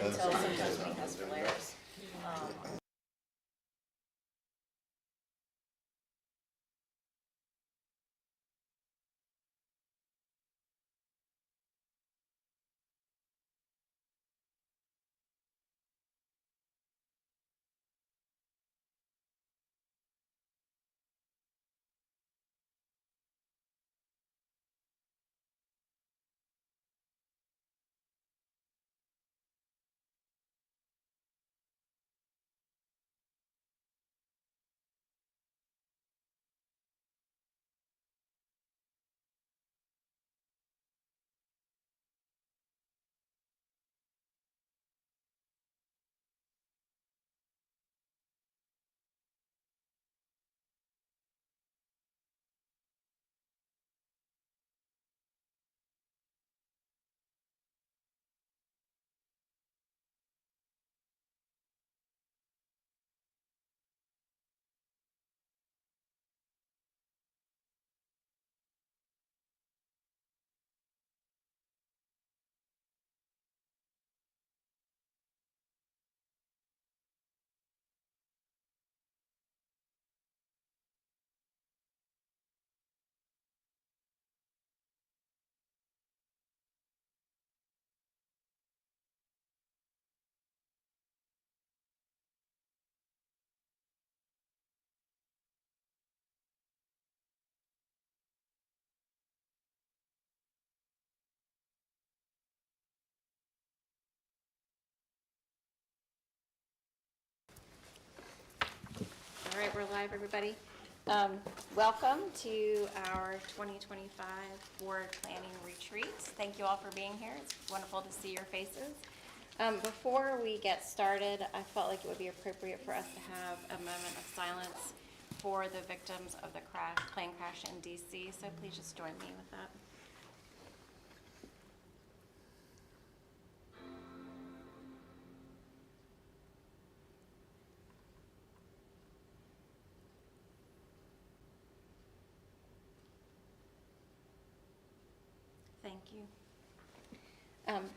until sometimes when he has flares. All right, we're live, everybody. Welcome to our 2025 Board Planning Retreat. Thank you all for being here. It's wonderful to see your faces. Before we get started, I felt like it would be appropriate for us to have a moment of silence for the victims of the plane crash in DC. So please just join me with that. Thank you.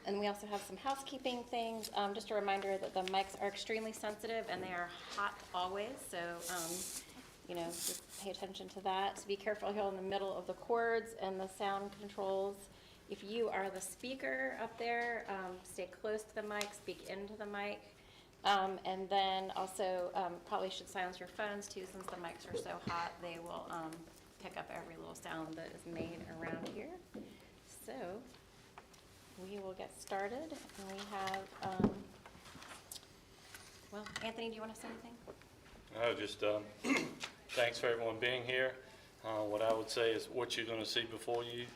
And we also have some housekeeping things. Just a reminder that the mics are extremely sensitive and they are hot always. So, just pay attention to that. So be careful here in the middle of the cords and the sound controls. If you are the speaker up there, stay close to the mic, speak into the mic. And then also probably should silence your phones too, since the mics are so hot, they will pick up every little sound that is made around here. So we will get started, and we have, Anthony, do you want to say anything? Just thanks for everyone being here. What I would say is what you're going to see before you,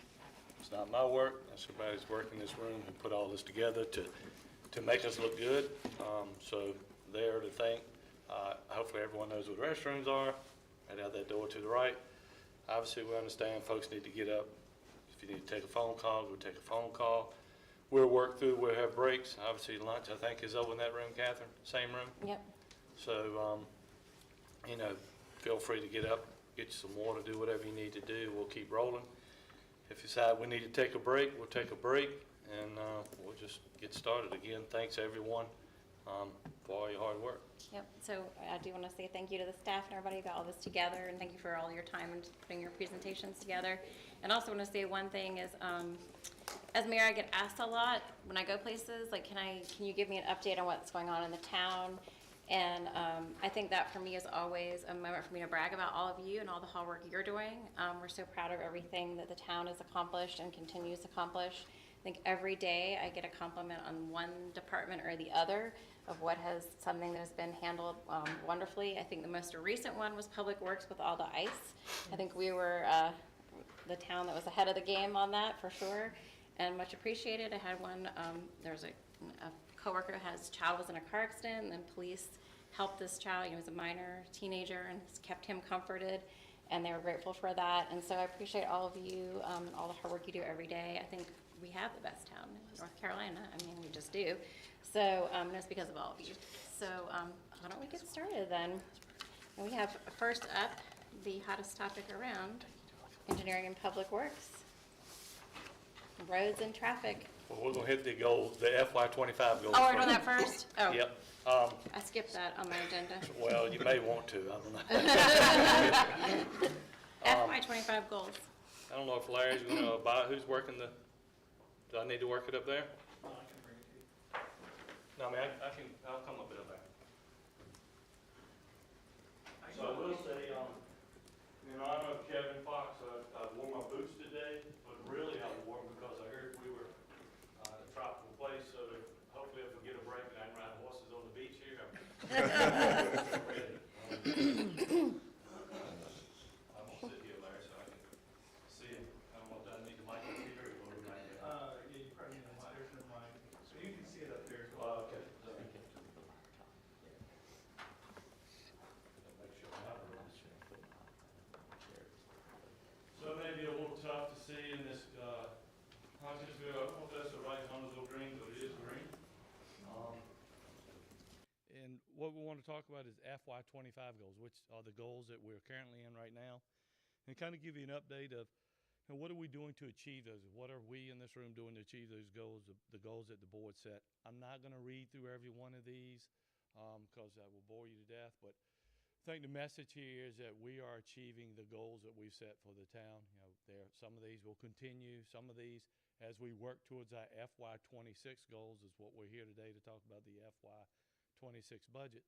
it's not my work. That's everybody's work in this room who put all this together to make us look good. So there to thank. Hopefully everyone knows what restrooms are, right out that door to the right. Obviously we understand folks need to get up. If you need to take a phone call, go take a phone call. We'll work through, we'll have breaks. Obviously lunch, I think, is over in that room, Catherine, same room? Yep. So, feel free to get up, get you some water, do whatever you need to do. We'll keep rolling. If you decide we need to take a break, we'll take a break, and we'll just get started. Again, thanks everyone for all your hard work. Yep. So I do want to say thank you to the staff and everybody who got all this together, and thank you for all your time and putting your presentations together. And also want to say one thing is, as mayor, I get asked a lot when I go places, like, can you give me an update on what's going on in the town? And I think that for me is always a moment for me to brag about all of you and all the hard work you're doing. We're so proud of everything that the town has accomplished and continues to accomplish. I think every day I get a compliment on one department or the other of something that has been handled wonderfully. I think the most recent one was Public Works with all the ice. I think we were the town that was ahead of the game on that for sure, and much appreciated. I had one, there was a coworker whose child was in a car accident, and then police helped this child. He was a minor teenager and kept him comforted, and they were grateful for that. And so I appreciate all of you and all the hard work you do every day. I think we have the best town in North Carolina. I mean, we just do. So, and it's because of all of you. So why don't we get started then? And we have first up the hottest topic around, engineering and public works. roads and traffic. Well, we're gonna hit the goal, the FY '25 goal. Oh, we're doing that first? Oh. Yep. I skipped that on my agenda. Well, you may want to, I don't know. FY '25 goals. I don't know if Larry's gonna who's working do I need to work it up there? No, I can bring it to you. No, I mean, I'll come up there. So I will say, in honor of Kevin Fox, I wore my boots today, but really I wore them because I heard we were at a tropical place, so that hopefully if we get a break and I can ride horses on the beach here, I'm ready. I'm gonna sit here, Larry, so I can see it. I don't know if I need the mic up here or what mic. Yeah, you probably need a mic, there's no mic, so you can see it up there as well. Okay. Make sure I have it on. So it may be a little tough to see in this, Huntersville, I don't know if that's the right Huntersville green, but it is green. And what we want to talk about is FY '25 goals, which are the goals that we're currently in right now. And kind of give you an update of, what are we doing to achieve those? What are we in this room doing to achieve those goals, the goals that the board set? I'm not going to read through every one of these because that will bore you to death, but I think the message here is that we are achieving the goals that we've set for the town. Some of these will continue. Some of these, as we work towards our FY '26 goals, is what we're here today to talk about, the FY '26 budget.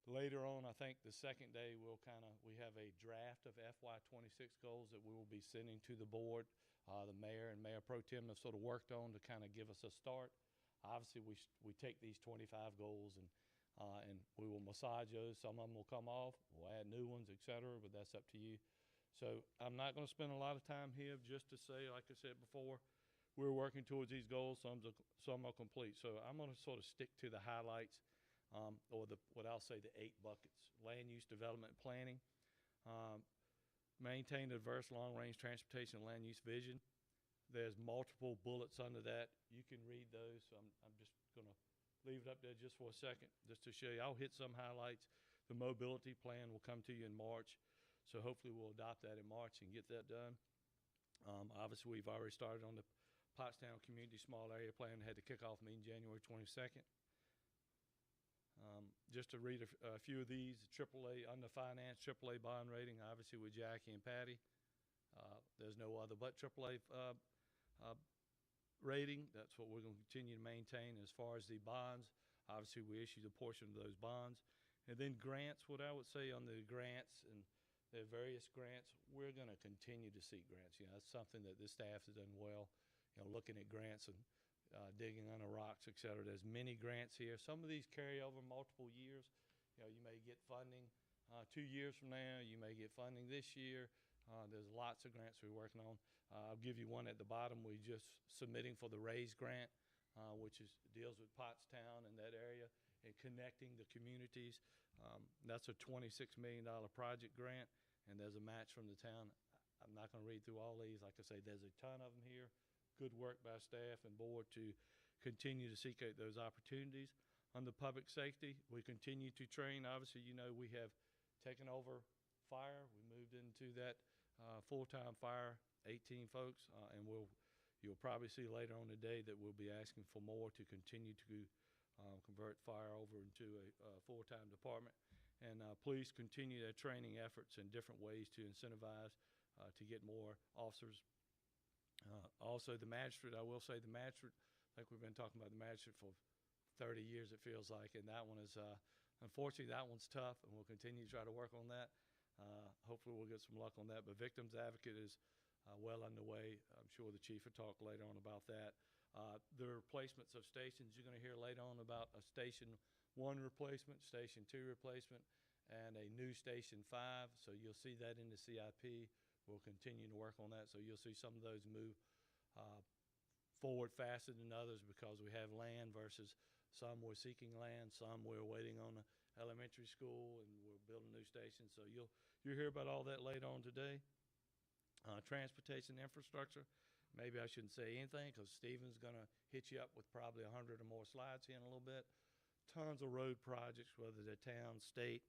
Later on, I think the second day, we have a draft of FY '26 goals that we will be sending to the board. The mayor and Mayor Pro Tem have sort of worked on to kind of give us a start. Obviously, we take these 25 goals and we will massage those. Some of them will come off. We'll add new ones, et cetera, but that's up to you. So I'm not going to spend a lot of time here just to say, like I said before, we're working towards these goals. Some are complete. So I'm going to sort of stick to the highlights, or what I'll say the 8 buckets. Land use development planning, maintain a diverse long-range transportation and land use vision. There's multiple bullets under that. You can read those. So I'm just going to leave it up there just for a second, just to show you. I'll hit some highlights. The mobility plan will come to you in March, so hopefully we'll adopt that in March and get that done. Obviously, we've already started on the Pottstown Community Small Area Plan. Had the kickoff meeting January 22nd. Just to read a few of these, AAA underfinanced, AAA bond rating, obviously with Jackie and Patty. There's no other but AAA rating. That's what we're going to continue to maintain. As far as the bonds, obviously we issued a portion of those bonds. And then grants, what I would say on the grants and the various grants, we're going to continue to seek grants. That's something that this staff has done well, looking at grants and digging under rocks, et cetera. There's many grants here. Some of these carry over multiple years. You may get funding 2 years from now. You may get funding this year. There's lots of grants we're working on. I'll give you one at the bottom. We're just submitting for the RAISE grant, which deals with Pottstown and that area and connecting the communities. That's a $26 million project grant, and there's a match from the town. I'm not going to read through all these. Like I say, there's a ton of them here. Good work by staff and board to continue to seek out those opportunities. Under public safety, we continue to train. Obviously, we have taken over fire. We moved into that full-time fire, 18 folks, and you'll probably see later on today that we'll be asking for more to continue to convert fire over into a full-time department. And police continue their training efforts in different ways to incentivize to get more officers. Also, the magistrate, I will say the magistrate, I think we've been talking about the magistrate for 30 years, it feels like, and that one is, unfortunately, that one's tough, and we'll continue to try to work on that. Hopefully we'll get some luck on that, but victims advocate is well underway. I'm sure the chief will talk later on about that. The replacements of stations, you're going to hear later on about a Station 1 replacement, Station 2 replacement, and a new Station 5, so you'll see that in the CIP. We'll continue to work on that, so you'll see some of those move forward faster than others because we have land versus some we're seeking land, some we're waiting on an elementary school, and we're building new stations. So you'll hear about all that later on today. Transportation infrastructure, maybe I shouldn't say anything because Stephen's going to hit you up with probably 100 or more slides here in a little bit. Tons of road projects, whether they're town, state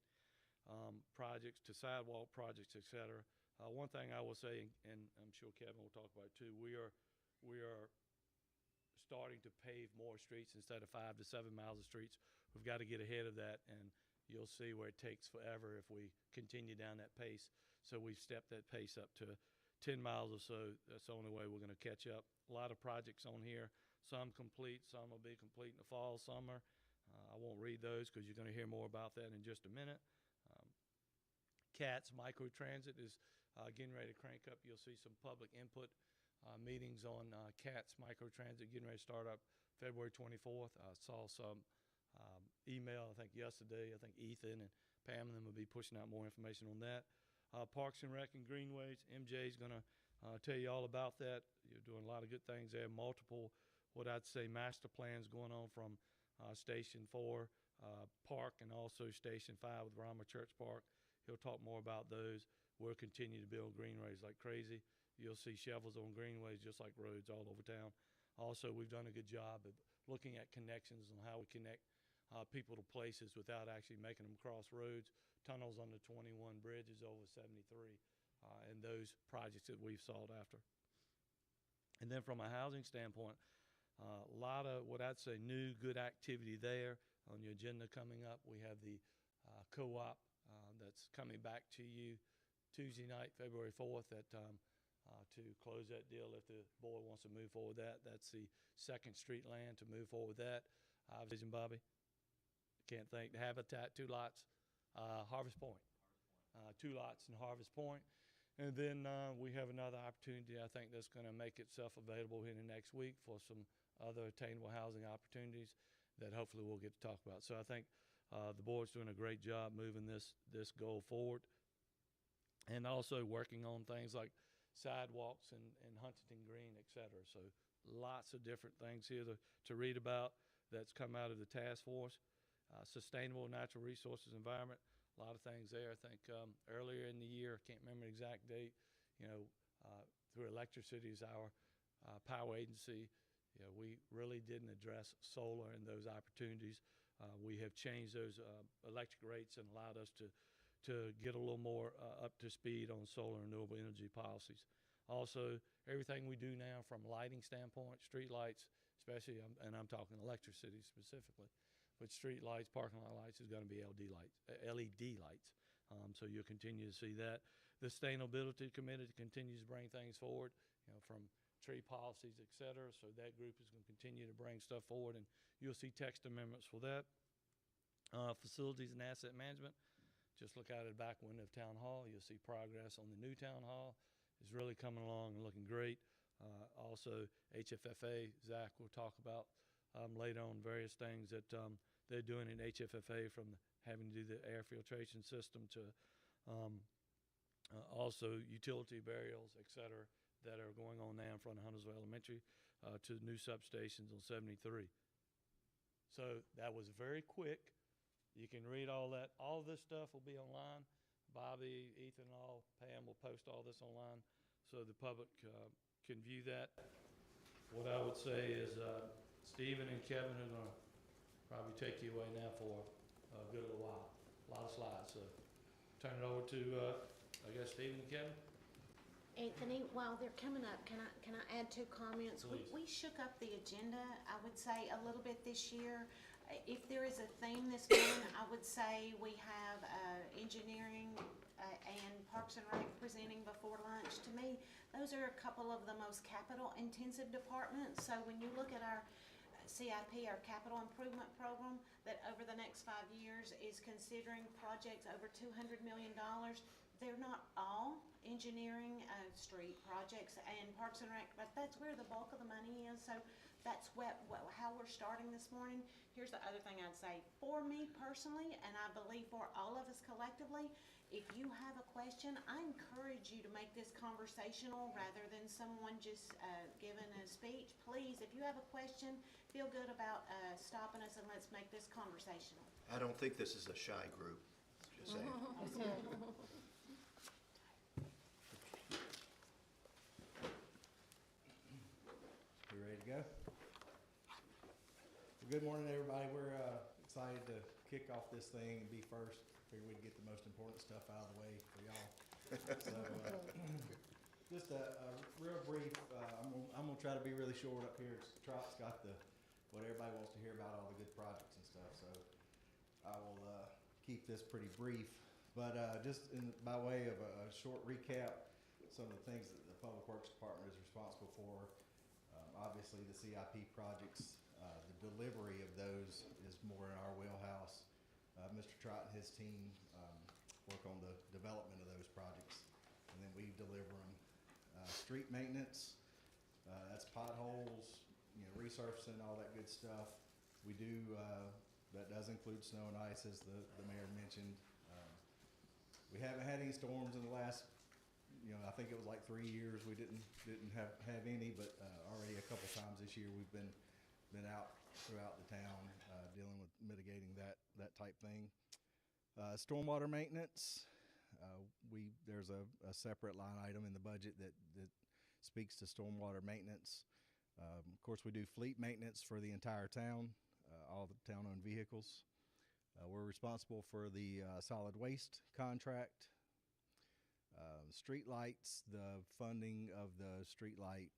projects to sidewalk projects, et cetera. One thing I will say, and I'm sure Kevin will talk about it too, we are we are starting to pave more streets instead of 5 to 7 miles of streets. We've got to get ahead of that, and you'll see where it takes forever if we continue down that pace. So we've stepped that pace up to 10 miles or so. That's the only way we're going to catch up. A lot of projects on here, some complete, some will be complete in the fall, summer. I won't read those because you're going to hear more about that in just a minute. CATS Microtransit is getting ready to crank up. You'll see some public input meetings on CATS Microtransit getting ready to start up February 24th. I saw some email, I think yesterday. I think Ethan and Pam and them will be pushing out more information on that. Parks and Rec and Greenways, MJ's going to tell you all about that. You're doing a lot of good things there. Multiple, what I'd say, master plans going on from Station 4 Park and also Station 5 with Rama Church Park. He'll talk more about those. We'll continue to build greenways like crazy. You'll see shovels on greenways just like roads all over town. Also, we've done a good job of looking at connections and how we connect people to places without actually making them cross roads, tunnels under 21 bridges over 73, and those projects that we've sought after. And then from a housing standpoint, a lot of what I'd say new good activity there on your agenda coming up. We have the co-op that's coming back to you Tuesday night, February 4th, to close that deal if the board wants to move forward with that. That's the 2nd Street land to move forward with that. Vision Bobby, can't think, Habitat, 2 lots, Harvest Point. 2 lots in Harvest Point. And then we have another opportunity, I think, that's going to make itself available here in the next week for some other attainable housing opportunities that hopefully we'll get to talk about. So I think the board's doing a great job moving this goal forward, and also working on things like sidewalks and Huntington Green, et cetera. So lots of different things here to read about that's come out of the task force. Sustainable natural resources environment, a lot of things there. I think earlier in the year, I can't remember the exact date, through Electricity is our power agency. We really didn't address solar and those opportunities. We have changed those electric rates and allowed us to get a little more up to speed on solar and renewable energy policies. Also, everything we do now from lighting standpoint, street lights, especially, and I'm talking electricity specifically, but street lights, parking lot lights is going to be LED lights. So you'll continue to see that. The Sustainability Committee continues to bring things forward, from tree policies, et cetera. So that group is going to continue to bring stuff forward, and you'll see text amendments for that. Facilities and asset management, just look out at the back window of Town Hall. You'll see progress on the new Town Hall. It's really coming along and looking great. Also, HFFA, Zach will talk about later on various things that they're doing in HFFA, from having to do the air filtration system to also utility burials, et cetera, that are going on now in front of Huntersville Elementary to new substations on 73. So that was very quick. You can read all that. All this stuff will be online. Bobby, Ethan, and all, Pam will post all this online so the public can view that. What I would say is Stephen and Kevin are going to probably take you away now for a good little while. A lot of slides. So turn it over to, I guess, Stephen and Kevin. Anthony, while they're coming up, can I add 2 comments? We shook up the agenda, I would say, a little bit this year. If there is a theme this morning, I would say we have engineering and Parks and Rec presenting before lunch. To me, those are a couple of the most capital-intensive departments. So when you look at our CIP, our capital improvement program, that over the next 5 years is considering projects over $200 million. They're not all engineering street projects and Parks and Rec, but that's where the bulk of the money is. So that's how we're starting this morning. Here's the other thing I'd say. For me personally, and I believe for all of us collectively, if you have a question, I encourage you to make this conversational rather than someone just giving a speech. Please, if you have a question, feel good about stopping us and let's make this conversational. I don't think this is a shy group, just saying. You ready to go? Well, good morning, everybody. We're excited to kick off this thing and be first. Figured we'd get the most important stuff out of the way for y'all. So just a real brief, I'm gonna try to be really short up here. Trot's got what everybody wants to hear about, all the good projects and stuff, so I will, keep this pretty brief. But, just by way of a short recap, some of the things that the Public Works Department is responsible for. Obviously, the CIP projects, the delivery of those is more in our wheelhouse. Mr. Trot and his team, work on the development of those projects, and then we deliver them. Street maintenance, that's potholes, resurfacing, all that good stuff. We do, that does include snow and ice, as the mayor mentioned. We haven't had any storms in the last, I think it was like 3 years. We didn't have any, but already a couple times this year we've been out throughout the town dealing with mitigating that type thing. Stormwater maintenance, there's a separate line item in the budget that speaks to stormwater maintenance. Of course, we do fleet maintenance for the entire town, all the town-owned vehicles. We're responsible for the solid waste contract. Street lights, the funding of the street light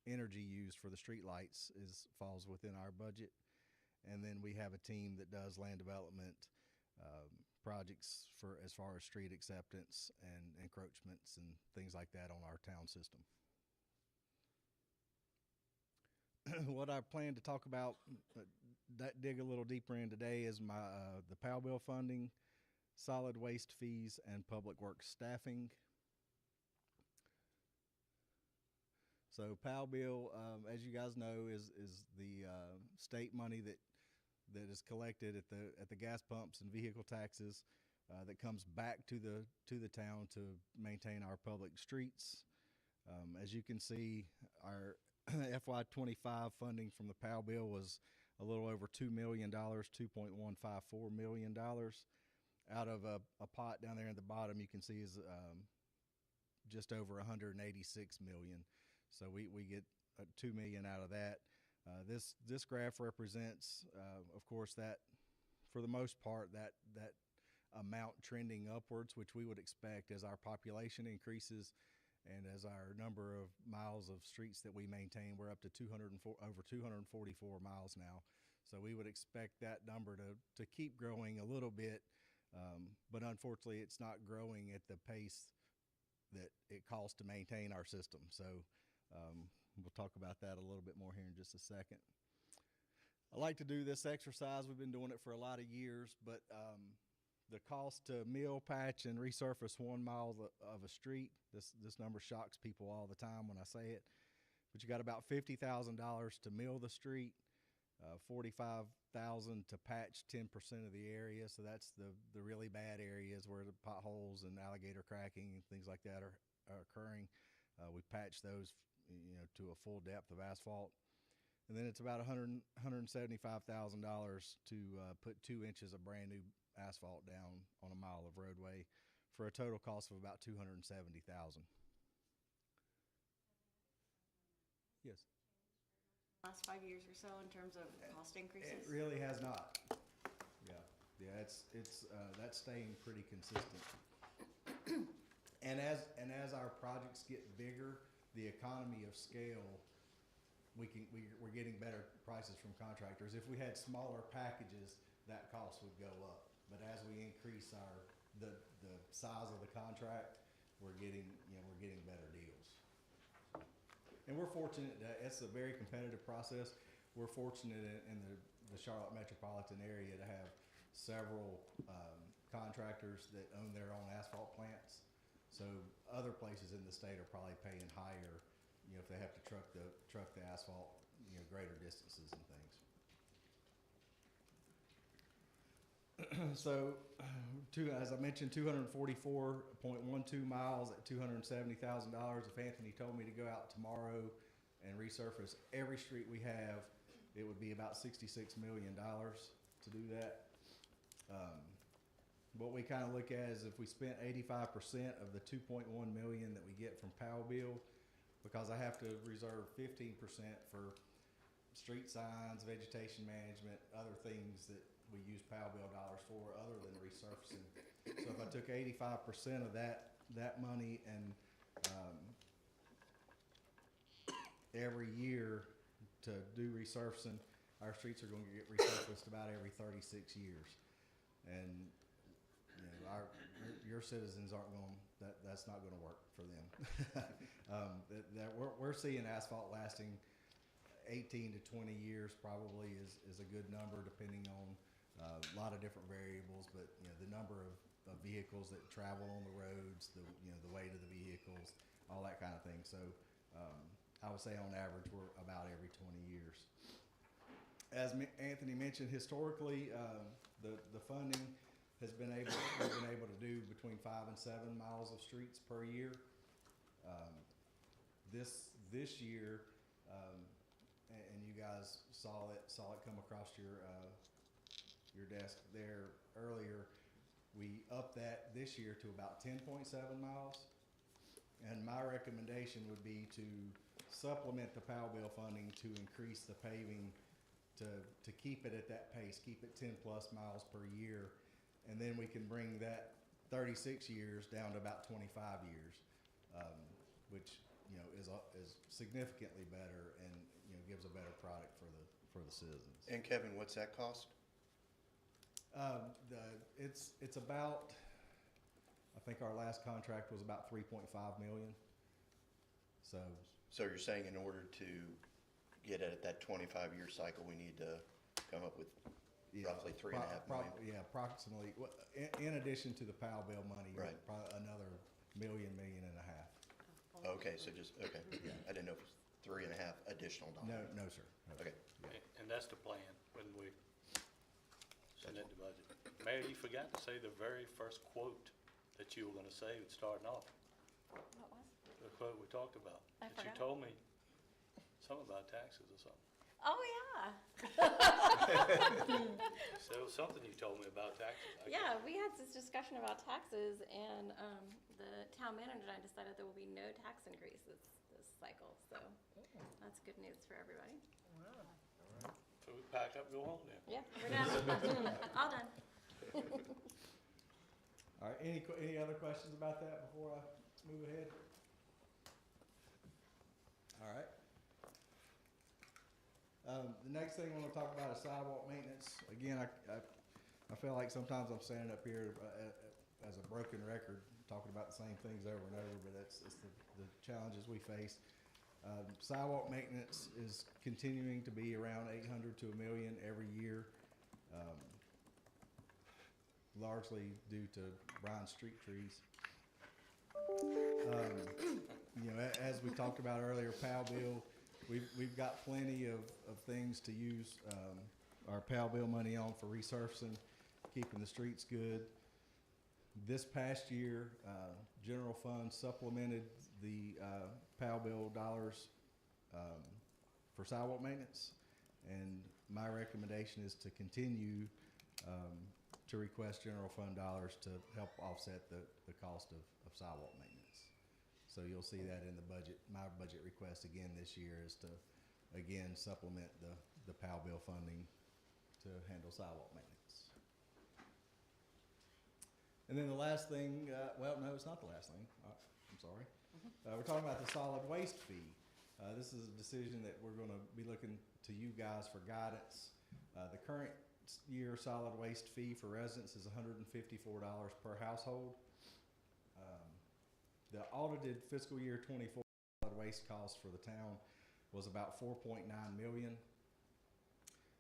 energy used for the street lights falls within our budget. And then we have a team that does land development projects as far as street acceptance and encroachments and things like that on our town system. What I plan to talk about, dig a little deeper in today, is the POW bill funding, solid waste fees, and public works staffing. So POW bill, as you guys know, is the state money that is collected at the gas pumps and vehicle taxes that comes back to the town to maintain our public streets. As you can see, our FY25 funding from the POW bill was a little over $2 million, $2.154 million. Out of a pot down there at the bottom, you can see is just over 186 million. So we get $2 million out of that. This graph represents, of course, that for the most part that amount trending upwards, which we would expect as our population increases and as our number of miles of streets that we maintain. We're up to over 244 miles now. So we would expect that number to keep growing a little bit, but unfortunately it's not growing at the pace that it costs to maintain our system. So we'll talk about that a little bit more here in just a second. I like to do this exercise. We've been doing it for a lot of years, but the cost to mill, patch, and resurface 1 mile of a street, this number shocks people all the time when I say it, but you got about $50,000 to mill the street, $45,000 to patch 10% of the area. So that's the really bad areas where the potholes and alligator cracking and things like that are occurring. We patch those, to a full depth of asphalt. And then it's about $175,000 to put 2 inches of brand new asphalt down on a mile of roadway, for a total cost of about $270,000. Yes. Last 5 years or so in terms of cost increases? It really has not. Yeah, it's that's staying pretty consistent. And as our projects get bigger, the economy of scale, we're getting better prices from contractors. If we had smaller packages, that cost would go up. But as we increase the size of the contract, we're getting better deals. And we're fortunate that it's a very competitive process. We're fortunate in the Charlotte metropolitan area to have several contractors that own their own asphalt plants. So other places in the state are probably paying higher, if they have to truck the asphalt, greater distances and things. So, as I mentioned, 244.12 miles at $270,000. If Anthony told me to go out tomorrow and resurface every street we have, it would be about $66 million to do that. What we kind of look at is if we spent 85% of the 2.1 million that we get from POW bill, because I have to reserve 15% for street signs, vegetation management, other things that we use POW bill dollars for, other than resurfacing. So if I took 85% of that money and every year to do resurfacing, our streets are gonna get resurfaced about every 36 years. And, you know, your citizens aren't gonna, that's not gonna work for them. We're seeing asphalt lasting 18 to 20 years probably is a good number, depending on a lot of different variables, but, you know, the number of vehicles that travel on the roads, the weight of the vehicles, all that kind of thing. So, I would say on average, we're about every 20 years. As Anthony mentioned, historically, the funding has been able, we've been able to do between 5 and 7 miles of streets per year. This year, and you guys saw it come across your desk there earlier, we upped that this year to about 10.7 miles. And my recommendation would be to supplement the POW bill funding to increase the paving to keep it at that pace, keep it 10 plus miles per year. And then we can bring that 36 years down to about 25 years, which, you know, is significantly better and, you know, gives a better product for the citizens. And Kevin, what's that cost? It's about, I think our last contract was about 3.5 million. So So you're saying in order to get it at that 25-year cycle, we need to come up with roughly 3.5 million? Yeah, approximately. Well, in addition to the POW bill money, Right. probably another million and a half. Okay, so just, okay. I didn't know if it was 3.5 additional dollars. No, sir. No. Okay. And that's the plan when we submit the budget. Mayor, you forgot to say the very first quote that you were gonna say starting off, What was? the quote we talked about. I That you forgot. told me something about taxes or something. Oh, yeah. So it was something you told me about taxes. I Yeah, we had this discussion about taxes, and the town manager and I decided there will be no tax increases this cycle, so that's good news for everybody. So we pack up, go home then. Yeah, we're done. All done. All right, any other questions about that before I move ahead? All right. The next thing I want to talk about is sidewalk maintenance. Again, I feel like sometimes I'm standing up here as a broken record, talking about the same things over and over, but it's the challenges we face. Sidewalk maintenance is continuing to be around 800 to $1 million every year, largely due to Bryan Street trees. You know, as we talked about earlier, POW bill, we've got plenty of things to use our POW bill money on for resurfacing, keeping the streets good. This past year, general fund supplemented the POW bill dollars for sidewalk maintenance, and my recommendation is to continue to request general fund dollars to help offset the cost of sidewalk maintenance. So you'll see that in the budget. My budget request again this year is to, again, supplement the POW bill funding to handle sidewalk maintenance. And then the last thing, well, no, it's not the last thing. I'm sorry. We're talking about the solid waste fee. This is a decision that we're going to be looking to you guys for guidance. The current year solid waste fee for residents is $154 per household. The audited fiscal year 24 solid waste cost for the town was about $4.9 million.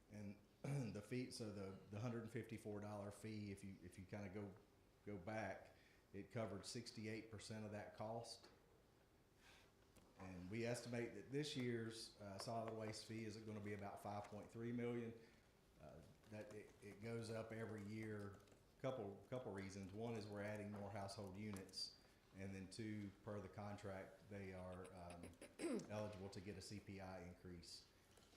And the fee, so the $154 fee, if you kind of go back, it covered 68% of that cost. And we estimate that this year's solid waste fee is going to be about $5.3 million. That it goes up every year. Couple reasons. One is we're adding more household units, and then two, per the contract, they are eligible to get a CPI increase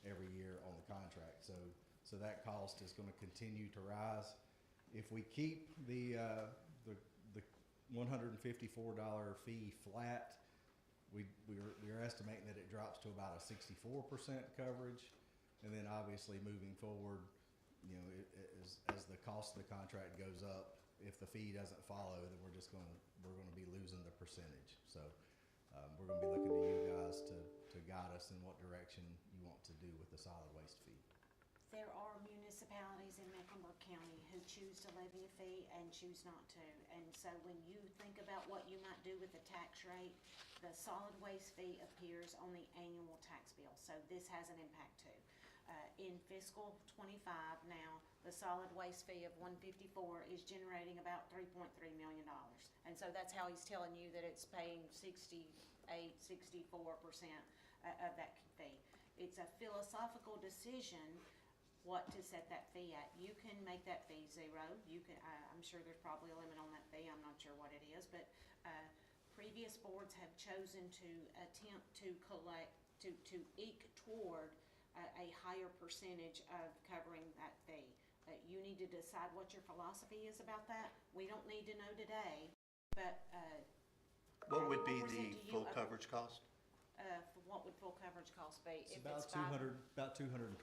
every year on the contract. So that cost is going to continue to rise. If we keep the $154 fee flat, we're estimating that it drops to about a 64% coverage, and then obviously moving forward, you know, as the cost of the contract goes up, if the fee doesn't follow, then we're going to be losing the percentage. So we're gonna be looking to you guys to guide us in what direction you want to do with the solid waste fee. There are municipalities in Mecklenburg County who choose to levy a fee and choose not to. And so when you think about what you might do with the tax rate, the solid waste fee appears on the annual tax bill. So this has an impact too. In fiscal '25 now, the solid waste fee of $154 is generating about $3.3 million. And so that's how he's telling you that it's paying 64% of that fee. It's a philosophical decision what to set that fee at. You can make that fee zero. You can, I'm sure there's probably a limit on that fee. I'm not sure what it is, but previous boards have chosen to attempt to collect, to eke toward a higher percentage of covering that fee. You need to decide what your philosophy is about that. We don't need to know today, but What would be I'll the present to you full a- coverage cost? what would full coverage cost be? It's If about five- about $225.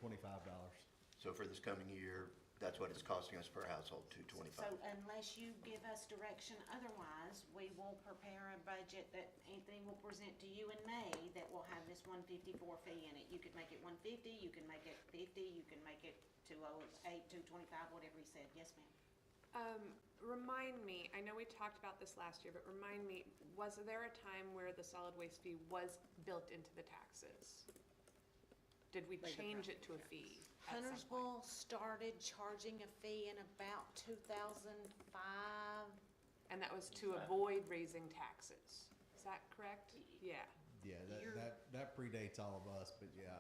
So for this coming year, that's what it's costing us per household, $225. So unless you give us direction otherwise, we will prepare a budget that Anthony will present to you in May that will have this $154 fee in it. You could make it $150, you can make it $50, you can make it $208, $225, whatever he said. Yes, ma'am. Remind me, I know we talked about this last year, but remind me, was there a time where the solid waste fee was built into the taxes? Did we change it to a fee at some point? Huntersville started charging a fee in about 2005. And that was to avoid raising taxes. Is that correct? Yeah. Yeah, that predates all of us, but yeah,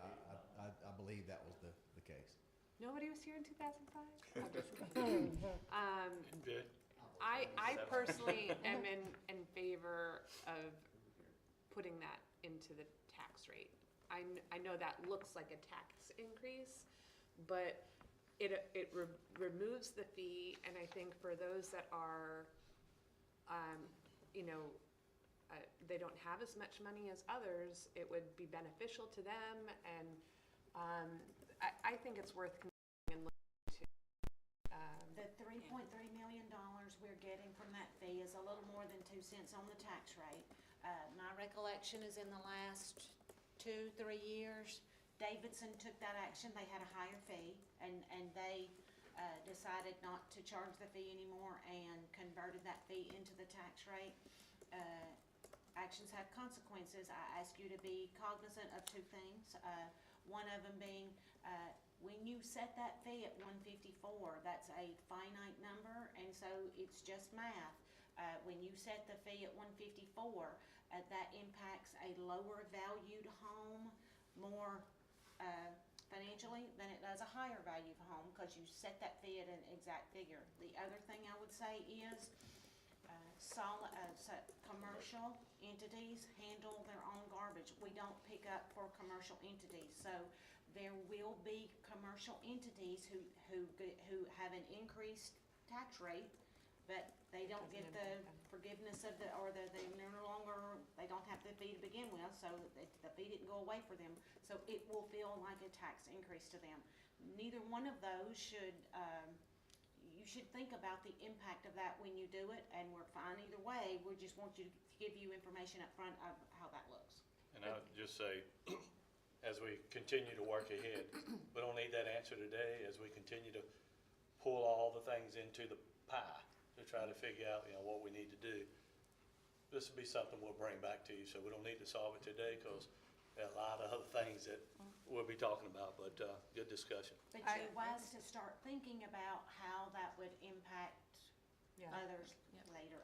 I believe that was the case. Nobody was here in 2005? I'm just kidding. Good. I personally am in favor of putting that into the tax rate. I know that looks like a tax increase, but it removes the fee, and I think for those that are, they don't have as much money as others, it would be beneficial to them, and I think it's worth considering and looking to. The $3.3 million we're getting from that fee is a little more than 2 cents on the tax rate. My recollection is in the last 2-3 years, Davidson took that action. They had a higher fee, and they decided not to charge the fee anymore and converted that fee into the tax rate. Actions have consequences. I ask you to be cognizant of two things. One of them being, when you set that fee at $154, that's a finite number, and so it's just math. When you set the fee at $154, that impacts a lower valued home more financially than it does a higher valued home, because you set that fee at an exact figure. The other thing I would say is commercial entities handle their own garbage. We don't pick up for commercial entities, so there will be commercial entities who have an increased tax rate, but they don't get the forgiveness of they're no longer, they don't have the fee to begin with, so the fee didn't go away for them, so it will feel like a tax increase to them. Neither one of those should, you should think about the impact of that when you do it, and we're fine either way. We just want you to give you information up front of how that looks. And I would just say, as we continue to work ahead, we don't need that answer today, as we continue to pull all the things into the pie to try to figure out, what we need to do. This will be something we'll bring back to you, so we don't need to solve it today, because there are a lot of other things that we'll be talking about, but good discussion. But you're wise to start thinking about how that would impact others later,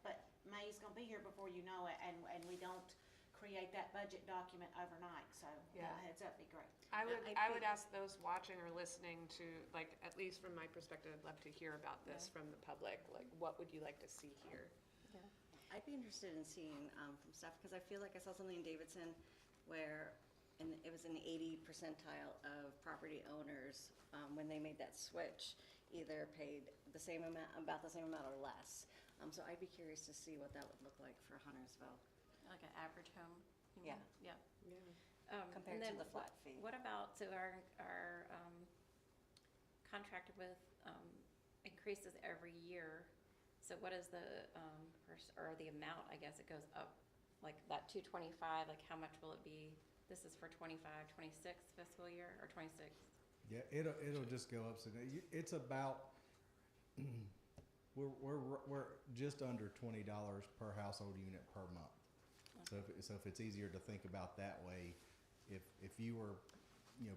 but May's gonna be here before you know it, and we don't create that budget document overnight, so a heads up, be great. I would ask those watching or listening to, at least from my perspective, I'd love to hear about this from the public. What would you like to see here? I'd be interested in seeing from staff, because I feel like I saw something in Davidson where, and it was in the 80 percentile of property owners, when they made that switch, either paid the same amount, about the same amount or less. So I'd be curious to see what that would look like for Huntersville. Like an average home? Yeah. Yeah. Compared and then to the flat fee. What about, so our contract with increases every year, so what is the, or the amount, I guess it goes up like that 225, like how much will it be? This is for 25, 26 fiscal year, or 26? Yeah, it'll just go up. So it's about we're just under $20 per household unit per month. So if it's easier to think about that way, if you were,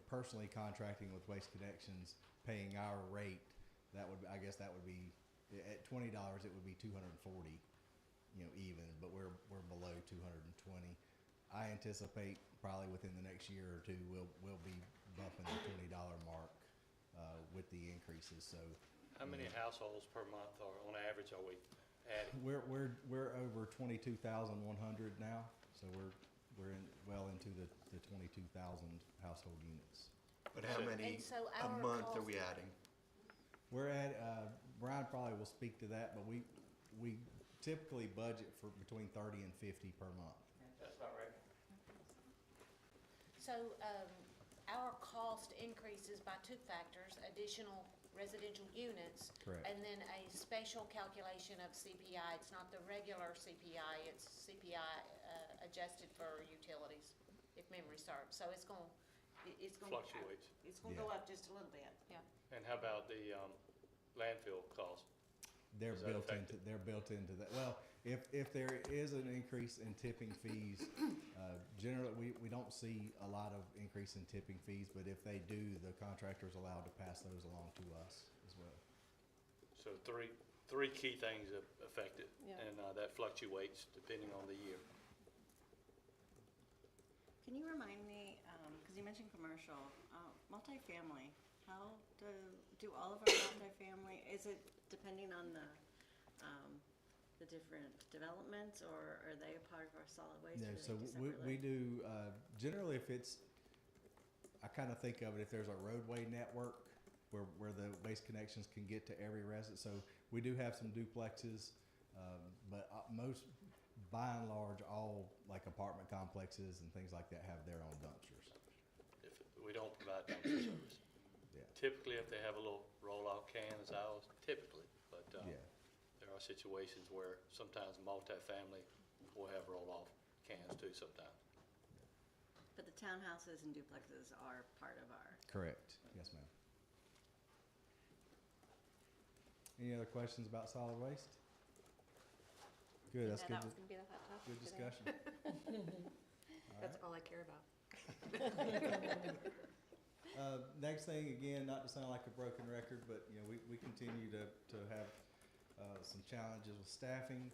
personally contracting with Waste Connections, paying our rate, I guess that would be at $20. It would be 240, even. But we're below 220. I anticipate probably within the next year or two we'll be bumping the $20 mark with the increases. So How many households per month or on average are we adding? we're over 22,100 now. So we're well into the 22,000 household units. But how many And so a our month are cost- we adding? We're at, Brian probably will speak to that, but we typically budget for between 30 and 50 per month. That's about right. So, our cost increases by two factors: additional residential units. Correct. And then a special calculation of CPI. It's not the regular CPI, it's CPI, adjusted for utilities, if memory serves. So it's gonna. Fluctuates. It's gonna go up just a little bit. Yeah. And how about the landfill cost? They're Is that built into that. Well, if there is an increase in tipping fees, generally, we don't see a lot of increase in tipping fees, but if they do, the contractor is allowed to pass those along to us as well. So three key things that affect it, Yeah. and that fluctuates depending on the year. Can you remind me, because you mentioned commercial, multifamily, how do all of our multifamily, is it depending on the different developments, or are they a part of our solid waste? Yeah, or so do they we separately? do, generally if it's, I kind of think of it if there's a roadway network where the Waste Connections can get to every resident. So we do have some duplexes, but most, by and large, all like apartment complexes and things like that have their own dumpsters. If we don't provide dumpster service. Yeah. Typically, if they have a little roll-off can as ours, typically, but Yeah. there are situations where sometimes multifamily will have roll-off cans too sometimes. But the townhouses and duplexes are part of our, Correct. Yes, ma'am. Any other questions about solid waste? Good, that's Yeah, good, that was gonna be the hot topic good today. discussion. That's all I care about. Next thing, again, not to sound like a broken record, but, we continue to have, some challenges with staffing.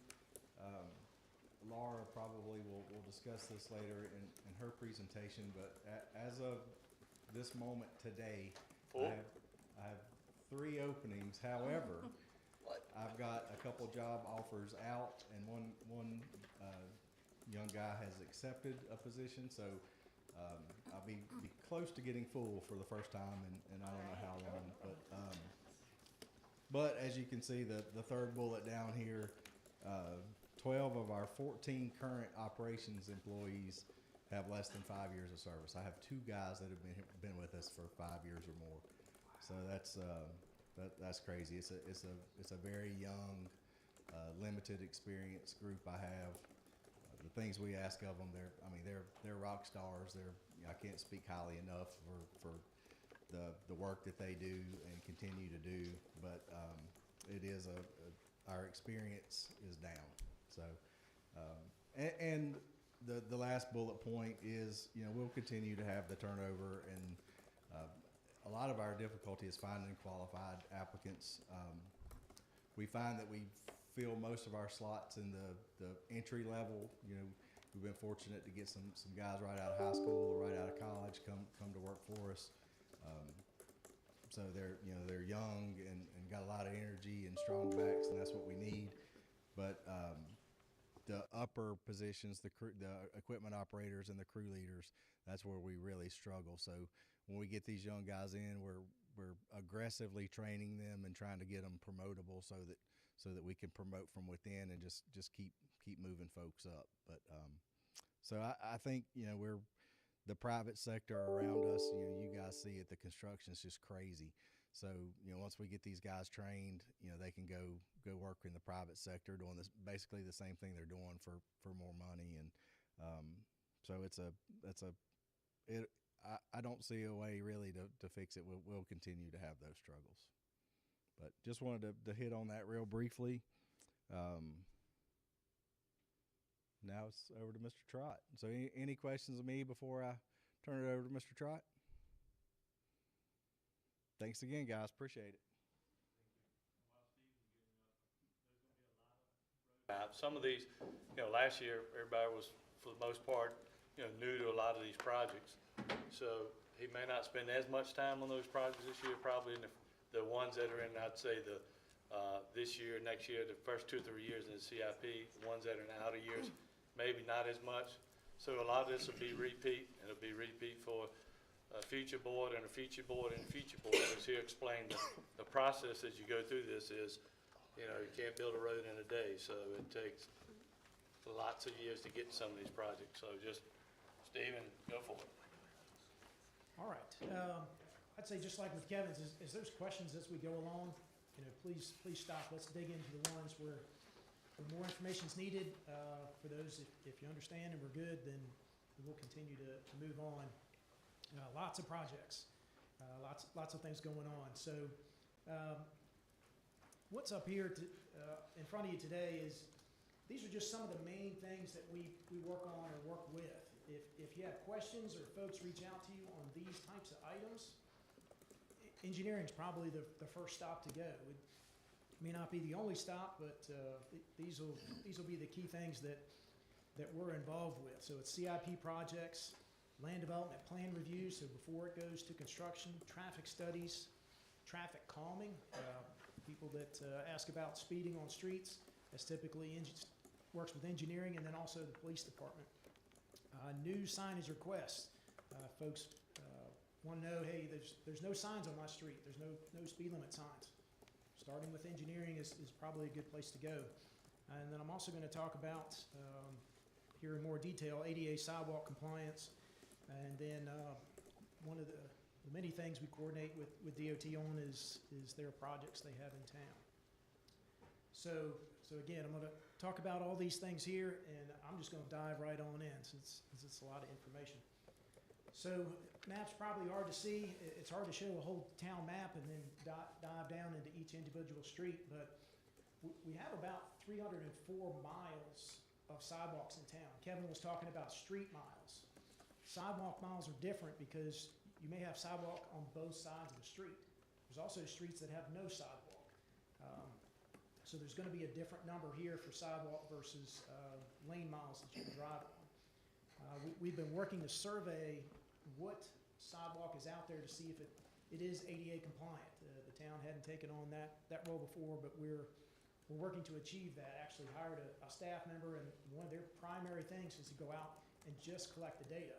Laura probably will discuss this later in her presentation, but as of this moment today, Four? I have 3 openings. However, I've got a couple job offers out, and one young guy has accepted a position, so I'll be close to getting full for the first time, and I don't know how long. But as you can see, the third bullet down here, 12 of our 14 current operations employees have less than 5 years of service. I have 2 guys that have been with us for 5 years or more. So that's crazy. It's a very young, limited experience group I have. The things we ask of them, they're rock stars. I can't speak highly enough for the work that they do and continue to do. But it is our experience is down. So, and the last bullet point is, we'll continue to have the turnover, and a lot of our difficulty is finding qualified applicants. We find that we fill most of our slots in the entry level. We've been fortunate to get some guys right out of high school or right out of college come to work for us. So they're young and got a lot of energy and strong backs, and that's what we need. But the upper positions, the equipment operators and the crew leaders, that's where we really struggle. So when we get these young guys in, we're aggressively training them and trying to get them promotable so that we can promote from within and just keep moving folks up. But so I think we're the private sector around us. You guys see it. The construction is just crazy. So, once we get these guys trained, they can go work in the private sector doing this, basically the same thing they're doing for more money. And so I don't see a way really to fix it. We'll continue to have those struggles. But just wanted to hit on that real briefly. Now it's over to Mr. Trott. So any questions of me before I turn it over to Mr. Trott? Thanks again, guys. Appreciate it. Some of these, last year, everybody was, for the most part, new to a lot of these projects. So he may not spend as much time on those projects this year, probably in the ones that are in, I'd say, this year, next year, the first 2 or 3 years in the CIP, the ones that are in the outer years, maybe not as much. So a lot of this will be repeat, and it'll be repeat for a future board and a future board and a future board. As he explained, the process as you go through this is, you can't build a road in a day, so it takes lots of years to get to some of these projects. So just, Stephen, go for it. All right. I'd say just like with Kevin's, as there's questions as we go along, please stop. Let's dig into the ones where more information is needed. For those, if you understand and we're good, then we'll continue to move on. Lots of projects, lots of things going on. So what's up here in front of you today is, these are just some of the main things that we work on or work with. If you have questions or folks reach out to you on these types of items, engineering is probably the first stop to go. It may not be the only stop, but these will be the key things that we're involved with. So it's CIP projects, land development plan reviews, so before it goes to construction, traffic studies, traffic calming. People that ask about speeding on streets, that's typically works with engineering, and then also the police department. New signage requests. Folks want to know, hey, there's no signs on my street. There's no speed limit signs. Starting with engineering is probably a good place to go. And then I'm also going to talk about, here in more detail, ADA sidewalk compliance. And then one of the many things we coordinate with DOT on is their projects they have in town. So again, I'm going to talk about all these things here, and I'm just going to dive right on in since it's a lot of information. So maps probably hard to see. It's hard to show a whole town map and then dive down into each individual street, but we have about 304 miles of sidewalks in town. Kevin was talking about street miles. Sidewalk miles are different because you may have sidewalk on both sides of the street. There's also streets that have no sidewalk. So there's going to be a different number here for sidewalk versus lane miles that you can drive on. We've been working to survey what sidewalk is out there to see if it is ADA compliant. The town hadn't taken on that role before, but we're working to achieve that. Actually hired a staff member, and one of their primary things is to go out and just collect the data.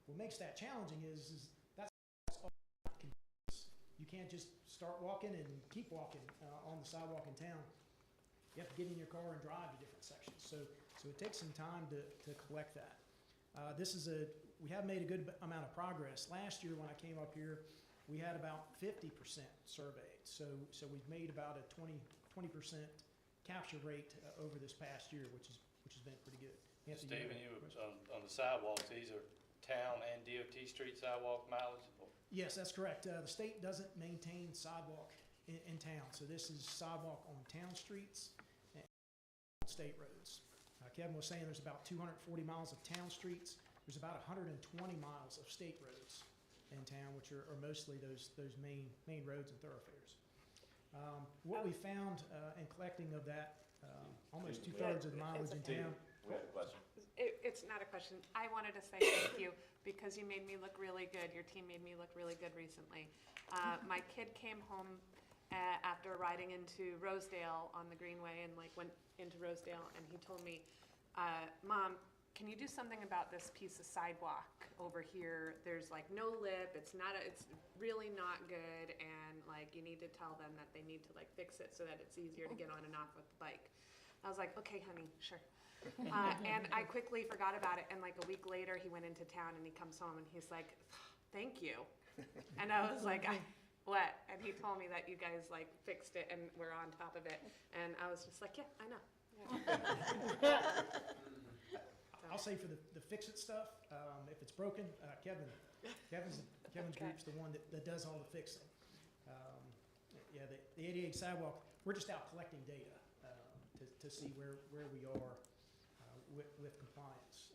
What makes that challenging is that's all continuous. You can't just start walking and keep walking on the sidewalk in town. You have to get in your car and drive to different sections. So it takes some time to collect that. We have made a good amount of progress. Last year when I came up here, we had about 50% surveyed. So we've made about a 20% capture rate over this past year, which has been pretty good. Stephen, on the sidewalks, these are town and DOT street sidewalk mileage? Yes, that's correct. The state doesn't maintain sidewalk in town. So this is sidewalk on town streets and state roads. Kevin was saying there's about 240 miles of town streets. There's about 120 miles of state roads in town, which are mostly those main roads and thoroughfares. What we found in collecting of that, almost 2/3 of the mileage in town. We have a question. It's not a question. I wanted to say thank you because you made me look really good. Your team made me look really good recently. My kid came home after riding into Rosedale on the Greenway and went into Rosedale, and he told me, Mom, can you do something about this piece of sidewalk over here? There's no lip. It's really not good, and you need to tell them that they need to fix it so that it's easier to get on and off with the bike. I was like, okay, honey, sure. And I quickly forgot about it, and a week later he went into town and he comes home and he's like, thank you. And I was like, what? And he told me that you guys like fixed it and we're on top of it. And I was just like, yeah, I know. I'll say for the fix-it stuff, if it's broken, Kevin's Okay. group's the one that does all the fixing. Yeah, the 88 sidewalk, we're just out collecting data to see where we are with compliance.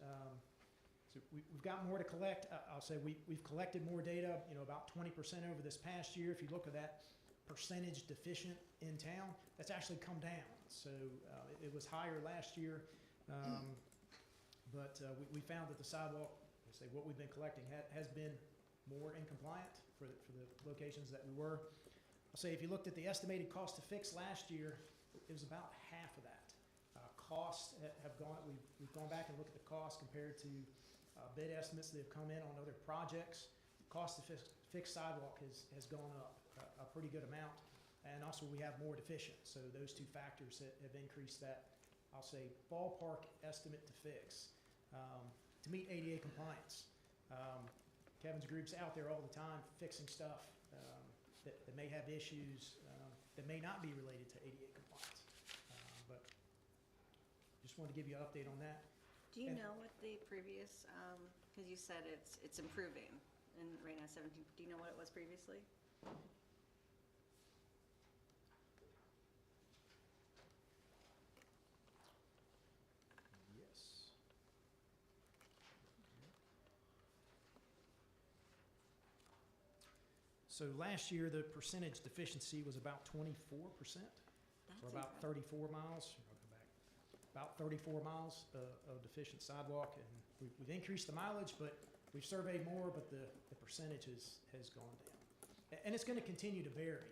So we've got more to collect. I'll say we've collected more data, about 20% over this past year. If you look at that percentage deficient in town, that's actually come down. So it was higher last year, but we found that the sidewalk, what we've been collecting has been more in compliant for the locations that we were. I'll say if you looked at the estimated cost to fix last year, it was about half of that. Costs have gone, we've gone back and looked at the cost compared to bid estimates that have come in on other projects. Cost to fix sidewalk has gone up a pretty good amount. And also we have more deficient. So those two factors have increased that, I'll say, ballpark estimate to fix to meet ADA compliance. Kevin's group's out there all the time fixing stuff that may have issues that may not be related to ADA compliance. But just wanted to give you an update on that. Do you And- know what the previous, because you said it's improving in right now 17, do you know what it was previously? Yes. So last year, the percentage deficiency was about 24%, or about 34 miles. I'll go back. About 34 miles of deficient sidewalk, and we've increased the mileage, but we've surveyed more, but the percentage has gone down. And it's going to continue to vary.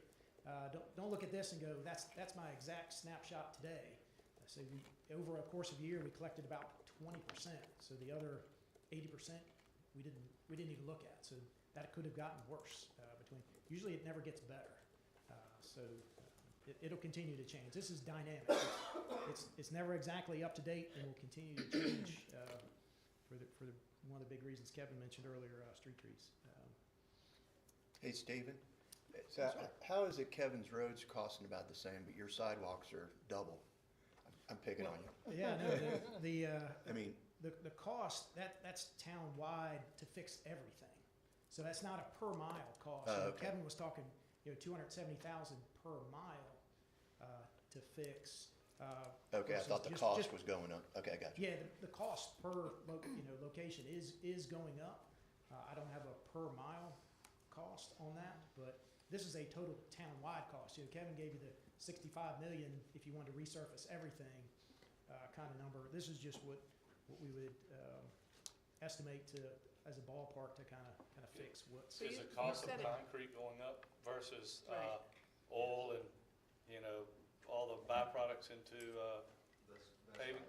Don't look at this and go, that's my exact snapshot today. So over a course of a year, we collected about 20%. So the other 80% we didn't even look at. So that could have gotten worse. Usually it never gets better. So it'll continue to change. This is dynamic. It's never exactly up to date, and will continue to change for one of the big reasons Kevin mentioned earlier, street trees. Hey, Stephen, so how is it Kevin's road's costing about the same, but your sidewalks are double? I'm picking on you. Yeah, no, I mean, the cost, that's town-wide to fix everything. So that's not a per mile cost. Okay. Kevin was talking, $270,000 per mile to fix. okay, I versus thought the just- cost was going up. Okay, I got you. Yeah, the cost per location is going up. I don't have a per mile cost on that, but this is a total town-wide cost. Kevin gave you the 65 million if you wanted to resurface everything kind of number. This is just what we would estimate as a ballpark to kind of fix what's. So Is you- the cost you of said it- concrete going up versus Right. oil and, all the byproducts into paving?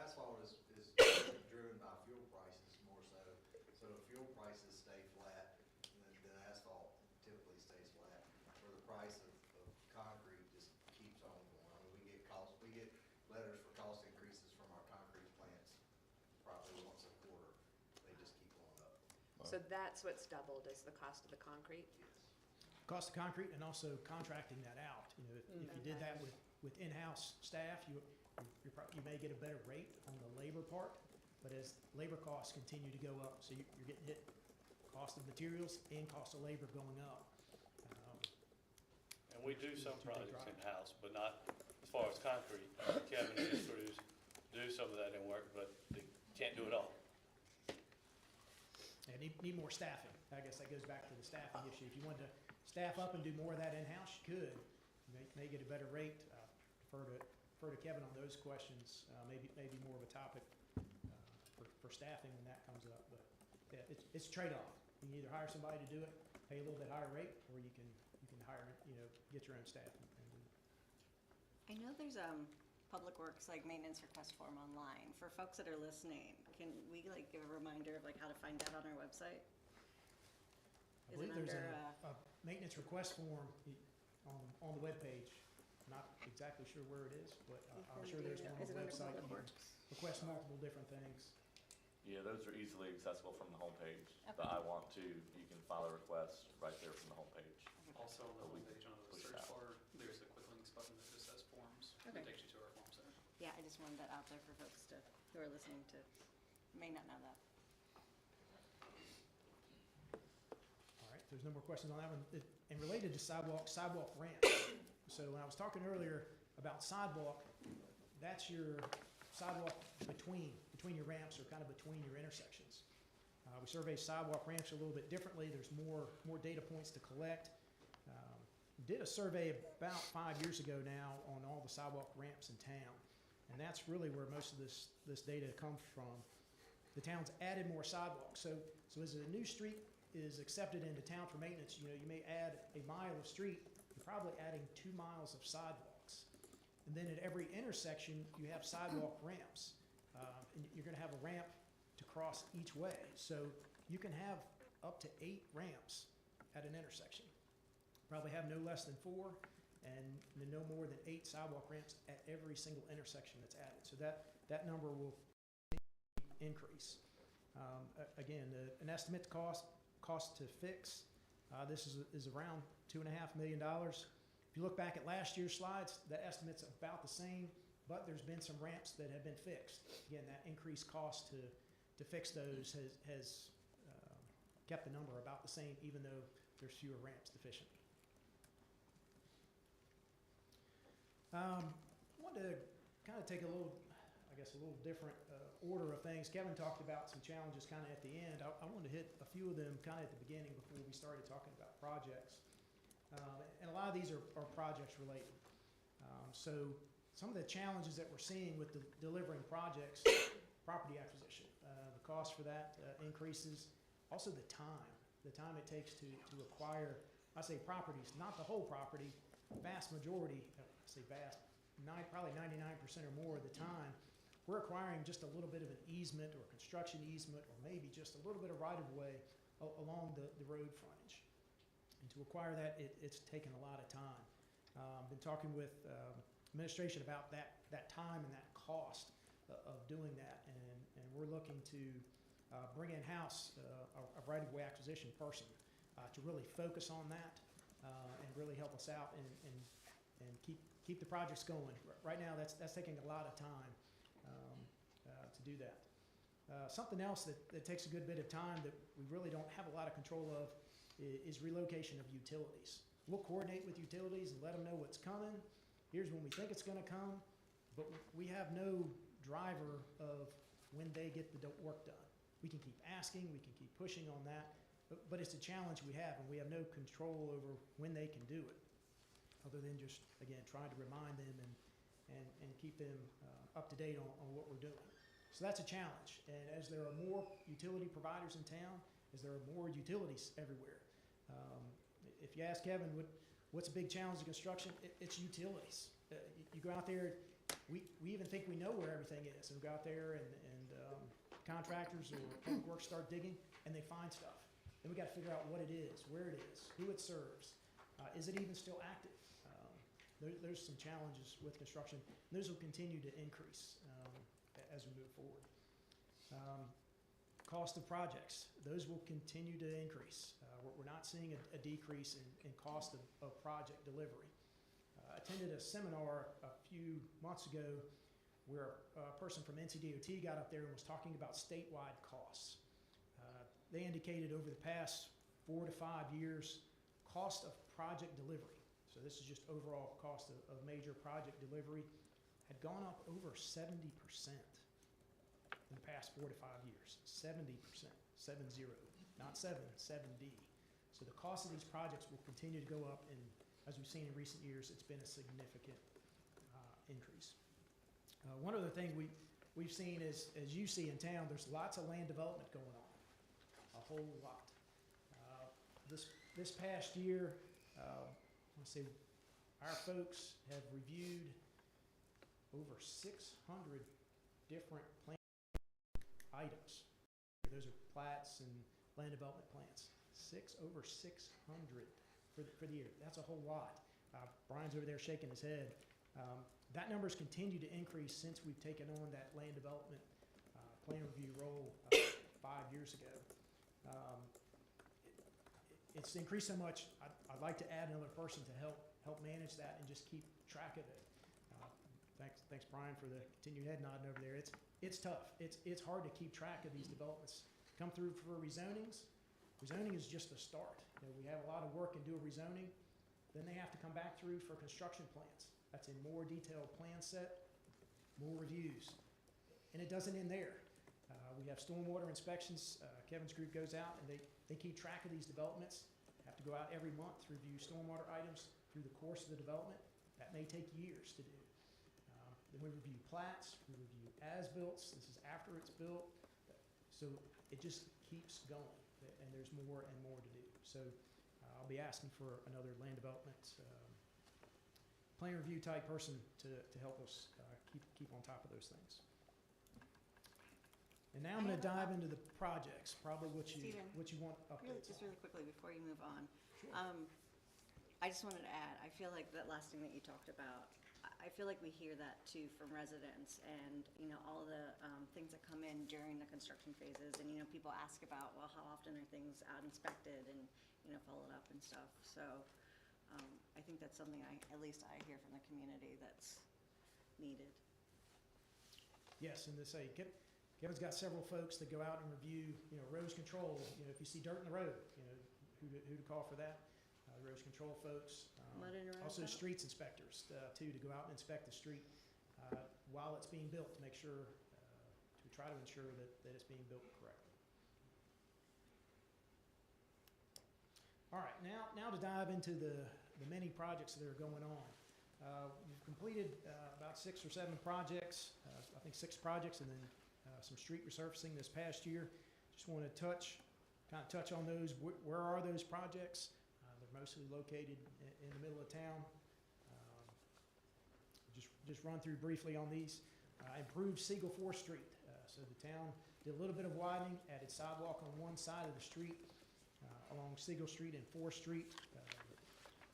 Asphalt is driven by fuel prices more so. So if fuel prices stay flat, then asphalt typically stays flat. Where the price of concrete just keeps on going. I mean, we get letters for cost increases from our concrete plants probably once a quarter. They just keep going up. So that's what's doubled is the cost of the concrete? Cost of concrete and also contracting that out. If you did that with in-house staff, you may get a better rate on the labor part, but as labor costs continue to go up, so you're getting hit cost of materials and cost of labor going up. And we do some Two big projects projects. in-house, but not as far as concrete. Kevin and his crews do some of that in work, but they can't do it all. And need more staffing. I guess that goes back to the staffing issue. If you wanted to staff up and do more of that in-house, you could. You may get a better rate. Defer to Kevin on those questions. Maybe more of a topic for staffing when that comes up. But yeah, it's a trade-off. You can either hire somebody to do it, pay a little bit higher rate, or you can hire, get your own staff and do it. I know there's public works like maintenance request form online. For folks that are listening, can we give a reminder of how to find that on our website? I Is it believe there's under, a maintenance request form on the webpage. Not exactly sure where it is, but I'm sure there's one on Is the it under website. public You works? can request multiple different things. Yeah, those are easily accessible from the homepage. The Okay. I want to, you can file a request right there from the homepage. also on the homepage on the push search out. bar, there's a quick links button that just says forms. Okay. It takes you to our form center. Yeah, I just wanted that out there for folks who are listening to, may not know that. All right, if there's no more questions on that one. And related to sidewalk ramps. So when I was talking earlier about sidewalk, that's your sidewalk between your ramps or kind of between your intersections. We survey sidewalk ramps a little bit differently. There's more data points to collect. Did a survey about 5 years ago now on all the sidewalk ramps in town. And that's really where most of this data comes from. The town's added more sidewalks. So as a new street is accepted into town for maintenance, you may add a mile of street, you're probably adding 2 miles of sidewalks. And then at every intersection, you have sidewalk ramps. And you're gonna have a ramp to cross each way. So you can have up to 8 ramps at an intersection. Probably have no less than 4 and no more than 8 sidewalk ramps at every single intersection that's added. So that number will increase. Again, an estimate cost to fix, this is around $2.5 million. If you look back at last year's slides, that estimate's about the same, but there's been some ramps that have been fixed. Again, that increased cost to fix those has kept the number about the same, even though there's fewer ramps deficient. I wanted to kind of take a little different order of things. Kevin talked about some challenges kind of at the end. I wanted to hit a few of them kind of at the beginning before we started talking about projects. And a lot of these are projects related. So some of the challenges that we're seeing with delivering projects, property acquisition, the cost for that increases. Also the time it takes to acquire, I say properties, not the whole property, vast majority, I say vast, probably 99% or more of the time, we're acquiring just a little bit of an easement or construction easement or maybe just a little bit of right-of-way along the road frontage. And to acquire that, it's taken a lot of time. Been talking with administration about that time and that cost of doing that, and we're looking to bring in-house a right-of-way acquisition person to really focus on that and really help us out and keep the projects going. Right now, that's taking a lot of time to do that. Something else that takes a good bit of time that we really don't have a lot of control of is relocation of utilities. We'll coordinate with utilities and let them know what's coming. Here's when we think it's gonna come, but we have no driver of when they get the work done. We can keep asking, we can keep pushing on that, but it's a challenge we have, and we have no control over when they can do it, other than just, again, trying to remind them and keep them up to date on what we're doing. So that's a challenge, and as there are more utility providers in town, as there are more utilities everywhere, if you ask Kevin what's a big challenge in construction, it's utilities. You go out there, we even think we know where everything is, and we go out there and contractors or public works start digging, and they find stuff. Then we got to figure out what it is, where it is, who it serves. Is it even still active? There's some challenges with construction. And those will continue to increase as we move forward. Cost of projects, those will continue to increase. We're not seeing a decrease in cost of project delivery. Attended a seminar a few months ago where a person from NCDOT got up there and was talking about statewide costs. They indicated over the past 4 to 5 years, cost of project delivery, so this is just overall cost of major project delivery, had gone up over 70% in the past 4 to 5 years. 70%, 7-0, not 7, 7D. So the cost of these projects will continue to go up, and as we've seen in recent years, it's been a significant increase. One other thing we've seen is, as you see in town, there's lots of land development going on, a whole lot. This past year, let's see, our folks have reviewed over 600 different plan items. Those are plats and land development plans. Over 600 for the year. That's a whole lot. Brian's over there shaking his head. That number's continued to increase since we've taken on that land development plan review role 5 years ago. It's increased so much, I I'd like to add another person to help manage that and just keep track of it. Thanks Brian for the continued head nodding over there. It's tough. It's hard to keep track of these developments. Come through for rezonings. Rezoning is just the start. You know, we have a lot of work in doing rezoning. Then they have to come back through for construction plans. That's a more detailed plan set, more reviews. And it doesn't end there. We have stormwater inspections. Kevin's group goes out and they keep track of these developments. Have to go out every month to review stormwater items through the course of the development. That may take years to do. Then we review plats, we review as-bills. This is after it's built. So it just keeps going, and there's more and more to do. So I'll be asking for another land development plan review type person to help us keep on top of those things. And now I'm going to dive into the projects, probably what you want updates Just on. really quickly before you move on. Sure. I just wanted to add, I feel like that last thing that you talked about, I feel like we hear that too from residents and, you know, all the things that come in during the construction phases. And, you know, people ask about, well, how often are things out inspected and, you know, followed up and stuff. So I think that's something at least I hear from the community that's needed. Yes, and to say, Kevin's got several folks that go out and review, you know, erosion control. You know, if you see dirt in the road, you know, who to call for that. Erosion control folks. Mud and erosion? Also streets inspectors, too, to go out and inspect the street while it's being built to make sure, to try to ensure that it's being built correctly. All right, now to dive into the many projects that are going on. We've completed about 6 or 7 projects, I think 6 projects, and then some street resurfacing this past year. Just want to kind of touch on those. Where are those projects? They're mostly located in the middle of town. Just run through briefly on these. Improved Siegel 4th Street. So the town did a little bit of widening, added sidewalk on one side of the street along Siegel Street and 4th Street,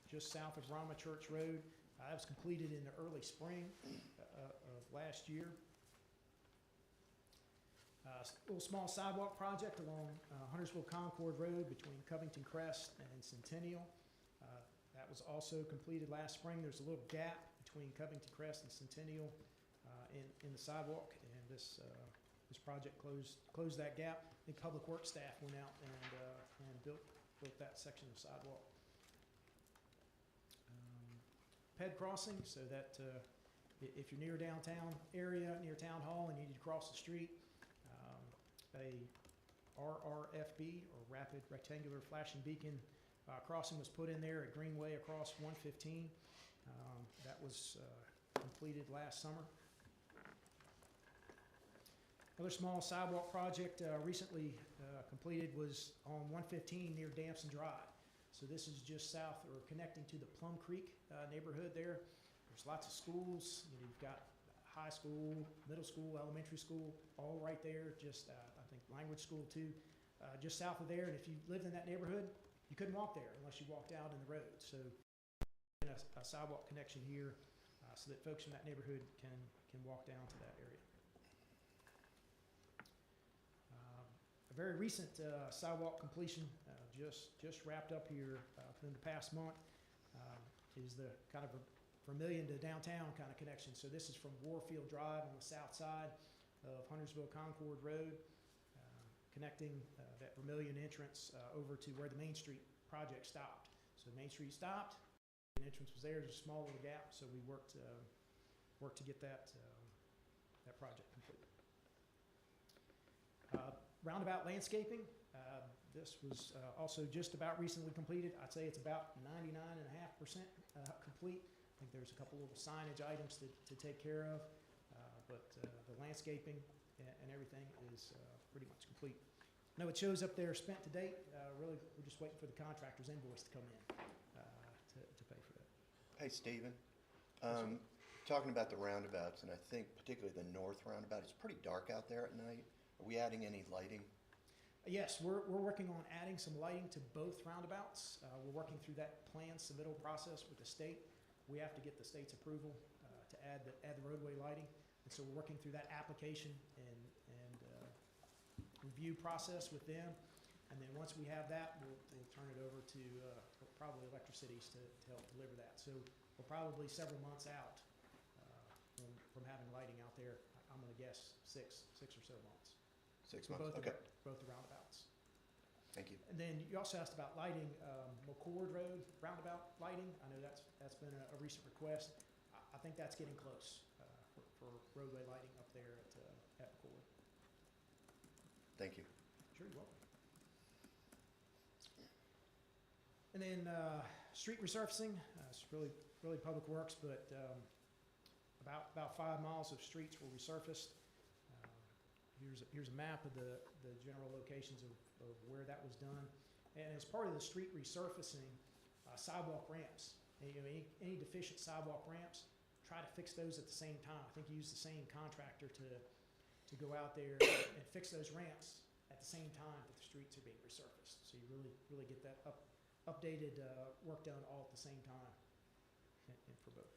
just south of Rama Church Road. That was completed in the early spring of last year. A little small sidewalk project along Huntersville Concord Road between Covington Crest and Centennial. That was also completed last spring. There's a little gap between Covington Crest and Centennial in the sidewalk, and this project closed that gap. I think Public Works staff went out and built that section of sidewalk. Ped crossing, so that if you're near downtown area, near Town Hall, and you need to cross the street, a RRFB, or Rapid Rectangular Flashing Beacon crossing, was put in there at Greenway across 115. That was completed last summer. Another small sidewalk project recently completed was on 115 near Damson Drive. So this is just south or connecting to the Plum Creek neighborhood there. There's lots of schools. You know, you've got high school, middle school, elementary school, all right there. Just, I think, language school too, just south of there. And if you lived in that neighborhood, you couldn't walk there unless you walked out in the road. So a sidewalk connection here so that folks from that neighborhood can walk down to that area. A very recent sidewalk completion just wrapped up here within the past month is the kind of a Vermillion to downtown kind of connection. So this is from Warfield Drive on the south side of Huntersville Concord Road, connecting that Vermillion entrance over to where the Main Street project stopped. So Main Street stopped, the entrance was there, there's a small little gap, so we worked to get that project complete. Roundabout landscaping, this was also just about recently completed. I'd say it's about 99.5% complete. I think there's a couple little signage items to take care of, but the landscaping and everything is pretty much complete. I know it shows up there spent to date. Really, we're just waiting for the contractor's invoice to come in to pay for that. Hey, Stephen, talking about the roundabouts, and I think particularly the north roundabout, it's pretty dark out there at night. Are we adding any lighting? Yes, we're working on adding some lighting to both roundabouts. We're working through that plan submittal process with the state. We have to get the state's approval to add the roadway lighting. And so we're working through that application and review process with them. And then once we have that, we'll turn it over to probably Electricities to help deliver that. So we're probably several months out from having lighting out there. I'm going to guess six or so months. 6 For months, both okay, both the roundabouts. thank you. And then you also asked about lighting, McCord Road roundabout lighting. I know that's been a recent request. I think that's getting close for roadway lighting up there at McCord. Thank you. Sure, you're welcome. And then street resurfacing, it's really public works, but about 5 miles of streets were resurfaced. Here's a map of the general locations of where that was done. And as part of the street resurfacing, sidewalk ramps, any deficient sidewalk ramps, try to fix those at the same time. I think you use the same contractor to go out there and fix those ramps at the same time that the streets are being resurfaced. So you really get that updated work done all at the same time and for both.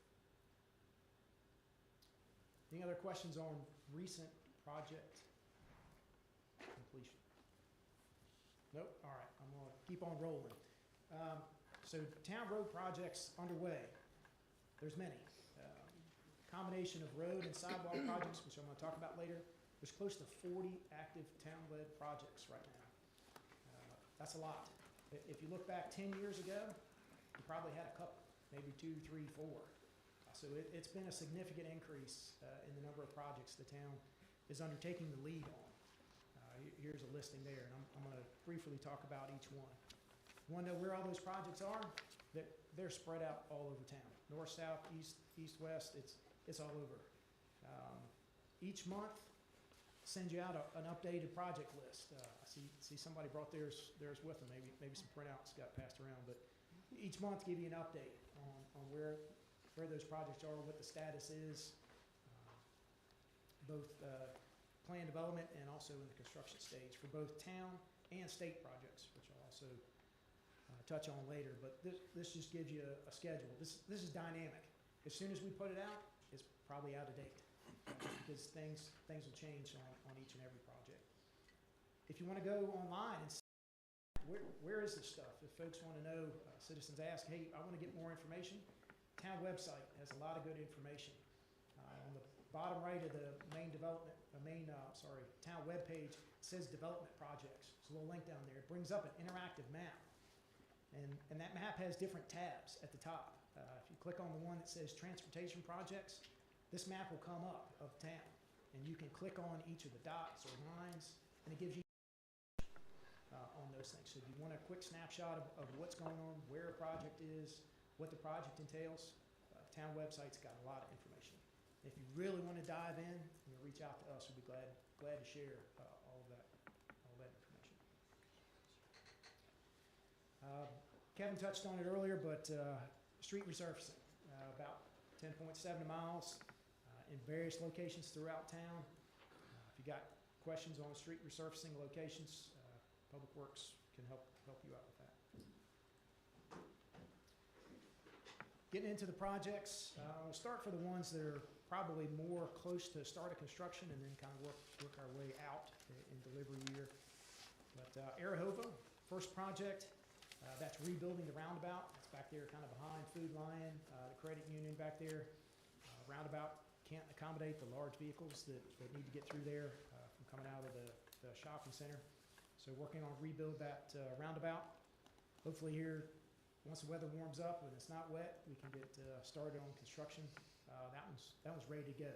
Any other questions on recent project completion? Nope, all right, I'm gonna keep on rolling. So town road projects underway, there's many. Combination of road and sidewalk projects, which I'm gonna talk about later. There's close to 40 active town-led projects right now. That's a lot. If you look back 10 years ago, you probably had a couple, maybe 2, 3, 4. So it's been a significant increase in the number of projects the town is undertaking the lead on. Here's a listing there, and I'm going to briefly talk about each one. You want to know where all those projects are? They're spread out all over town. North, south, east, west, it's all over. Each month, send you out an updated project list. I see somebody brought theirs with them. Maybe some printouts got passed around, but each month give you an update on where those projects are, what the status is, both plan development and also in the construction stage for both town and state projects, which I'll also touch on later. But this just gives you a schedule. This is dynamic. As soon as we put it out, it's probably out of date. Because things will change on each and every project. If you want to go online and see where is this stuff, if folks want to know, citizens ask, hey, I want to get more information, town website has a lot of good information. On the bottom right of the town webpage, it says development projects. There's a little link down there. It brings up an interactive map. And that map has different tabs at the top. If you click on the one that says transportation projects, this map will come up of town, and you can click on each of the dots or lines, and it gives you on those things. So if you want a quick snapshot of what's going on, where a project is, what the project entails, town website's got a lot of information. If you really want to dive in, reach out to us. We'll be glad to share all that information. Kevin touched on it earlier, but street resurfacing, about 10.7 miles. In various locations throughout town. If you got questions on street resurfacing locations, Public Works can help you out with that. Getting into the projects, we'll start for the ones that are probably more close to start of construction and then kind of work our way out in delivery year. But Arahova, first project, that's rebuilding the roundabout. It's back there kind of behind Food Lion, the credit union back there. Roundabout can't accommodate the large vehicles that need to get through there from coming out of the shopping center. So working on rebuild that roundabout. Hopefully here, once the weather warms up and it's not wet, we can get started on construction. That one's ready to go.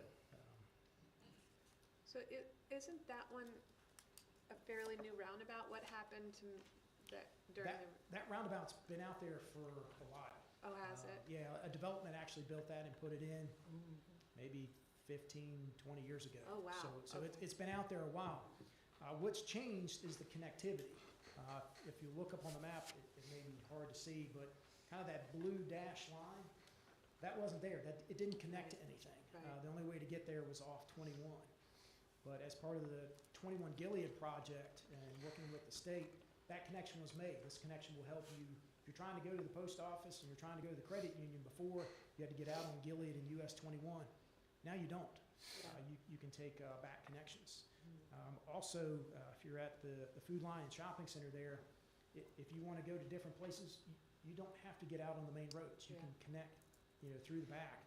So isn't that one a fairly new roundabout? What happened to that during That roundabout's been out there for a while. Oh, has it? Yeah, a development actually built that and put it in maybe 15, 20 years ago. Oh, wow. So it's been out there a while. What's changed is the connectivity. If you look up on the map, it may be hard to see, but kind of that blue dash line, that wasn't there. It didn't connect to anything. Right. The only way to get there was off 21. But as part of the 21 Gilead project and working with the state, that connection was made. This connection will help you. If you're trying to go to the post office and you're trying to go to the credit union before, you had to get out on Gilead and US 21. Now you don't. You can take back connections. Also, if you're at the Food Lion Shopping Center there, if you want to go to different places, you don't have to get out on the main roads. You can connect, through the back.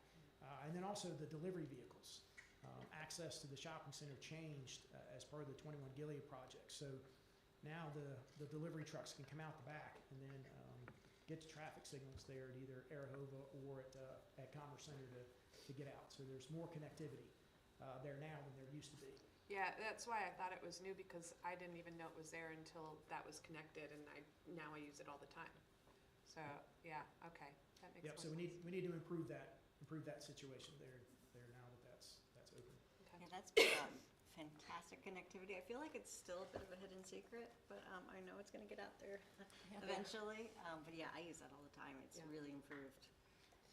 And then also the delivery vehicles. Access to the shopping center changed as part of the 21 Gilead project. So now the delivery trucks can come out the back and then get to traffic signals there at either Arahova or at Commerce Center to get out. So there's more connectivity there now than there used to be. Yeah, that's why I thought it was new, because I didn't even know it was there until that was connected, and now I use it all the time. So, yeah, okay, that makes Yep, more so sense. we need to improve that situation there now that that's open. Yeah, that's been fantastic connectivity. I feel like it's still a bit of a hidden secret, but I know it's gonna get out there eventually. But yeah, I use that all the time. It's Yeah. really improved.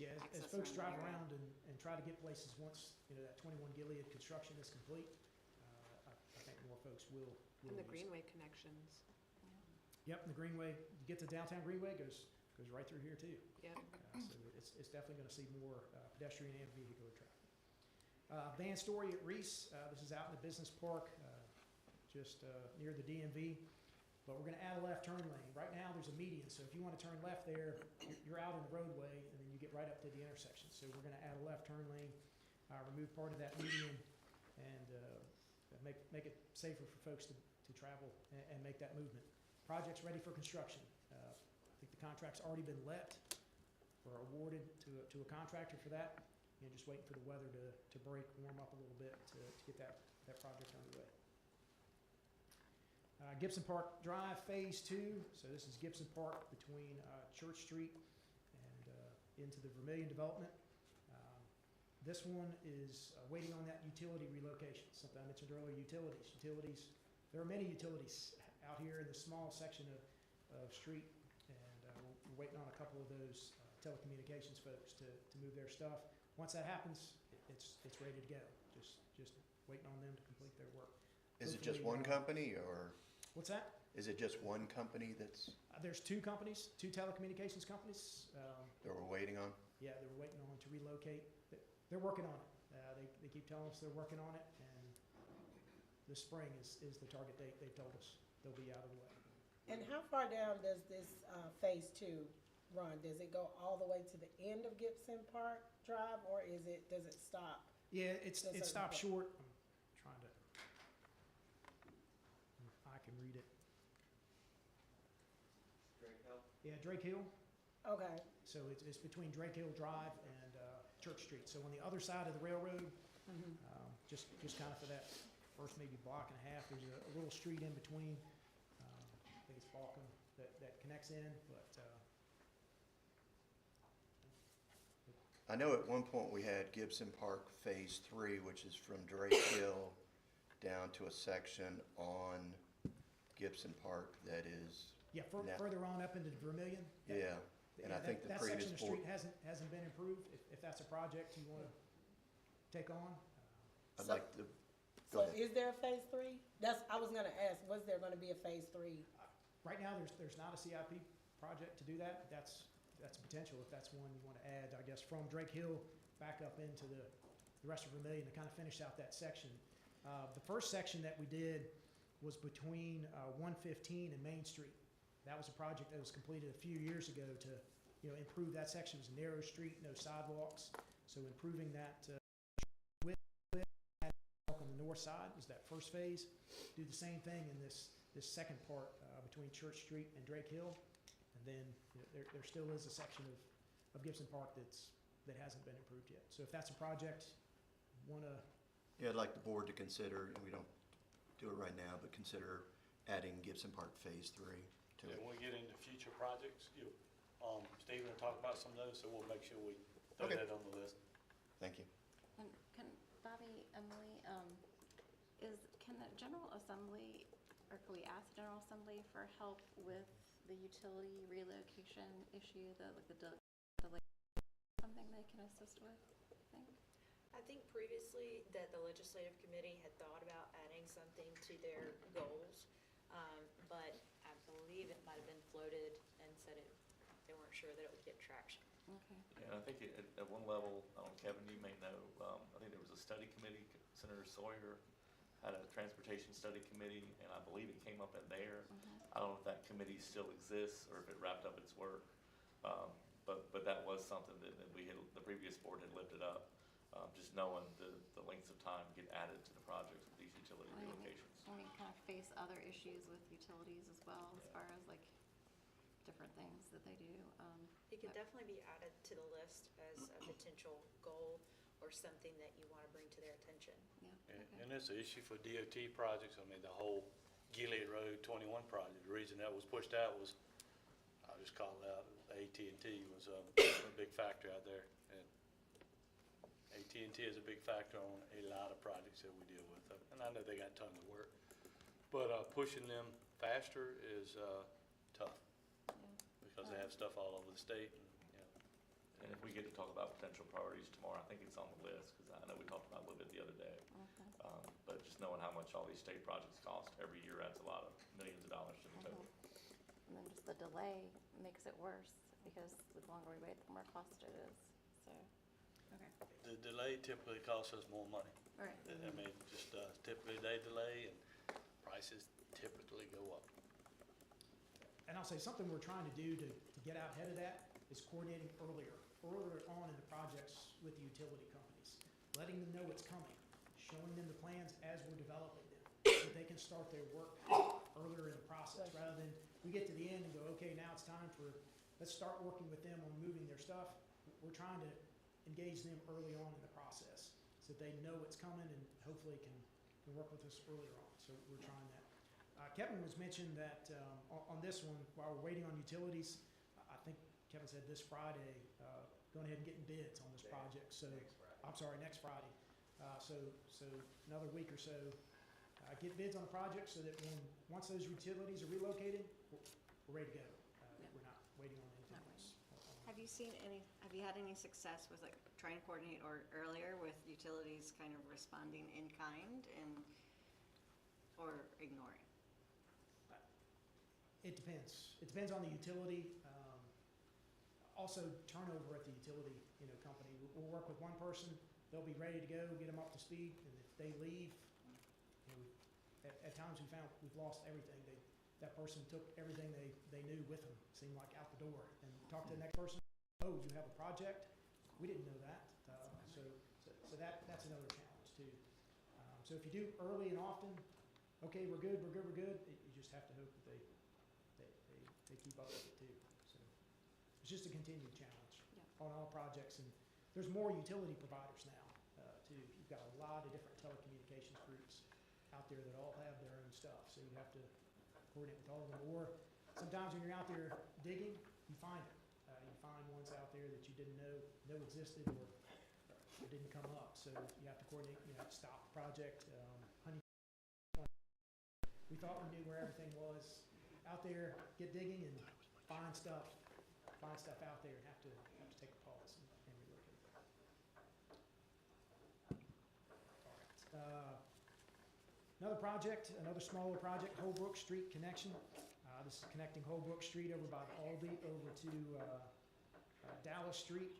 Yeah, as Access folks around drive the area. around and try to get places once, that 21 Gilead construction is complete, I think more folks will And the use it. Greenway connections, Yep, and the Greenway, you get to downtown Greenway, goes right through here too. yeah. So it's definitely gonna see more pedestrian and vehicular traffic. Van Story at Reese, this is out in the business park, just near the DMV. But we're gonna add a left turn lane. Right now, there's a median, so if you wanna turn left there, you're out in the roadway, and then you get right up to the intersection. So we're gonna add a left turn lane, remove part of that median, and make it safer for folks to travel and make that movement. Project's ready for construction. I think the contract's already been let or awarded to a contractor for that. And just waiting for the weather to break, warm up a little bit to get that project underway. Gibson Park Drive Phase 2. So this is Gibson Park between Church Street and into the Vermillion development. This one is waiting on that utility relocation. Something I mentioned earlier, utilities. There are many utilities out here in the small section of street, and we're waiting on a couple of those telecommunications folks to move their stuff. Once that happens, it's ready to go. Just waiting on them to complete their work. Is it just Hopefully, one company, or What's that? is it just one company that's, There's two companies, two telecommunications companies. that we're waiting on? Yeah, they're waiting on to relocate. They're working on it. They keep telling us they're working on it, and this spring is the target date they've told us. They'll be out of the way. And how far down does this phase 2 run? Does it go all the way to the end of Gibson Park Drive, or does it stop? Yeah, it That's stopped okay. short. I'm trying to, if I can read it. Drake Hill? Yeah, Drake Hill. Okay, So it's between Drake Hill Drive and Church Street. So on the other side of the railroad, just kind of for that first maybe block and a half, there's a little street in between. I think it's Balkan that connects in, but I know at one point we had Gibson Park Phase 3, which is from Drake Hill down to a section on Gibson Park that is, yeah, Now- further on up into Vermillion. yeah. And I Yeah, think the that previous section of board, street hasn't been improved. If that's a project you want to take on, I'd So- like to, so go ahead. is there a phase 3? I was gonna ask, was there gonna be a phase 3? right now, there's not a CIP project to do that. That's a potential if that's one you want to add, I guess, from Drake Hill back up into the rest of Vermillion to kind of finish out that section. The first section that we did was between 115 and Main Street. That was a project that was completed a few years ago to, improve that section. It was a narrow street, no sidewalks. So improving that width on the north side was that first phase. Do the same thing in this second part between Church Street and Drake Hill. And then there still is a section of Gibson Park that hasn't been improved yet. So if that's a project, Yeah, I'd like the board to consider, and we don't do it right now, but consider adding Gibson Park Phase 3 to it. When we get into future projects, Stephen will talk about some of those, so we'll make sure we throw Okay. that on the list. Thank you. And can Bobby, Emily, can the General Assembly, or can we ask the General Assembly for help with the utility relocation issue, the delay, something they can assist with, I think? I think previously that the legislative committee had thought about adding something to their goals, but I believe it might have been floated and said they weren't sure that it would get traction. Okay. Yeah, and I think at one level, Kevin, you may know, I think there was a study committee, Senator Sawyer had a transportation study committee, and I believe it came up in there. I don't know if that committee still exists or if it wrapped up its work. But that was something that the previous board had lifted up, just knowing the lengths of time get added to the projects with these utility relocations. And we kind of face other issues with utilities as well, as far as like different things that they do. It could definitely be added to the list as a potential goal or something that you want to bring to their attention. And it's an issue for DOT projects. I mean, the whole Gilead Road 21 project, the reason that was pushed out was, I'll just call it out, AT&T was a big factor out there. And AT&T is a big factor on a lot of projects that we deal with. And I know they got tons of work. But pushing them faster is tough because they have stuff all over the state. And if we get to talk about potential priorities tomorrow, I think it's on the list, because I know we talked about a little bit the other day. But just knowing how much all these state projects cost every year adds a lot of millions of dollars to the total. And then just the delay makes it worse, because the longer we wait, the more cost it is, so, okay. The delay typically costs us more money. Right. I mean, just typically they delay and prices typically go up. And I'll say something we're trying to do to get out ahead of that is coordinating earlier on in the projects with the utility companies, letting them know what's coming, showing them the plans as we're developing them, so they can start their work earlier in the process, rather than we get to the end and go, okay, now it's time let's start working with them on moving their stuff. We're trying to engage them early on in the process, so that they know what's coming and hopefully can work with us earlier on. So we're trying that. Kevin was mentioned that on this one, while we're waiting on utilities, I think Kevin said this Friday, going ahead and getting bids on this project. So, I'm sorry, next Friday. So another week or so, get bids on the project so that once those utilities are relocated, we're ready to go. We're not waiting on anything else. Have you had any success with like trying to coordinate earlier with utilities kind of responding in kind or ignoring? It depends. It depends on the utility. Also, turnover at the utility, company. We'll work with one person. They'll be ready to go, get them up to speed, and if they leave, at times we found we've lost everything. That person took everything they knew with them, seemed like out the door, and talked to the next person. Oh, you have a project? We didn't know that. So that's another challenge too. So if you do early and often, okay, we're good. You just have to hope that they keep up with it too. So it's just a continued challenge on all projects, and there's more utility providers now too. You've got a lot of different telecommunications groups out there that all have their own stuff, so you have to coordinate with all of them. Or sometimes when you're out there digging, you find it. You find ones out there that you didn't know existed or didn't come up. So you have to coordinate. You have to stop the project. We thought we knew where everything was. Out there, get digging and find stuff out there, and have to take a pause and relocate. All right. Another project, another smaller project, Holbrook Street connection. This is connecting Holbrook Street over by Aldi over to Dallas Street.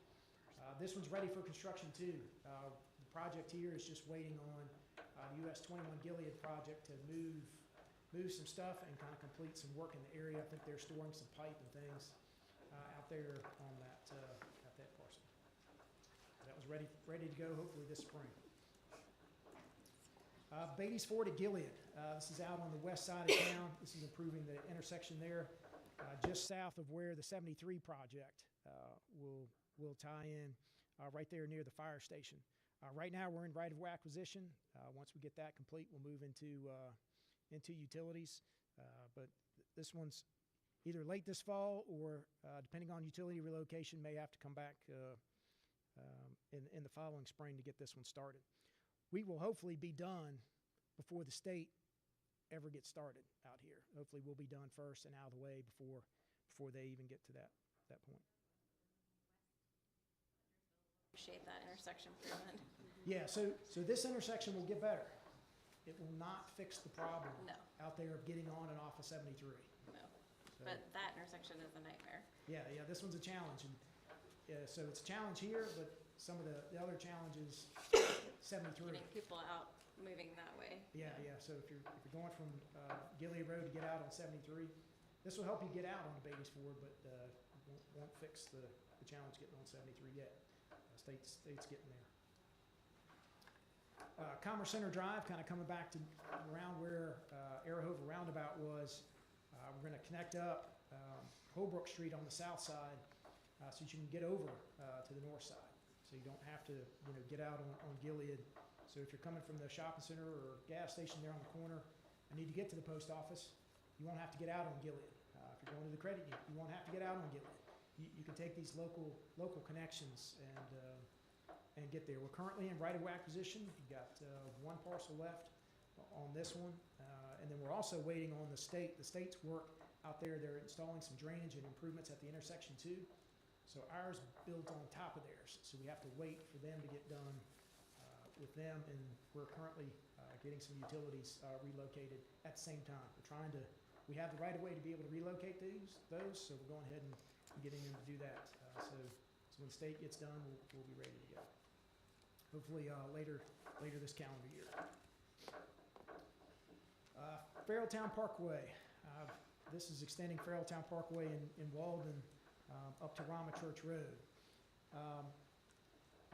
This one's ready for construction too. The project here is just waiting on the US 21 Gilead project to move some stuff and kind of complete some work in the area. I think they're storing some pipe and things out there on that parcel. That was ready to go hopefully this spring. Beatty's Ford at Gilead. This is out on the west side of town. This is improving the intersection there, just south of where the 73 project will tie in, right there near the fire station. Right now, we're in right-of-way acquisition. Once we get that complete, we'll move into utilities. But this one's either late this fall or, depending on utility relocation, may have to come back in the following spring to get this one started. We will hopefully be done before the state ever gets started out here. Hopefully we'll be done first and out of the way before they even get to that point. Appreciate that intersection improvement. Yeah, so this intersection will get better. It will not fix the problem out there of getting on and off of 73. No, but that intersection is a nightmare. Yeah, this one's a challenge. And so it's a challenge here, but some of the other challenges, 73. Getting people out moving that way. Yeah, so if you're going from Gilead Road to get out on 73, this will help you get out on the Beatties Ford, but won't fix the challenge getting on 73 yet. State's getting there. Commerce Center Drive, kind of coming back to around where Arrowhova Roundabout was. We're going to connect up Holbrook Street on the south side so that you can get over to the north side. So you don't have to, get out on Gilead. So if you're coming from the shopping center or gas station there on the corner and need to get to the post office, you won't have to get out on Gilead. If you're going to the credit union, you won't have to get out on Gilead. You can take these local connections and get there. We're currently in right-of-way acquisition. We've got one parcel left on this one. And then we're also waiting on the state's work out there. They're installing some drainage and improvements at the intersection too. So ours builds on top of theirs. So we have to wait for them to get done with them. And we're currently getting some utilities relocated at the same time. We have the right-of-way to be able to relocate those. So we're going ahead and getting them to do that. So when the state gets done, we'll be ready to go. Hopefully later this calendar year. Farrelltown Parkway. This is extending Farrelltown Parkway in Walden up to Rama Church Road.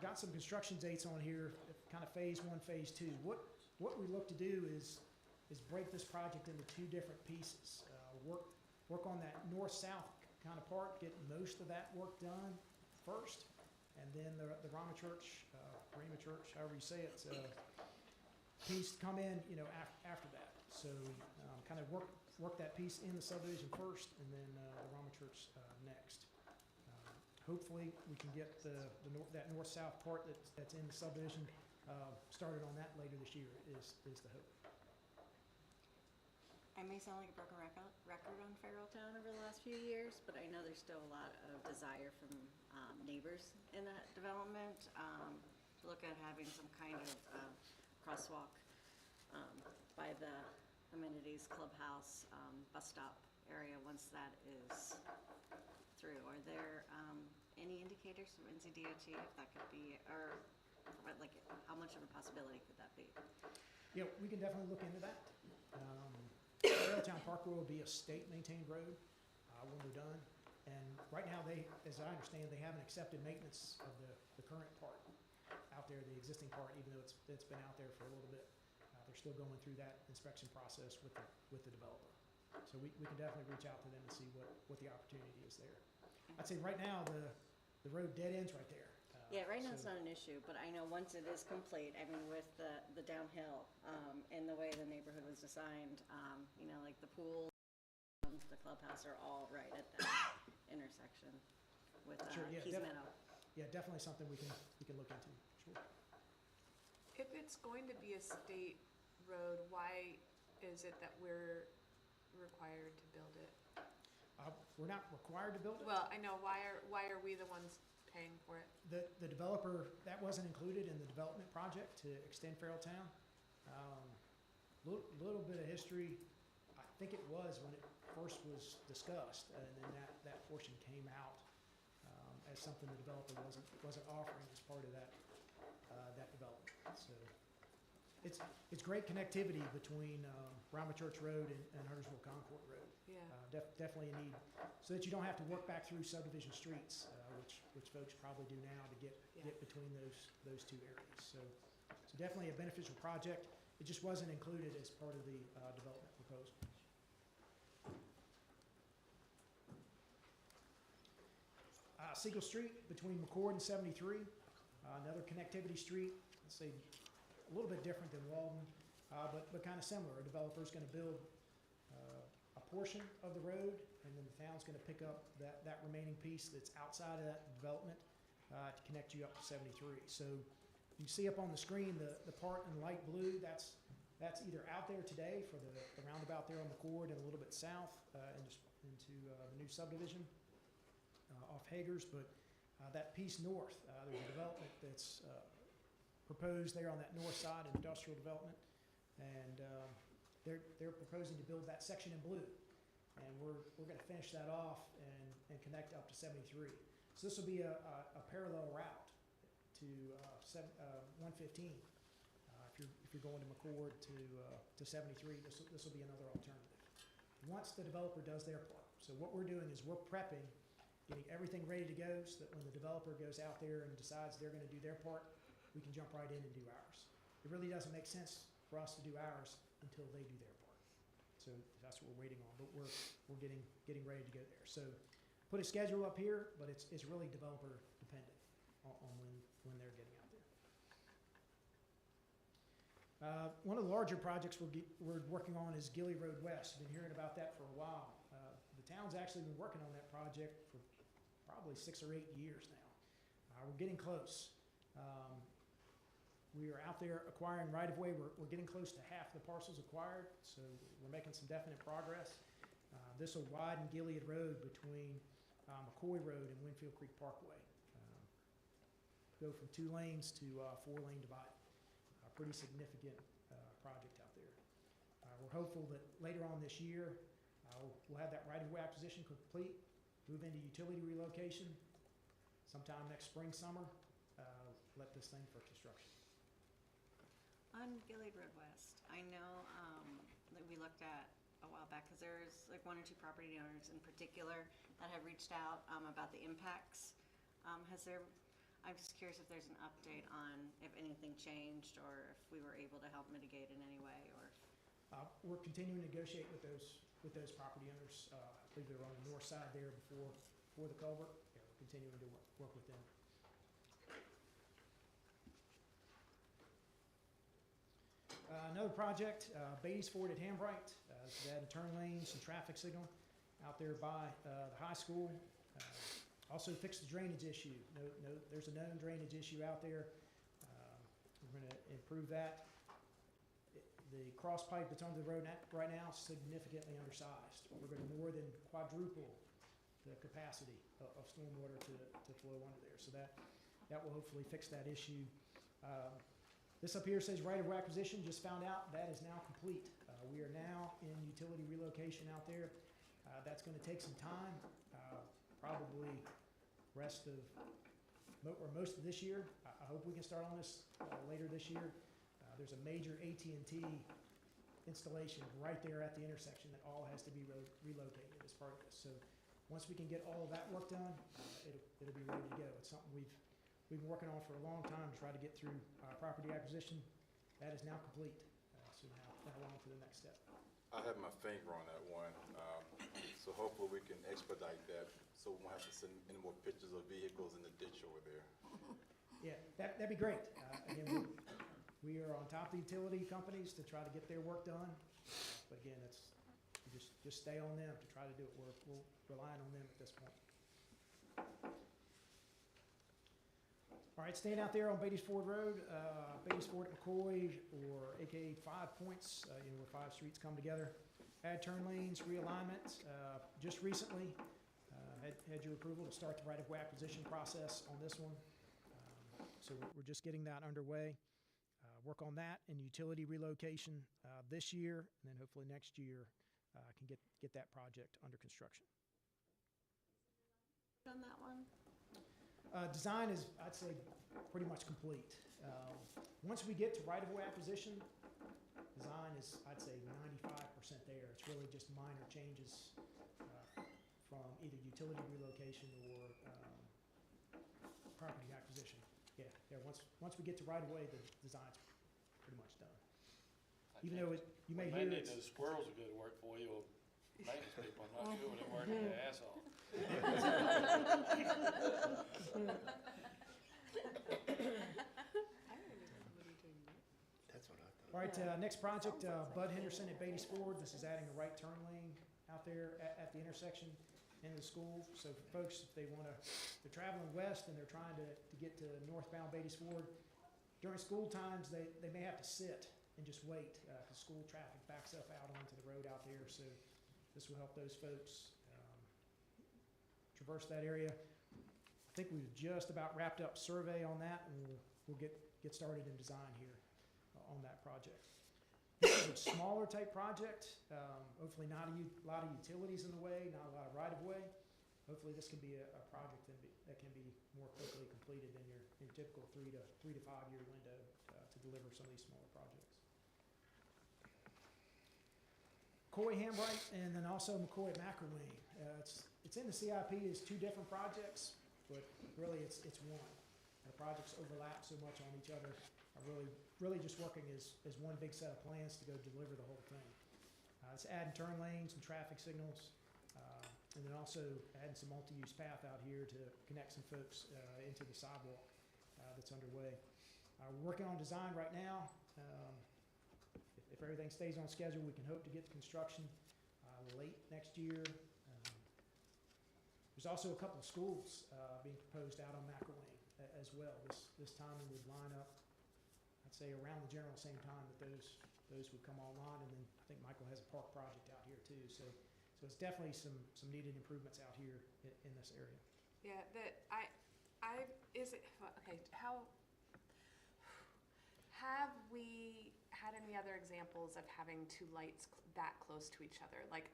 Got some construction dates on here, kind of phase 1, phase 2. What we look to do is break this project into 2 different pieces. Work on that north-south kind of part, get most of that work done first, and then the Rama Church, however you say it, piece come in, after that. So kind of work that piece in the subdivision first, and then the Rama Church next. Hopefully, we can get that north-south part that's in the subdivision started on that later this year is the hope. I may sound like a broken record on Farrelltown over the last few years, but I know there's still a lot of desire from neighbors in that development to look at having some kind of crosswalk by the amenities, clubhouse, bus stop area once that is through. Are there any indicators from NCDOT if that could be, or like how much of a possibility could that be? Yeah, we can definitely look into that. Farrelltown Parkway will be a state-maintained road when we're done. And right now, as I understand, they haven't accepted maintenance of the current part out there, the existing part, even though it's been out there for a little bit. They're still going through that inspection process with the developer. So we can definitely reach out to them and see what the opportunity is there. I'd say right now, the road dead ends right there. Yeah, right now it's not an issue, but I know once it is complete, I mean, with the downhill and the way the neighborhood was designed, like the pool, the clubhouse are all right at that intersection with Sure, yeah, Keys Meadow. Yeah, definitely something we can look into. Sure. If it's going to be a state road, why is it that we're required to build it? We're not required to build it. Well, I know, why are we the ones paying for it? The developer, that wasn't included in the development project to extend Farrelltown. Little bit of history, I think it was when it first was discussed, and then that portion came out as something the developer wasn't offering as part of that development. So it's great connectivity between Rama Church Road and Huntersville Concord Road. Yeah. Definitely a need, so that you don't have to work back through subdivision streets, which folks probably do now to get between those 2 areas. So definitely a beneficial project. It just wasn't included as part of the development proposal. Siegel Street between McCord and 73, another connectivity street. Let's say a little bit different than Walden, but kind of similar. A developer's going to build a portion of the road, and then the town's going to pick up that remaining piece that's outside of that development to connect you up to 73. So you see up on the screen the part in light blue, that's either out there today for the roundabout there on McCord and a little bit south into the new subdivision off Hagers, but that piece north, there's a development that's proposed there on that north side, industrial development, and they're proposing to build that section in blue, and we're going to finish that off and connect up to 73. So this will be a parallel route to 115. If if you're going to McCord to 73, this will be another alternative. Once the developer does their part. So what we're doing is we're prepping, getting everything ready to go so that when the developer goes out there and decides they're gonna do their part, we can jump right in and do ours. It really doesn't make sense for us to do ours until they do their part. So that's what we're waiting on, but we're getting ready to go there. So put a schedule up here, but it's really developer dependent on when they're getting out there. One of the larger projects we're working on is Gilly Road West. Been hearing about that for a while. The town's actually been working on that project for probably 6 or 8 years now. We're getting close. We are out there acquiring right-of-way. We're getting close to half the parcels acquired, so we're making some definite progress. This will widen Gilead Road between McCoy Road and Winfield Creek Parkway. Go from 2 lanes to 4-lane divide. A pretty significant project out there. We're hopeful that later on this year, we'll have that right-of-way acquisition complete, move into utility relocation, sometime next spring, summer, let this thing for construction. On Gilead Road West, I know that we looked at a while back, because there's like 1 or 2 property owners in particular that have reached out about the impacts. I'm just curious if there's an update on if anything changed or if we were able to help mitigate in any way, or. We're continuing to negotiate with those property owners. I believe they're on the north side there before the culvert. Yeah, we're continuing to work with them. Another project, Beatty's Ford at Hambright. So they had a turn lanes and traffic signal out there by the high school. Also fixed the drainage issue. There's a known drainage issue out there. We're going to improve that. The cross pipe that's under the road right now is significantly undersized. We're going to more than quadruple the capacity of stormwater to flow under there. So that will hopefully fix that issue. This up here says right of acquisition. Just found out that is now complete. We are now in utility relocation out there. That's going to take some time, probably most of this year. I hope we can start on this later this year. There's a major AT&T installation right there at the intersection that all has to be relocated as part of this. So once we can get all of that work done, it'll be ready to go. It's something we've been working on for a long time to try to get through property acquisition. That is now complete. So now on to the next step. I have my finger on that one, so hopefully we can expedite that, so we won't have to send any more pictures of vehicles in the ditch over there. Yeah, that'd be great. Again, we are on top of the utility companies to try to get their work done, but again, just stay on them to try to do it. We're relying on them at this point. All right, staying out there on Beatty's Ford Road, Beatty's Ford at McCoy, or AKA 5 Points, where 5 streets come together. Add turn lanes, realignment. Just recently, had your approval to start the right-of-way acquisition process on this one. So we're just getting that underway. Work on that and utility relocation this year, and then hopefully next year can get that project under construction. On that one? Design is, I'd say, pretty much complete. Once we get to right-of-way acquisition, design is, I'd say, 95% there. It's really just minor changes from either utility relocation or property acquisition. Yeah. Once we get to right-of-way, the design's pretty much done. Even though you may hear it's... Those squirrels are good to work for you, or maintenance people, I'm not sure when they're working their ass off. That's what I thought. All right, next project, Bud Henderson at Beatty's Ford. This is adding a right turn lane out there at the intersection in the school. So for folks, if they're traveling west and they're trying to get to northbound Beatty's Ford, during school times, they may have to sit and just wait because school traffic backs up out onto the road out there. So this will help those folks traverse that area. I think we've just about wrapped up survey on that, and we'll get started in design here on that project. This is a smaller type project. Hopefully not a lot of utilities in the way, not a lot of right-of-way. hopefully this can be a project that can be more quickly completed than your typical 3 to 5 year window to deliver some of these smaller projects. McCoy Hambright and then also McCoy at McElwain. It's in the CIP as two different projects, but really it's one. The projects overlap so much on each other. Are really just working as one big set of plans to go deliver the whole thing. It's adding turn lanes and traffic signals, and then also adding some multi-use path out here to connect some folks into the sidewalk that's underway. We're working on design right now. If everything stays on schedule, we can hope to get to construction late next year. There's also a couple of schools being proposed out on McElwain as well. This timing would line up, I'd say, around the general same time that those would come online. And then I think Michael has a park project out here too. So it's definitely some needed improvements out here in this area. Yeah, how have we had any other examples of having two lights that close to each other? Like,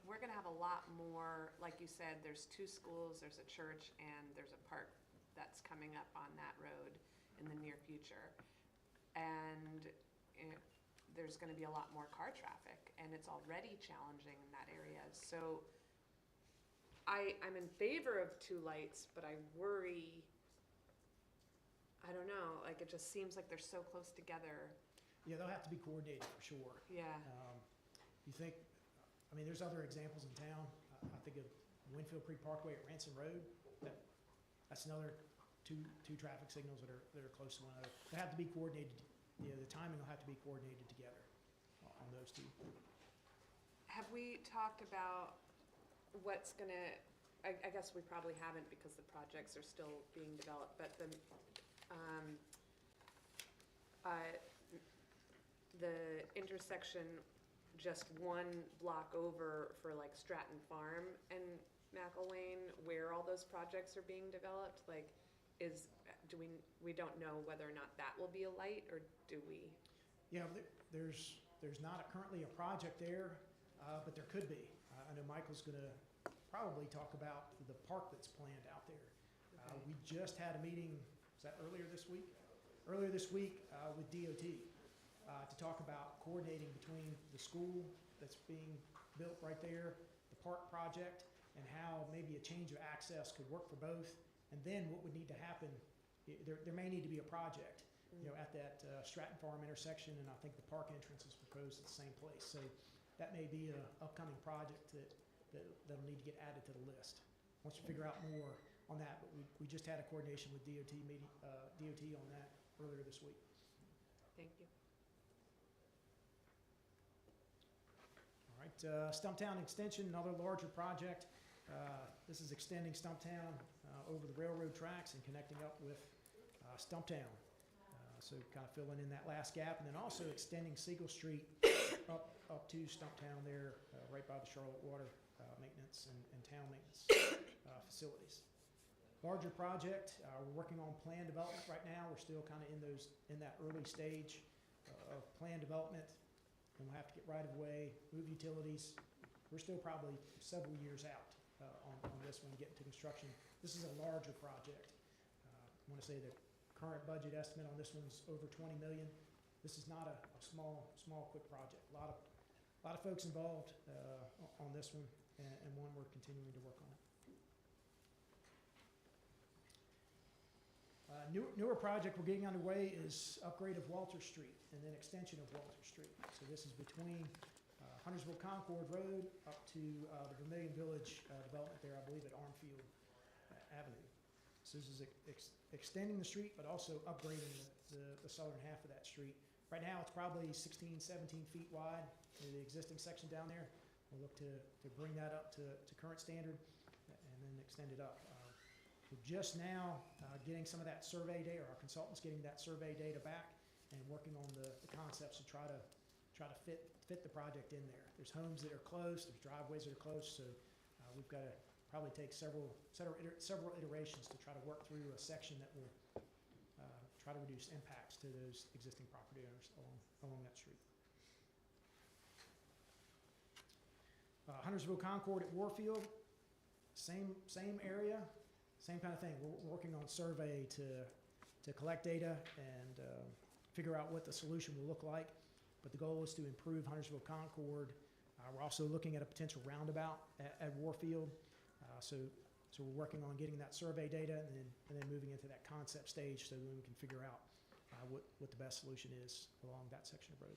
we're gonna have a lot more, like you said, there's two schools, there's a church, and there's a park that's coming up on that road in the near future. And there's gonna be a lot more car traffic, and it's already challenging in that area. So I'm in favor of two lights, but I worry, I don't know, like, it just seems like they're so close together. Yeah, they'll have to be coordinated for sure. Yeah. You think, I mean, there's other examples in town. I think of Winfield Creek Parkway at Ransom Road. That's another two traffic signals that are close to one another. They have to be coordinated. You know, the timing will have to be coordinated together on those two. Have we talked about what's gonna, I guess we probably haven't because the projects are still being developed, but the intersection just one block over for like Stratton Farm and McElwain, where all those projects are being developed, like, we don't know whether or not that will be a light, or do we? Yeah, there's not currently a project there, but there could be. I know Michael's gonna probably talk about the park that's planned out there. Okay. We just had a meeting, was that earlier this week? Earlier this week with DOT to talk about coordinating between the school that's being built right there, the park project, and how maybe a change of access could work for both. And then what would need to happen, there may need to be a project, you know, at that Stratton Farm intersection, and I think the park entrance is proposed at the same place. So that may be an upcoming project that'll need to get added to the list. Once we figure out more on that, but we just had a coordination with DOT on that earlier this week. Thank you. All right, Stumptown Extension, another larger project. This is extending Stumptown over the railroad tracks and connecting up with Stumptown. So kind of filling in that last gap, and then also extending Siegel Street up to Stumptown there, right by the Charlotte Water maintenance and town maintenance facilities. Larger project. We're working on plan development right now. We're still kind of in that early stage of plan development, and we'll have to get right of way, move utilities. We're still probably several years out on this one, getting to construction. This is a larger project. I want to say the current budget estimate on this one's over 20 million. This is not a small, quick project. A lot of folks involved on this one, and one we're continuing to work on. Newer project we're getting underway is upgrade of Walter Street and then extension of Walter Street. So this is between Huntersville Concord Road up to the Vermillion Village development there, I believe at Armfield Avenue. So this is extending the street, but also upgrading the southern half of that street. Right now, it's probably 16, 17 feet wide, the existing section down there. We'll look to bring that up to current standard and then extend it up. We're just now getting some of that survey data, our consultants getting that survey data back and working on the concepts to try to fit the project in there. There's homes that are close, there's driveways that are close, so we've got to probably take several iterations to try to work through a section that will try to reduce impacts to those existing property owners along that street. Huntersville Concord at Warfield. same area, same kind of thing. We're working on survey to collect data and figure out what the solution will look like. But the goal is to improve Huntersville Concord. We're also looking at a potential roundabout at Warfield. So we're working on getting that survey data and then moving into that concept stage so then we can figure out what the best solution is along that section of road.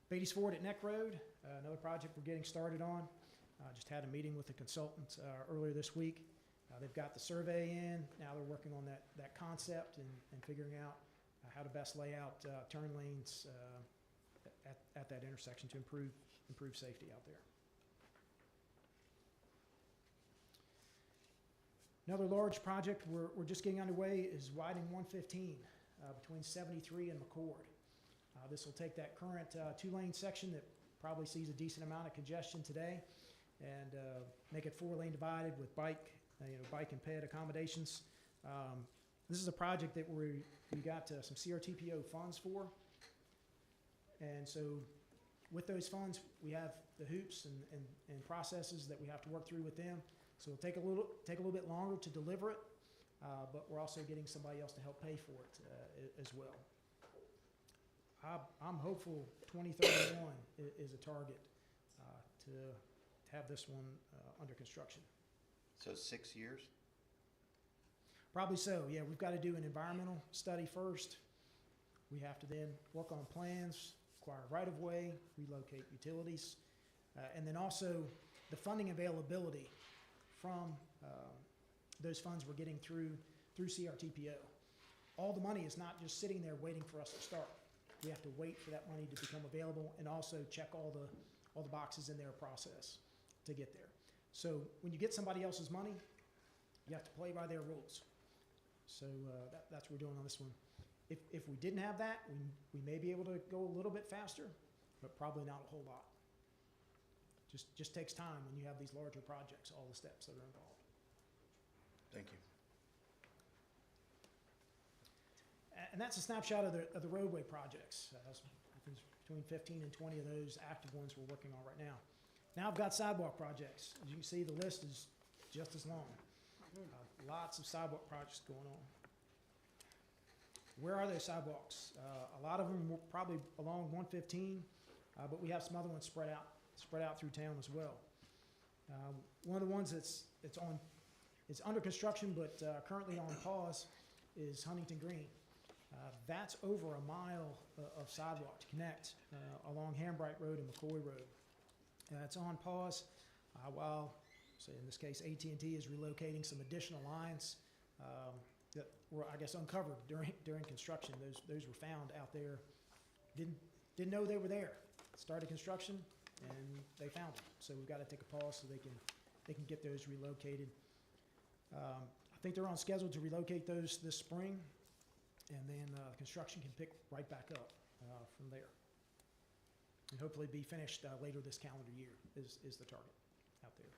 Beatty's Ford at Neck Road, another project we're getting started on. Just had a meeting with the consultant earlier this week. They've got the survey in. Now they're working on that concept and figuring out how to best lay out turn lanes at that intersection to improve safety out there. Another large project we're just getting underway is widening 115 between 73 and McCord. This will take that current two-lane section that probably sees a decent amount of congestion today and make it four-lane divided with bike and ped accommodations. This is a project that we got some CRTPO funds for. And so with those funds, we have the hoops and processes that we have to work through with them. So it'll take a little bit longer to deliver it, but we're also getting somebody else to help pay for it as well. I'm hopeful 2031 is a target to have this one under construction. So 6 years? Probably so, yeah. We've got to do an environmental study first. We have to then work on plans, acquire right-of-way, relocate utilities, and then also the funding availability from those funds we're getting through CRTPO. All the money is not just sitting there waiting for us to start. We have to wait for that money to become available and also check all the boxes in their process to get there. So when you get somebody else's money, you have to play by their rules. So that's what we're doing on this one. If we didn't have that, we may be able to go a little bit faster, but probably not a whole lot. Just takes time when you have these larger projects, all the steps that are involved. Thank you. And that's a snapshot of the roadway projects. I think there's between 15 and 20 of those active ones we're working on right now. Now I've got sidewalk projects. As you can see, the list is just as long. Lots of sidewalk projects going on. Where are those sidewalks? A lot of them were probably along 115, but we have some other ones spread out through town as well. One of the ones it's under construction but currently on pause is Huntington Green. That's over a mile of sidewalk to connect along Hambright Road and McCoy Road. It's on pause while, say in this case, AT&T is relocating some additional lines that were, I guess, uncovered during construction. Those were found out there. Didn't know they were there. Started construction and they found them. So we've got to take a pause so they can get those relocated. I think they're on schedule to relocate those this spring, and then construction can pick right back up from there. And hopefully be finished later this calendar year is the target out there.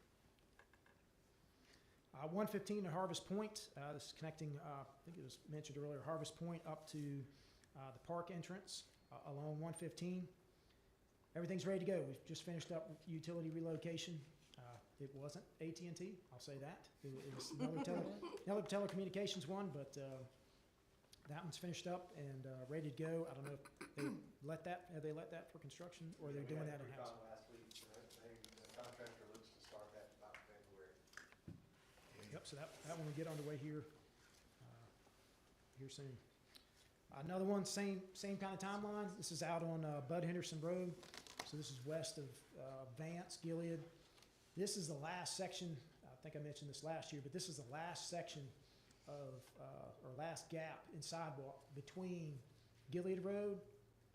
115 at Harvest Point. This is connecting, I think it was mentioned earlier, Harvest Point up to the park entrance along 115. Everything's ready to go. We've just finished up utility relocation. It wasn't AT&T, I'll say that. It was another telecommunications one, but that one's finished up and ready to go. I don't know if have they let that for construction, or they're doing that in-house? Last week, so the contractor looks to start that about February. Yep, so that one will get underway here soon. Another one, same kind of timeline. This is out on Bud Henderson Road. So this is west of Vance, Gilead. This is the last section, I think I mentioned this last year, but this is the last section of, or last gap in sidewalk between Gilead Road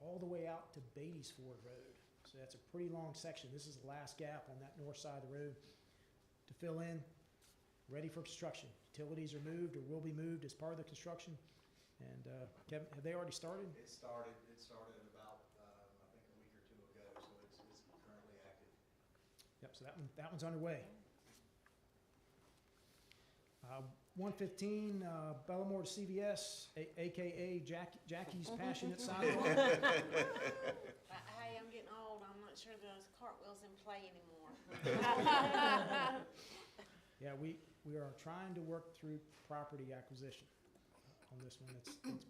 all the way out to Beatty's Ford Road. So that's a pretty long section. This is the last gap on that north side of the road to fill in, ready for construction. Utilities are moved or will be moved as part of the construction. And Kevin, have they already started? It started about, I think a week or two ago, so it's currently active. Yep, so that one's underway. 115, Bellamore to CVS, AKA Jackie's Passionate Sidewalk. Hey, I'm getting old. I'm not sure those cartwheels in play anymore. Yeah, we are trying to work through property acquisition on this one. It's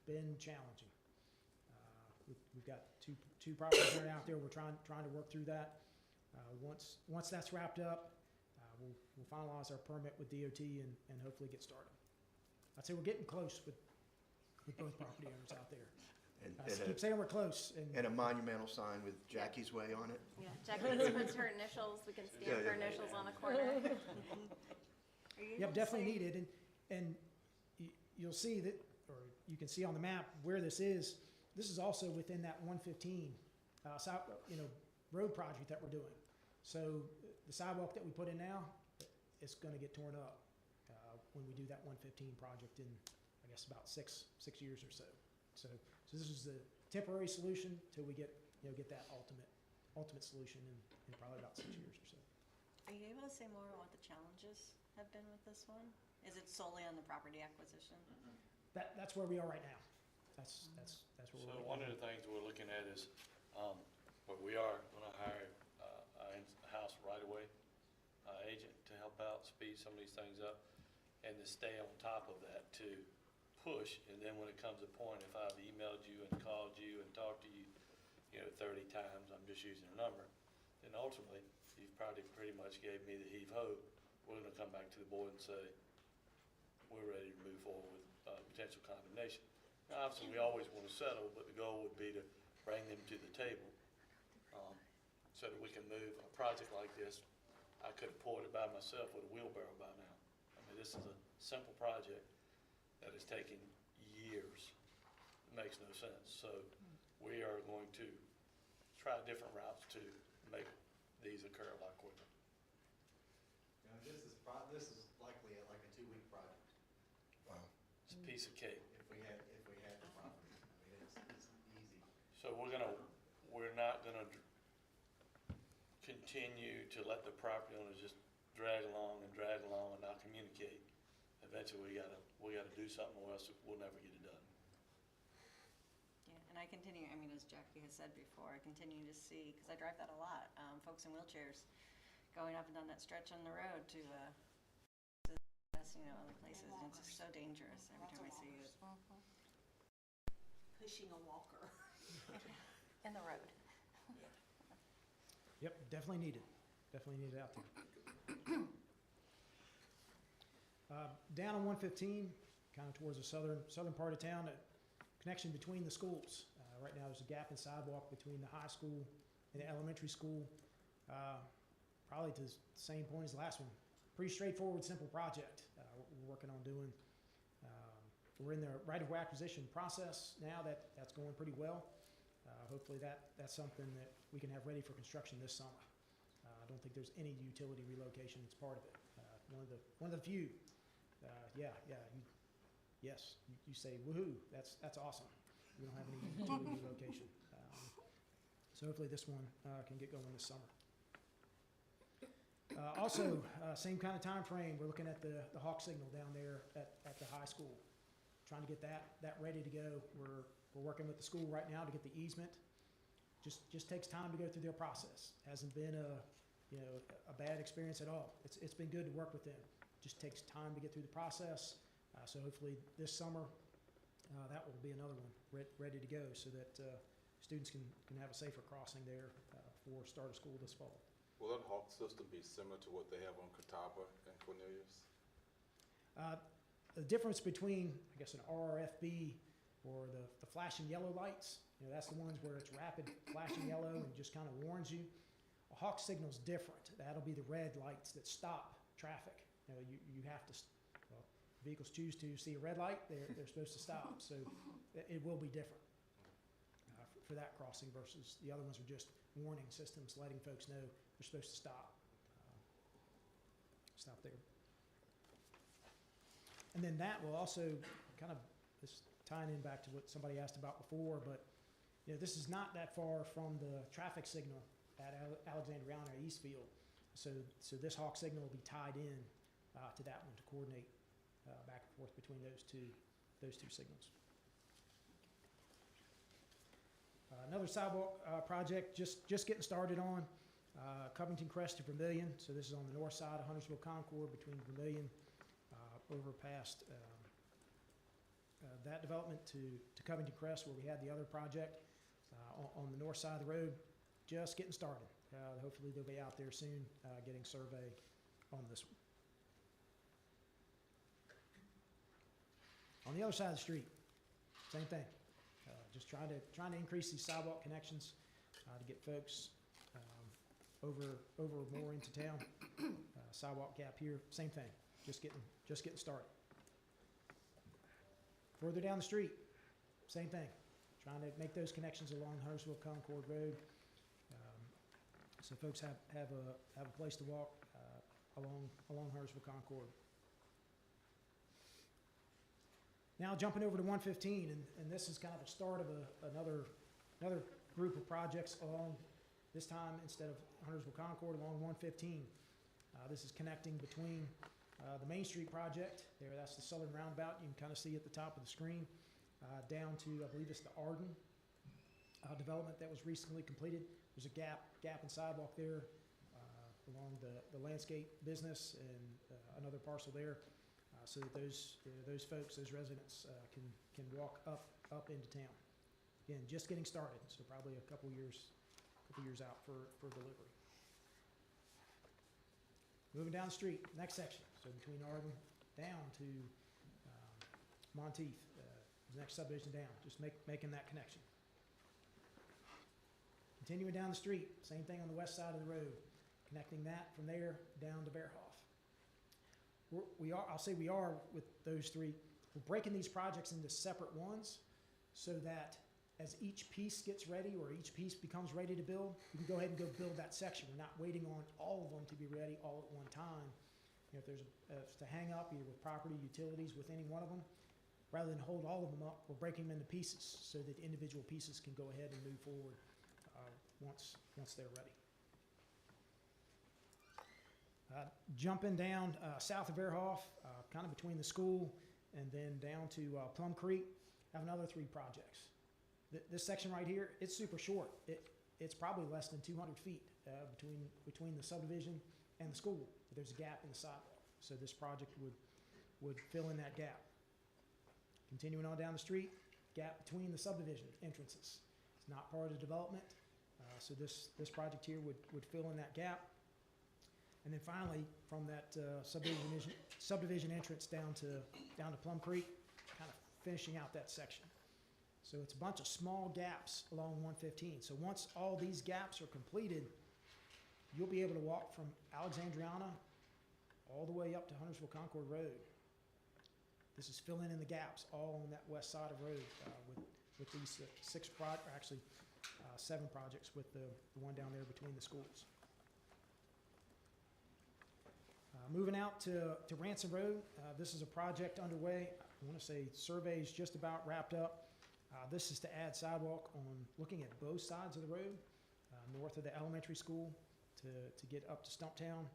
been challenging. We've got two properties that are out there. We're trying to work through that. Once that's wrapped up, we'll finalize our permit with DOT and hopefully get started. I'd say we're getting close with both property owners out there. I keep saying we're close. And a monumental sign with Jackie's Way on it. Yeah, Jackie puts her initials, we can stamp her initials on the corner. Are you Yep, able to definitely say- needed, and you'll see that, or you can see on the map where this is. This is also within that 115, road project that we're doing. So the sidewalk that we put in now, it's gonna get torn up, when we do that 115 project in, I guess, about six years or so. So this is the temporary solution till we get that ultimate solution in probably about 6 years or so. Are you able to say more on what the challenges have been with this one? Is it solely on the property acquisition? That's where we are right now. That's where we're So right one now. of the things we're looking at is, where we are gonna hire, a house right-of-way, agent to help out, speed some of these things up, and to stay on top of that, to push, and then when it comes a point, if I've emailed you and called you and talked to you, 30 times, I'm just using a number, then ultimately, you've probably pretty much gave me the heave-ho. We're gonna come back to the board and say, we're ready to move forward with, potential condemnation. Now, obviously, we always wanna settle, but the goal would be to bring them to the table, so that we can move a project like this. I could have poured it by myself with a wheelbarrow by now. I mean, this is a simple project that is taking years. It makes no sense. So we are going to try different routes to make these occur a lot quicker. And this is likely like a 2-week project, Wow. It's a piece of cake. if we had the property. I mean, it's easy. So we're not gonna continue to let the property owners just drag along and not communicate. Eventually, we gotta do something, or else we'll never get it done. Yeah, and I continue, I mean, as Jackie has said before, I continue to see, because I drive that a lot, folks in wheelchairs going up and down that stretch on the road to other places. And it's just so dangerous every time I see it. Pushing a walker. In the road. Yep, definitely needed out there. Down on 115, kind of towards the southern part of town, a connection between the schools. Right now, there's a gap in sidewalk between the high school and the elementary school, probably to the same point as the last one. Pretty straightforward, simple project we're working on doing. We're in the right-of-way acquisition process now. That's going pretty well. Hopefully that's something that we can have ready for construction this summer. I don't think there's any utility relocation that's part of it. One of the few. You say woohoo, that's awesome. We don't have any utility relocation. So hopefully this one can get going this summer. Also, same kind of time frame. We're looking at the hawk signal down there at the high school. Trying to get that ready to go. We're working with the school right now to get the easement. Just takes time to go through their process. Hasn't been a bad experience at all. It's been good to work with them. Just takes time to get through the process. So hopefully this summer, that will be another one ready to go so that students can have a safer crossing there for start of school this fall. Will that Hawk system be similar to what they have on Catawba and Cornelius? The difference between, I guess, an RRFB or the flashing yellow lights, that's the ones where it's rapid flashing yellow and just kind of warns you. A hawk signal's different. That'll be the red lights that stop traffic. You have to, vehicles choose to see a red light, they're supposed to stop. So it will be different for that crossing versus the other ones are just warning systems letting folks know they're supposed to stop. Stop there. And then that will also kind of, this tying in back to what somebody asked about before, but this is not that far from the traffic signal at Alexandriana or Eastfield. So this hawk signal will be tied in to that one to coordinate back and forth between those two signals. Another sidewalk project just getting started on. Covington Crest to Vermillion, so this is on the north side of Huntersville Concord between Vermillion, over past that development to Covington Crest where we had the other project. On the north side of the road, just getting started. Hopefully they'll be out there soon, getting survey on this one. On the other side of the street, same thing. Just trying to increase these sidewalk connections to get folks over more into town. Sidewalk gap here, same thing. Just getting started. Further down the street, same thing. Trying to make those connections along Huntersville Concord Road, so folks have a place to walk along Huntersville Concord. Now jumping over to 115, and this is kind of the start of another group of projects along, this time instead of Huntersville Concord, along 115. This is connecting between the Main Street project there, that's the southern roundabout, you can kind of see at the top of the screen, down to, I believe it's the Arden development that was recently completed. There's a gap in sidewalk there along the landscape business and another parcel there, so that those folks, those residents, can walk up into town. Again, just getting started, so probably a couple years out for delivery. Moving down the street, next section, so between Arden down to Monteith, the next subdivision down, just making that connection. Continuing down the street, same thing on the west side of the road, connecting that from there down to Bearhoff. I'll say we are with those three. We're breaking these projects into separate ones so that as each piece gets ready or each piece becomes ready to build, we can go ahead and go build that section. We're not waiting on all of them to be ready all at one time. You know, if there's to hang up either with property, utilities, with any one of them, rather than hold all of them up, we're breaking them into pieces so that individual pieces can go ahead and move forward once they're ready. Jumping down south of Bearhoff, kind of between the school and then down to Plum Creek, have another three projects. This section right here, it's super short. It's probably less than 200 feet between the subdivision and the school. But there's a gap in the sidewalk, so this project would fill in that gap. Continuing on down the street, gap between the subdivision entrances. It's not part of the development, so this project here would fill in that gap. And then finally, from that subdivision entrance down to Plum Creek, kind of finishing out that section. So it's a bunch of small gaps along 115. So once all these gaps are completed, you'll be able to walk from Alexandriana all the way up to Huntersville Concord Road. This is filling in the gaps all on that west side of the road with these seven projects with the one down there between the schools. Moving out to Ransom Road, this is a project underway. I want to say survey's just about wrapped up. This is to add sidewalk looking at both sides of the road, north of the elementary school to get up to Stumptown.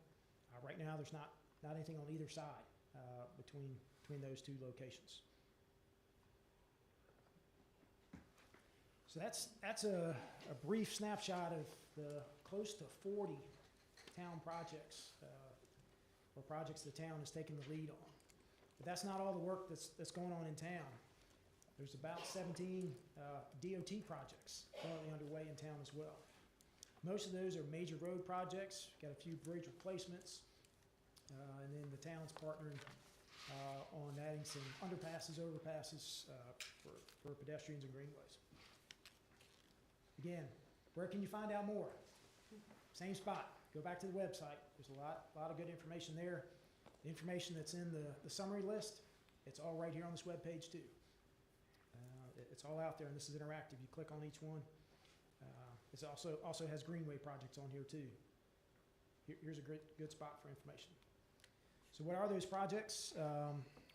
Right now, there's not anything on either side between those two locations. So that's a brief snapshot of the close to 40 town projects or projects the town has taken the lead on. But that's not all the work that's going on in town. There's about 17 DOT projects currently underway in town as well. Most of those are major road projects. Got a few bridge replacements, and then the town's partnering on adding some underpasses, overpasses for pedestrians and greenways. Again, where can you find out more? Same spot. Go back to the website. There's a lot of good information there. The information that's in the summary list, it's all right here on this webpage too. It's all out there, and this is interactive. You click on each one. It also has greenway projects on here too. Here's a good spot for information. So what are those projects?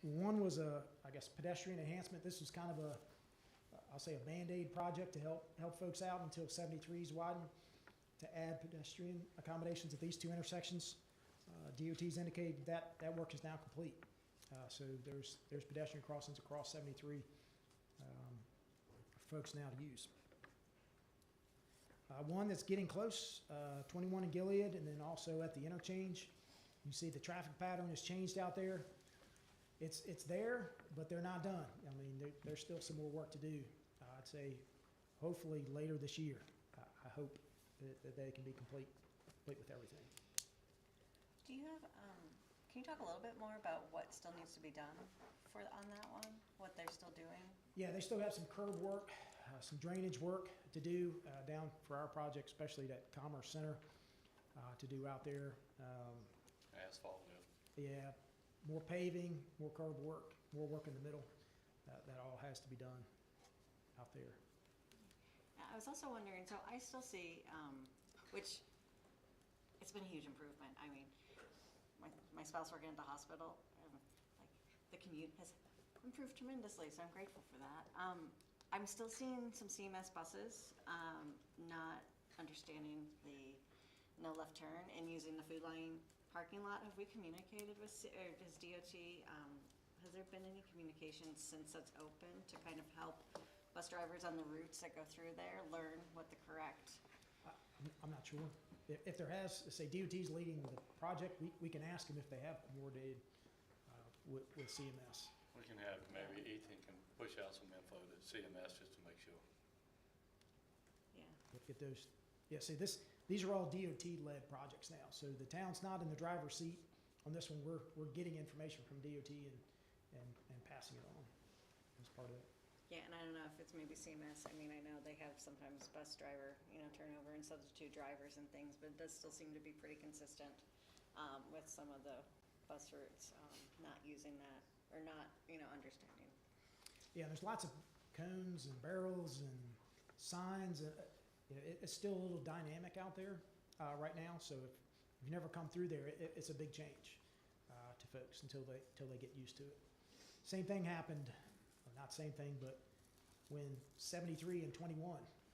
One was I guess, pedestrian enhancement. This was kind of I'll say a Band-Aid project to help folks out until 73 is widened, to add pedestrian accommodations at these two intersections. DOT's indicated that work is now complete. So there's pedestrian crossings across 73 for folks now to use. One that's getting close, 21 in Gilead, and then also at the interchange. You see the traffic pattern has changed out there. It's there, but they're not done. I mean, there's still some more work to do. I'd say hopefully later this year. I hope that they can be complete with everything. Do you have, can you talk a little bit more about what still needs to be done on that one? What they're still doing? Yeah, they still have some curb work, some drainage work to do down for our project, especially that Commerce Center to do out there. Asphalt lift. Yeah, more paving, more curb work, more work in the middle. That all has to be done out there. I was also wondering, so I still see, which, it's been a huge improvement. I mean, my spouse working at the hospital, like, the commute has improved tremendously, so I'm grateful for that. I'm still seeing some CMS buses, not understanding the no left turn and using the Food Line parking lot. Have we communicated with, or does DOT, has there been any communication since it's open to kind of help bus drivers on the routes that go through there learn what the correct? I'm not sure. If there has, say DOT's leading the project, we can ask them if they have coordinated with CMS. We can have, maybe Ethan can push out some info to CMS just to make sure. Yeah. Get those, yeah, see these are all DOT-led projects now. So the town's not in the driver's seat on this one. We're getting information from DOT and passing it on as part of it. Yeah, and I don't know if it's maybe CMS. I mean, I know they have sometimes bus driver, turnover and substitute drivers and things, but it does still seem to be pretty consistent with some of the bus routes not using that or not, understanding. Yeah, there's lots of cones and barrels and signs. It's still a little dynamic out there right now. So if you've never come through there, it's a big change to folks until they get used to it. Same thing happened. Not same thing, but when 73 and 21,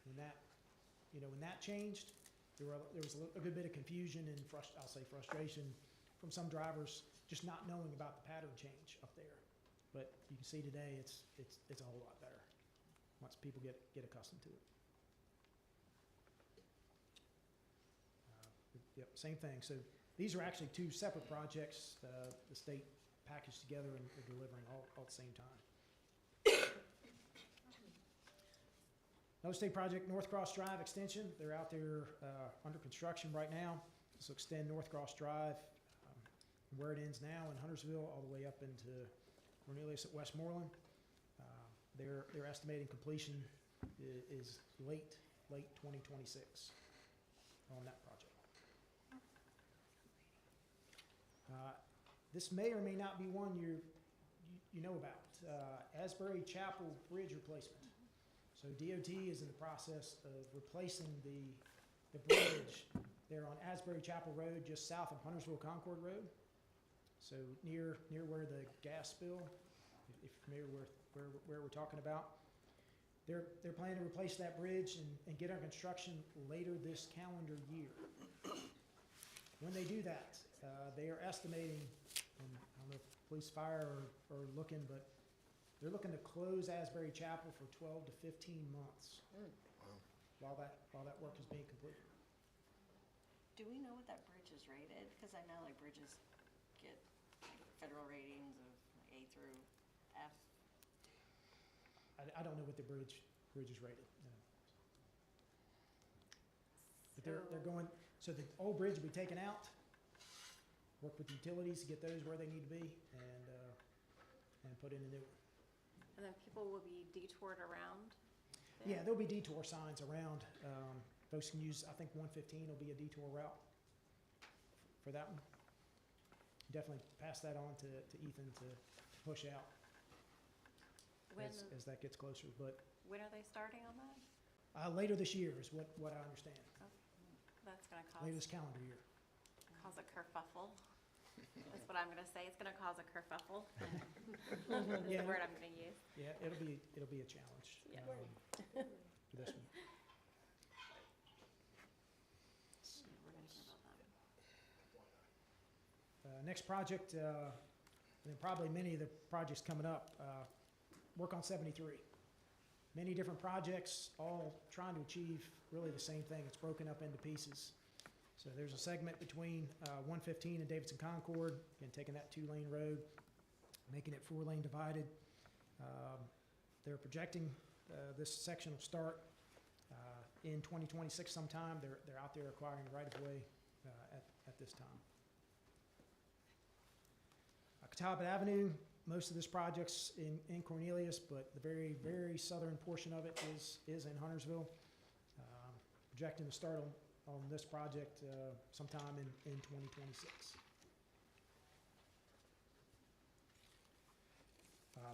when that changed, there was a good bit of confusion and I'll say frustration from some drivers just not knowing about the pattern change up there. But you can see today it's a whole lot better once people get accustomed to it. Yep, same thing. So these are actually two separate projects the state packaged together and are delivering all at the same time. Another state project, North Cross Drive Extension. They're out there under construction right now. This will extend North Cross Drive where it ends now in Huntersville all the way up into Cornelius at Westmoreland. Their estimating completion is late 2026 on that project. This may or may not be one you know about. Asbury Chapel Bridge replacement. So DOT is in the process of replacing the bridge there on Asbury Chapel Road, just south of Huntersville Concord Road. So near where the gas spill, if you're familiar with where we're talking about. They're planning to replace that bridge and get under construction later this calendar year. When they do that, they are estimating, and I don't know if police fire are looking, but they're looking to close Asbury Chapel for 12 to 15 months while that work is being completed. Do we know what that bridge is rated? Because I know like bridges get federal ratings of A through F. I don't know what the bridge is rated. No. But they're going. So the old bridge will be taken out. Work with utilities to get those where they need to be, and put in a new one. And then people will be detoured around? Yeah, there'll be detour signs around. Folks can use, I think 115 will be a detour route for that one. Definitely pass that on to Ethan to push out as that gets closer. But when are they starting on that? later this year is what I understand. That's going to Later this calendar year. cause a kerfuffle. That's what I'm going to say. It's going to cause a kerfuffle. That's Yeah. the word I'm going to use. Yeah, it'll be a challenge. Yeah. For this one. So we're going to hear about that. Next project, and probably many of the projects coming up, work on 73. many different projects, all trying to achieve really the same thing. It's broken up into pieces. So there's a segment between 115 and Davidson Concord, and taking that 2-lane road, making it 4-lane divided. They're projecting this section will start in 2026 sometime. They're out there acquiring right-of-way at this time. Catawba Avenue, most of this project's in Cornelius, but the very, very southern portion of it is in Huntersville. Projecting to start on this project sometime in 2026.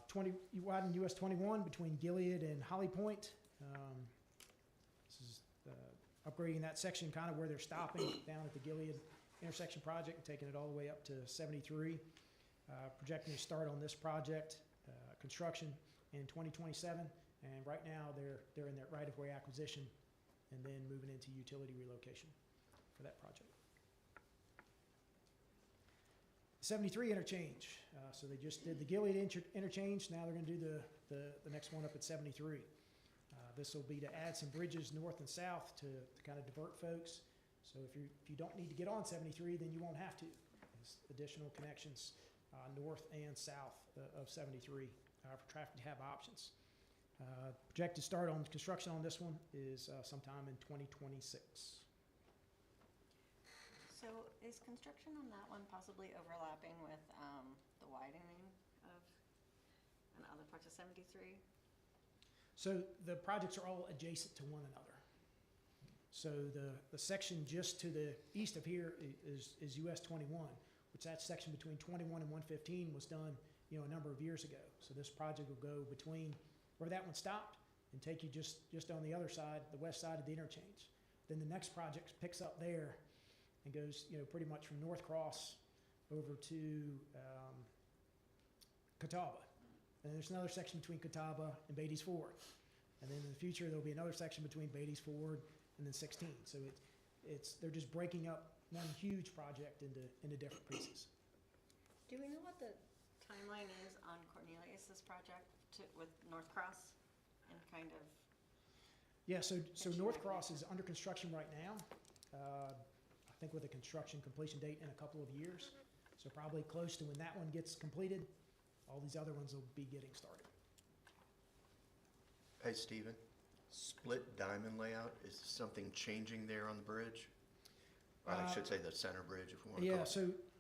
20, you widen US 21 between Gilead and Holly Point. This is upgrading that section kind of where they're stopping down at the Gilead intersection project and taking it all the way up to 73. Projecting to start on this project, construction in 2027, and right now they're in that right-of-way acquisition and then moving into utility relocation for that project. 73 interchange, so they just did the Gilead interchange, now they're going to do the next one up at 73. This will be to add some bridges north and south to kind of divert folks. So if you don't need to get on 73, then you won't have to. There's additional connections north and south of 73 for traffic to have options. Projected start on construction on this one is sometime in 2026. So is construction on that one possibly overlapping with the widening of other parts of 73? So the projects are all adjacent to one another. So the section just to the east of here is US 21, which that section between 21 and 115 was done, a number of years ago. So this project will go between where that one stopped and take you just on the other side, the west side of the interchange. Then the next project picks up there and goes, pretty much from North Cross over to Catawba. And there's another section between Catawba and Beatty's Ford. And then in the future, there'll be another section between Beatty's Ford and then 16. So they're just breaking up one huge project into different pieces. Do we know what the timeline is on Cornelius's project with North Cross and kind of? Yeah, so North Cross is under construction right now. I think with a construction completion date in a couple of years. So probably close to when that one gets completed, all these other ones will be getting started. Hey, Stephen, split diamond layout, is something changing there on the bridge? I should say the center bridge, if we want to call it. Yeah,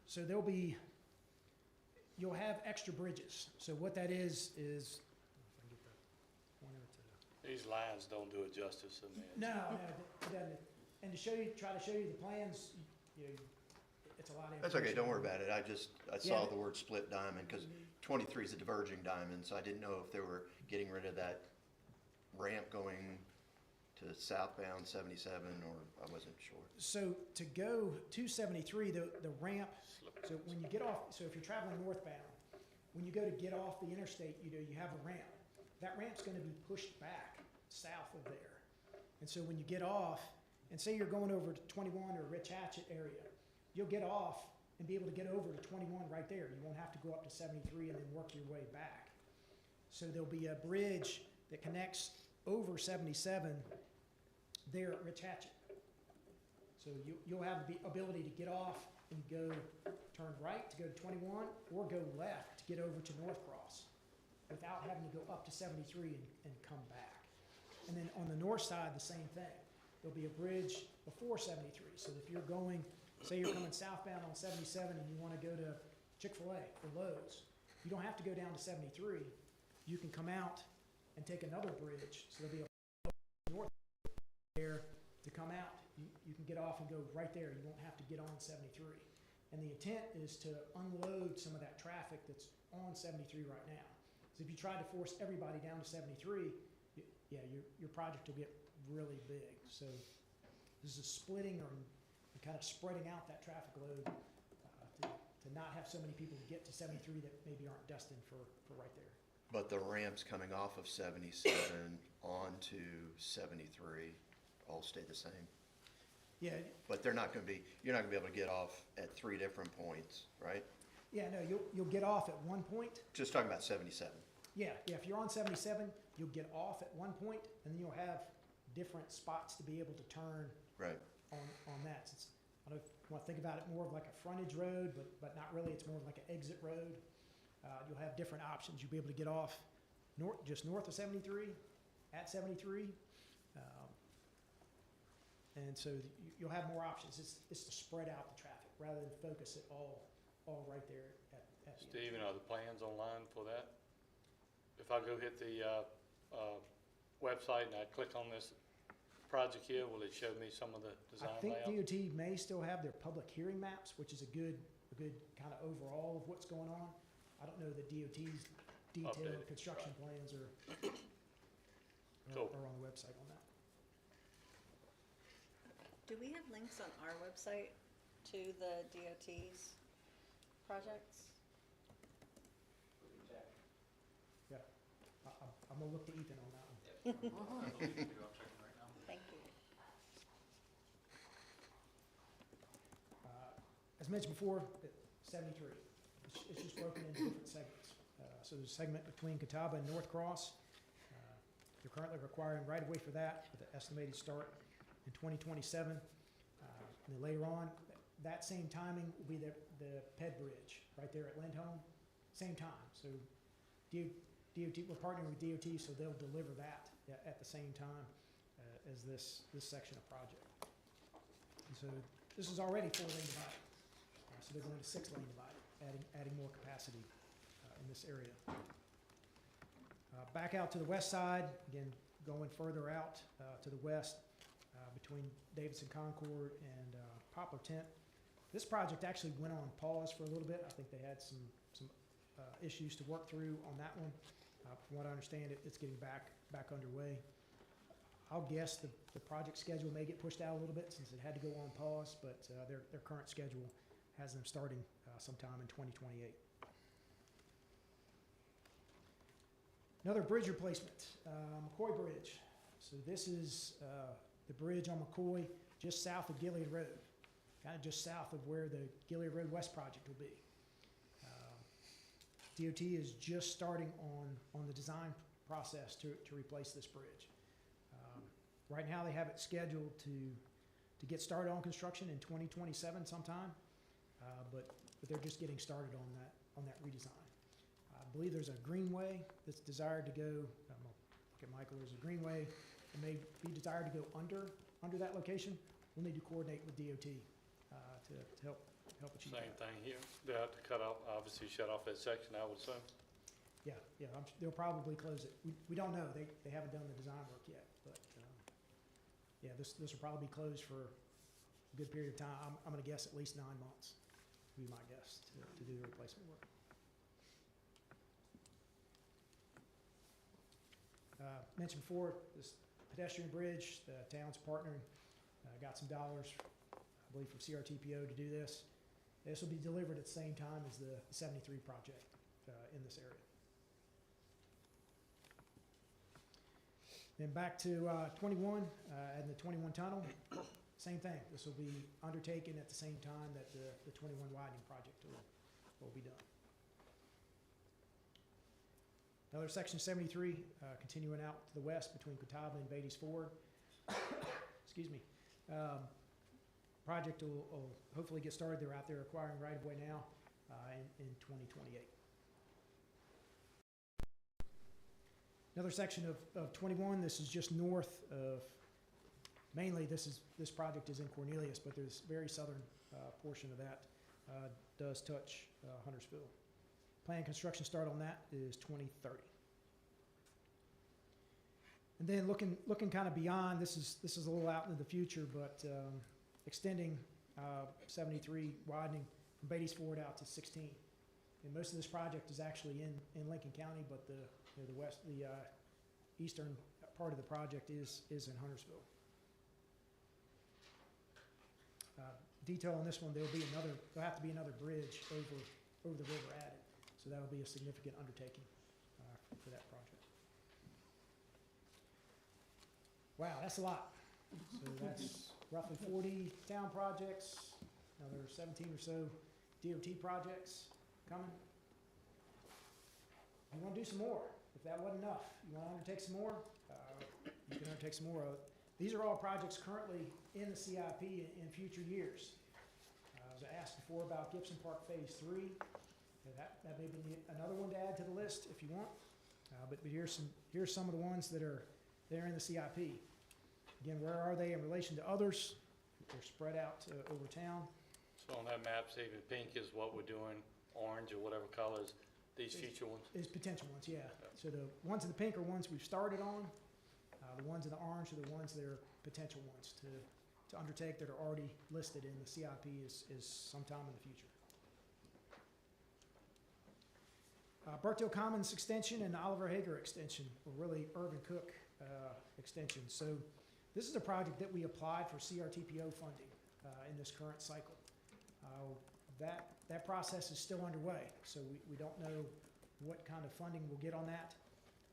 so you'll have extra bridges. So what that is, if I can get the pointer to. These lines don't do it justice in there. No, it doesn't. And try to show you the plans, it's a lot of. That's okay, don't worry about it. I saw Yeah. the word split diamond, because 23 is a diverging diamond, so I didn't know if they were getting rid of that ramp going to southbound 77, or I wasn't sure. So to go to 73, the ramp, so when you get off, so if you're traveling northbound, when you go to get off the interstate, you have a ramp. That ramp's gonna be pushed back south of there. And so when you get off, and say you're going over to 21 or Rich Hatchett area, you'll get off and be able to get over to 21 right there. You won't have to go up to 73 and then work your way back. So there'll be a bridge that connects over 77 there at Rich Hatchett. So you'll have the ability to get off and turn right to go to 21 or go left to get over to North Cross without having to go up to 73 and come back. And then on the north side, the same thing. There'll be a bridge before 73. So if you're going, say you're coming southbound on 77 and you want to go to Chick-fil-A or Lowe's, you don't have to go down to 73. You can come out and take another bridge. So there'll be a north there to come out. You can get off and go right there. You won't have to get on 73. And the intent is to unload some of that traffic that's on 73 right now. So if you try to force everybody down to 73, your project will get really big. So this is splitting or kind of spreading out that traffic load to not have so many people get to 73 that maybe aren't destined for right there. But the ramps coming off of 77 onto 73 all stay the same? Yeah. But you're not gonna be able to get off at 3 different points, right? Yeah, no, you'll get off at one point. Just talking about 77. Yeah, if you're on 77, you'll get off at one point, and then you'll have different spots to be able to turn Right. on that. It's, I don't know if you want to think about it more of like a frontage road, but not really. It's more of like an exit road. You'll have different options. You'll be able to get off just north of 73, at 73. And so you'll have more options. It's to spread out the traffic rather than focus it all right there at the end. Steven, are the plans online for that? If I go hit the website and I click on this project here, will it show me some of the design I think layout? DOT may still have their public hearing maps, which is a good kind of overall of what's going on. I don't know that DOT's detailed Updated, construction plans Cool. are on the website on that. Do we have links on our website to the DOT's projects? Yeah, I'm gonna look to Ethan on that one. I believe you do. I'm checking right now. Thank you. As mentioned before, 73, it's just broken into different segments. So there's a segment between Catawba and North Cross. They're currently requiring right-of-way for that with an estimated start in 2027. And then later on, that same timing will be the PED Bridge right there at Lindholm, same time. So DOT, we're partnering with DOT, so they'll deliver that at the same time as this section of project. And so this is already 4-lane divided. So they're going to 6-lane divided, adding more capacity in this area. Back out to the west side, again, going further out to the west between Davidson Concord and Poplar Tent. This project actually went on pause for a little bit. I think they had some issues to work through on that one. From what I understand, it's getting back underway. I'll guess the project schedule may get pushed out a little bit since it had to go on pause, but their current schedule has them starting sometime in 2028. Another bridge replacement, McCoy Bridge. So this is the bridge on McCoy just south of Gilead Road, kind of just south of where the Gilead Road West project will be. DOT is just starting on the design process to replace this bridge. Right now they have it scheduled to get started on construction in 2027 sometime, but they're just getting started on that redesign. I believe there's a greenway that's desired to go, I'm gonna look at Michael, there's a greenway that may be desired to go under that location. We'll need to coordinate with DOT to help achieve that. Same thing here. They'll have to cut off, obviously shut off that section, I would assume. Yeah, they'll probably close it. We don't know, they haven't done the design work yet, but yeah, this will probably be closed for a good period of time. I'm gonna guess at least 9 months, would be my guess, to do the replacement work. Mentioned before, this pedestrian bridge, the town's partnering, got some dollars, I believe from CRTPO to do this. This will be delivered at the same time as the 73 project in this area. Then back to 21 and the 21 tunnel, same thing. This will be undertaken at the same time that the 21 widening project will be done. Another section 73, continuing out to the west between Catawba and Beatty's Ford. Excuse me. Project will hopefully get started. They're out there acquiring right-of-way now in 2028. Another section of 21, this is just north of, mainly this project is in Cornelius, but there's a very southern portion of that does touch Huntersville. Planned construction start on that is 2030. And then looking kind of beyond, this is a little out into the future, but extending 73 widening from Beatty's Ford out to 16. And most of this project is actually in Lincoln County, but the eastern part of the project is in Huntersville. Detail on this one, there'll have to be another bridge over the river added. So that'll be a significant undertaking for that project. Wow, that's a lot. So that's roughly 40 town projects. Now there are 17 or so DOT projects coming. We want to do some more. if that wasn't enough, you want to undertake some more, you can undertake some more of it. These are all projects currently in the CIP in future years. I was asked before about Gibson Park Phase 3. That may be another one to add to the list if you want. But here's some of the ones that are there in the CIP. Again, where are they in relation to others? They're spread out over town. So on that map, Steve, in pink is what we're doing, orange or whatever colors, these future ones? Is potential ones, yeah. So the ones in the pink are ones we've started on. The ones in the orange are the ones that are potential ones to undertake that are already listed in the CIP is sometime in the future. Burkdale Commons extension and Oliver Hager extension, or really Irvin Cook extension. So this is a project that we applied for CRTPO funding in this current cycle. That process is still underway, so we don't know what kind of funding we'll get on that.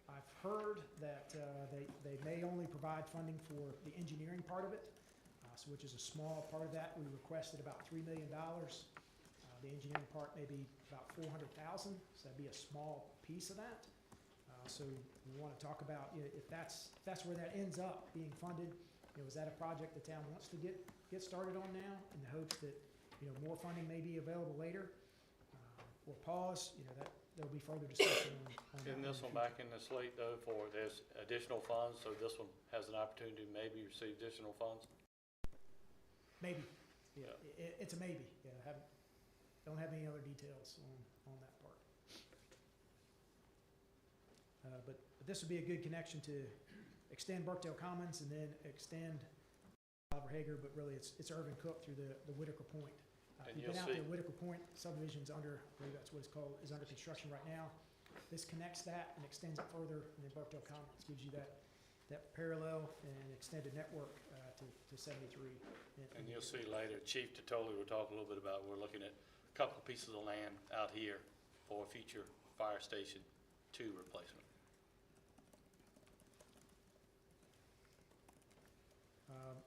I've heard that they may only provide funding for the engineering part of it, so which is a small part of that. We requested about $3 million. The engineering part may be about $400,000, so that'd be a small piece of that. So we want to talk about, you know, if that's where that ends up being funded. You know, is that a project the town wants to get started on now in the hopes that, you know, more funding may be available later, or pause? You know, there'll be further discussion on that. Isn't this one back in the slate though for there's additional funds, so this one has an opportunity to maybe receive additional funds? Maybe, yeah, it's a maybe, yeah, don't have any other details on that part. But this would be a good connection to extend Burkdale Commons and then extend Oliver Hager, but really it's Irvin Cook through the Whitaker Point. And You've been you'll out see- there, Whitaker Point subdivision's under, I believe that's what it's called, is under construction right now. This connects that and extends it further, and then Burkdale Commons gives you that parallel and extended network to 73. And you'll see later, Chief Tatoli will talk a little bit about, we're looking at a couple of pieces of land out here for a future fire station 2 replacement.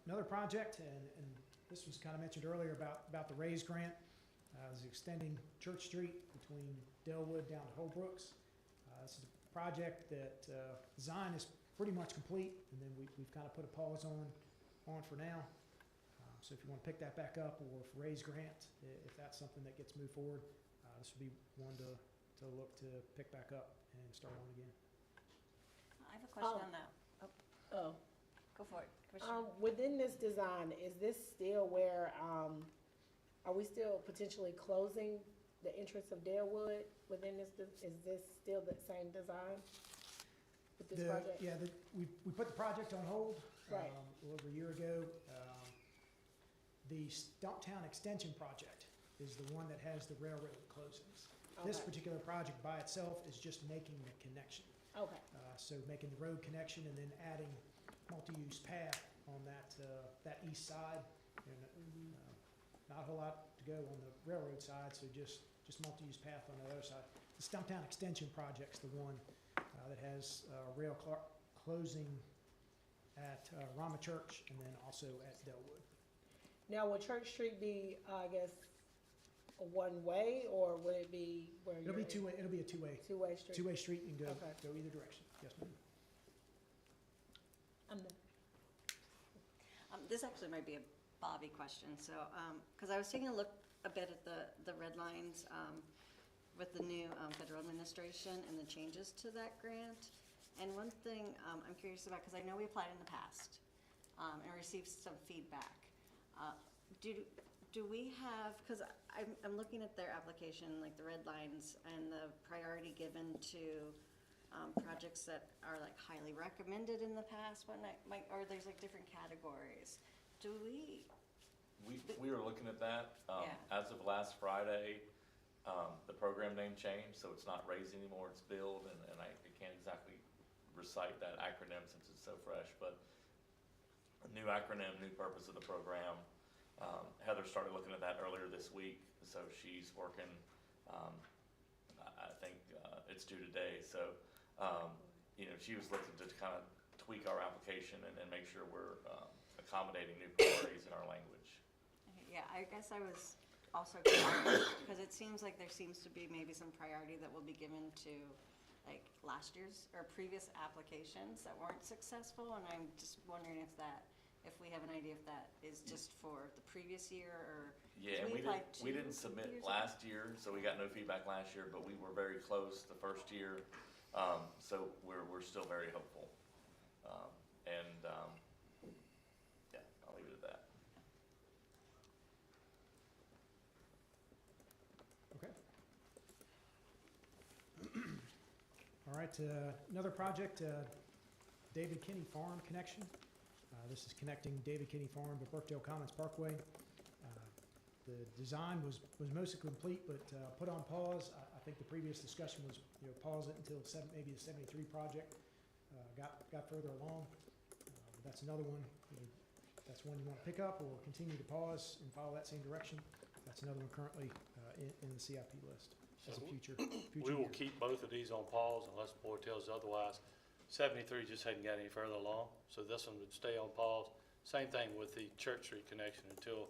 Another project, and this was kind of mentioned earlier about the RAISE grant, is extending Church Street between Delwood down to Holbrooks. This is a project that design is pretty much complete, and then we've kind of put a pause on for now. So if you want to pick that back up, or if RAISE grant, if that's something that gets moved forward, this would be one to look to pick back up and start on again. I have a question on that. Oh. Go for it, Commissioner. Within this design, is this still where, are we still potentially closing the entrance of Delwood within this, is this still the same design with this project? Yeah, we put the project on hold Right. a little over a year ago. The Stumptown Extension project is the one that has the railroad closings. This Okay. particular project by itself is just making the connection. Okay, So making the road connection and then adding multi-use path on that east side. And not a whole lot to go on the railroad side, so just multi-use path on the other side. The Stumptown Extension project's the one that has rail closing at Rama Church and then also at Delwood. now will Church Street be, I guess, a one-way, or would it be where you're? It'll be two-way, it'll be a two-way Street? two-way street, and go Okay. either direction. Yes, ma'am. I'm done. This actually might be a Bobby question, so, because I was taking a look a bit at the red lines with the new federal administration and the changes to that grant. And one thing I'm curious about, because I know we applied in the past and received some feedback. Do we have, because I'm looking at their application, like the red lines and the priority given to projects that are like highly recommended in the past, or there's like different categories. Do we? We were looking at that. Yeah. As of last Friday, the program name changed, so it's not RAISE anymore, it's BUILD, and I can't exactly recite that acronym since it's so fresh, but a new acronym, new purpose of the program. Heather started looking at that earlier this week, so she's working, I think it's due today, so, you know, she was looking to kind of tweak our application and make sure we're accommodating new priorities in our language. Okay, yeah, I guess I was also curious, because it seems like there seems to be maybe some priority that will be given to like last year's or previous applications that weren't successful, and I'm just wondering if we have an idea if that is just for the previous year or. 'cause Yeah, and we applied we didn't 2 submit years ago. last year, so we got no feedback last year, but we were very close the first year. So we're still very hopeful. Yeah, I'll leave it at that. Okay. All right, another project, David Kinney Farm connection. This is connecting David Kinney Farm to Burkdale Commons Parkway. The design was mostly complete, but put on pause. I think the previous discussion was, pause it until maybe the 73 project got further along. That's another one. That's one you want to pick up or continue to pause and follow that same direction. That's another one currently in the CIP list as a future We will year. keep both of these on pause unless the board tells us otherwise. 73 just hadn't got any further along, so this one would stay on pause. Same thing with the Church Street connection until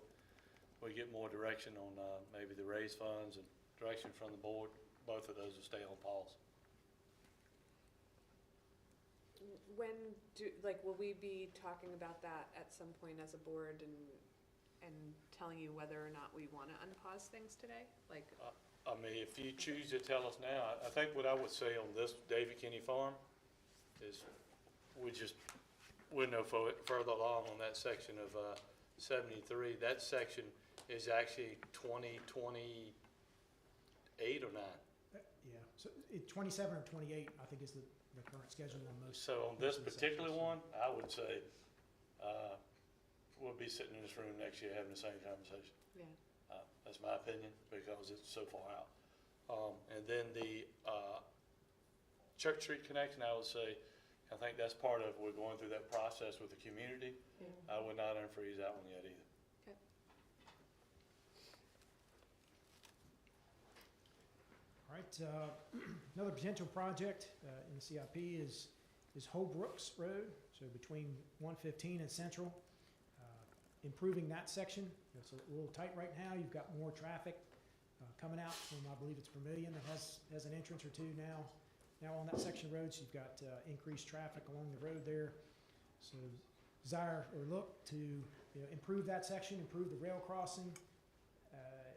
we get more direction on maybe the raised funds and direction from the board. Both of those will stay on pause. Will we be talking about that at some point as a board and telling you whether or not we want to unpause things today? I mean, if you choose to tell us now, I think what I would say on this David Kinney Farm is we're no further along on that section of 73. That section is actually 2028 or 9. Yeah, so 27 or 28, I think is the current schedule on most. So on this most of the particular sections. one, I would say, we'll be sitting in this room next year having the same conversation. Yeah. That's my opinion, because it's so far out. And then the Church Street connection, I would say, I think that's part of, we're going through that process with the community. I would not unfreeze that one yet either. Okay. All right, another potential project in the CIP is Holbrooks Road, so between 115 and Central. Improving that section. It's a little tight right now. You've got more traffic coming out from, I believe it's Vermillion that has an entrance or two now on that section of road. So you've got increased traffic along the road there. So desire or look to improve that section, improve the rail crossing,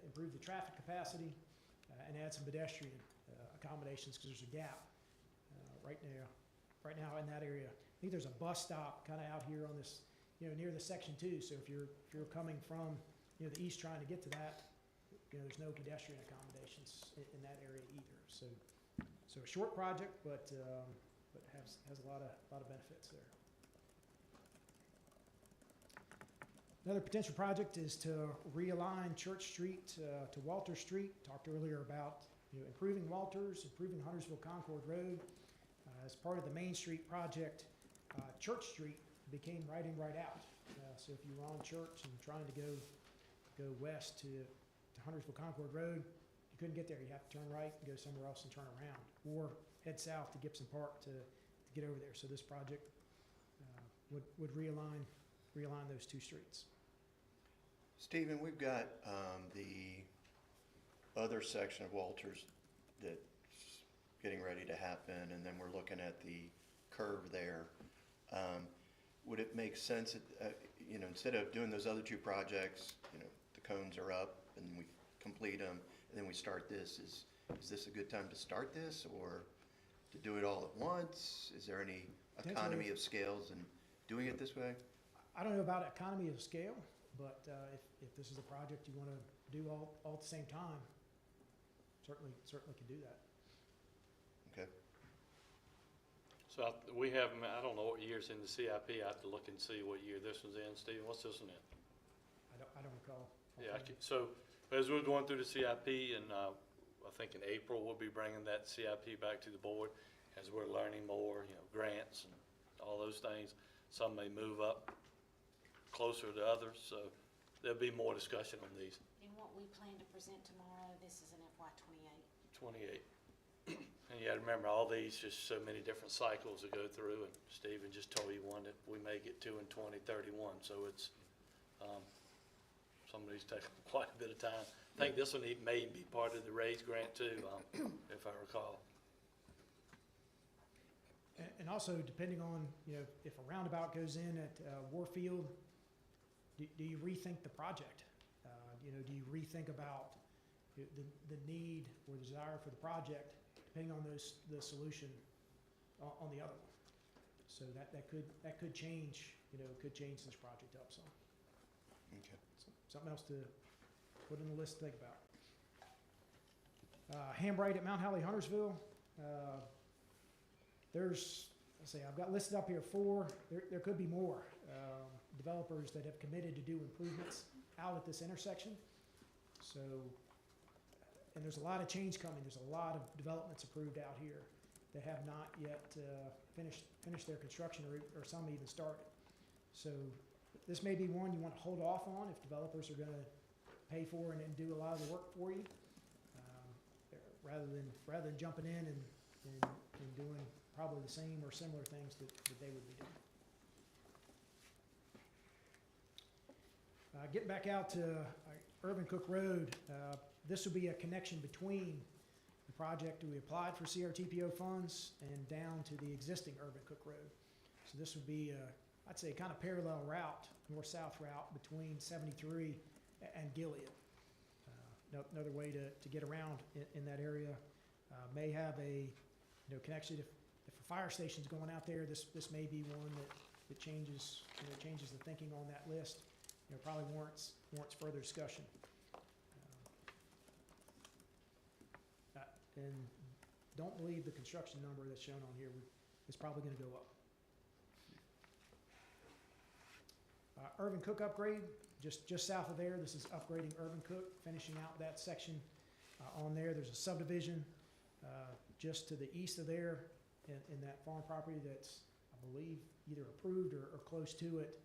improve the traffic capacity, and add some pedestrian accommodations because there's a gap right now in that area. I think there's a bus stop kind of out here on this, near the section 2. So if you're coming from the east trying to get to that, there's no pedestrian accommodations in that area either. So a short project, but has a lot of benefits there. Another potential project is to realign Church Street to Walter Street. Talked earlier about improving Walters, improving Huntersville Concord Road. As part of the Main Street project, Church Street became right in, right out. So if you were on Church and trying to go west to Huntersville Concord Road, you couldn't get there. You have to turn right and go somewhere else and turn around, or head south to Gibson Park to get over there. So this project would realign those two streets. Stephen, we've got the other section of Walters that's getting ready to happen, and then we're looking at the curve there. Would it make sense, instead of doing those other two projects, the cones are up and we complete them, and then we start this, is this a good time to start this, or to do it all at once? Is there any economy of scales in doing it this way? I don't know about economy of scale, but if this is a project you want to do all at the same time, certainly can do that. Okay. So we have, I don't know what year's in the CIP. I have to look and see what year this one's in. Stephen, what's this one in? I don't recall. Yeah, so as we're going through the CIP, and I think in April, we'll be bringing that CIP back to the board as we're learning more, grants and all those things. Some may move up closer to others, so there'll be more discussion on these. And what we plan to present tomorrow, this is an FY '28. 28. And you gotta remember, all these, just so many different cycles to go through, and Stephen just told you one that we may get to in 2031, so it's, some of these take quite a bit of time. I think this one may be part of the RAISE grant too, if I recall. And also, depending on, if a roundabout goes in at Warfield, do you rethink the project? Do you rethink about the need or the desire for the project, depending on the solution on the other one? So that could change, could change this project up some. Okay. Something else to put in the list to think about. Hambright at Mount Holly Huntersville. I've got listed up here 4. There could be more developers that have committed to do improvements out at this intersection. So, and there's a lot of change coming. There's a lot of developments approved out here that have not yet finished their construction or some even started. So this may be one you want to hold off on if developers are going to pay for and do a lot of the work for you, rather than jumping in and doing probably the same or similar things that they would be doing. Getting back out to Urban Cook Road, this will be a connection between the project we applied for CRTPO funds and down to the existing Urban Cook Road. So this would be, I'd say, kind of parallel route, north-south route between 73 and Gilead. Another way to get around in that area. May have a connection if a fire station's going out there. This may be one that changes changes the thinking on that list. Probably warrants further discussion. And don't believe the construction number that's shown on here is probably going to go up. Urban Cook upgrade, just south of there. This is upgrading Urban Cook, finishing out that section on there. There's a subdivision just to the east of there in that farm property that's, I believe, either approved or close to it,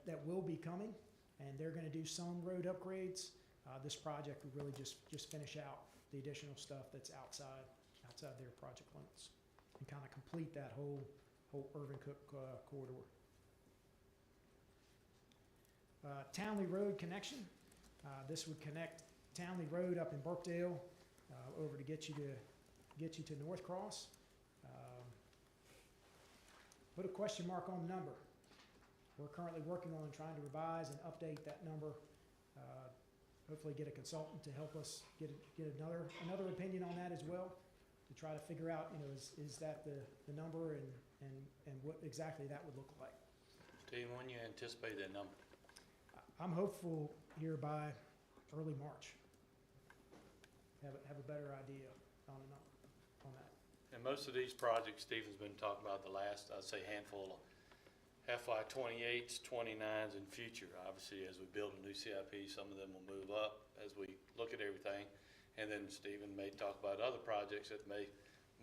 that will be coming. And they're going to do some road upgrades. This project would really just finish out the additional stuff that's outside their project limits and kind of complete that whole Urban Cook corridor. Townley Road connection. This would connect Townley Road up in Burkdale over to get you to North Cross. Put a question mark on the number. We're currently working on trying to revise and update that number. Hopefully get a consultant to help us get another opinion on that as well, to try to figure out, is that the number and what exactly that would look like. Steve, when you anticipate that number? I'm hopeful here by early March. Have a better idea on a number on that. And most of these projects Stephen's been talking about the last, I'd say, handful of FY 28s, 29s, and future. Obviously, as we build a new CIP, some of them will move up as we look at everything. And then Stephen may talk about other projects that may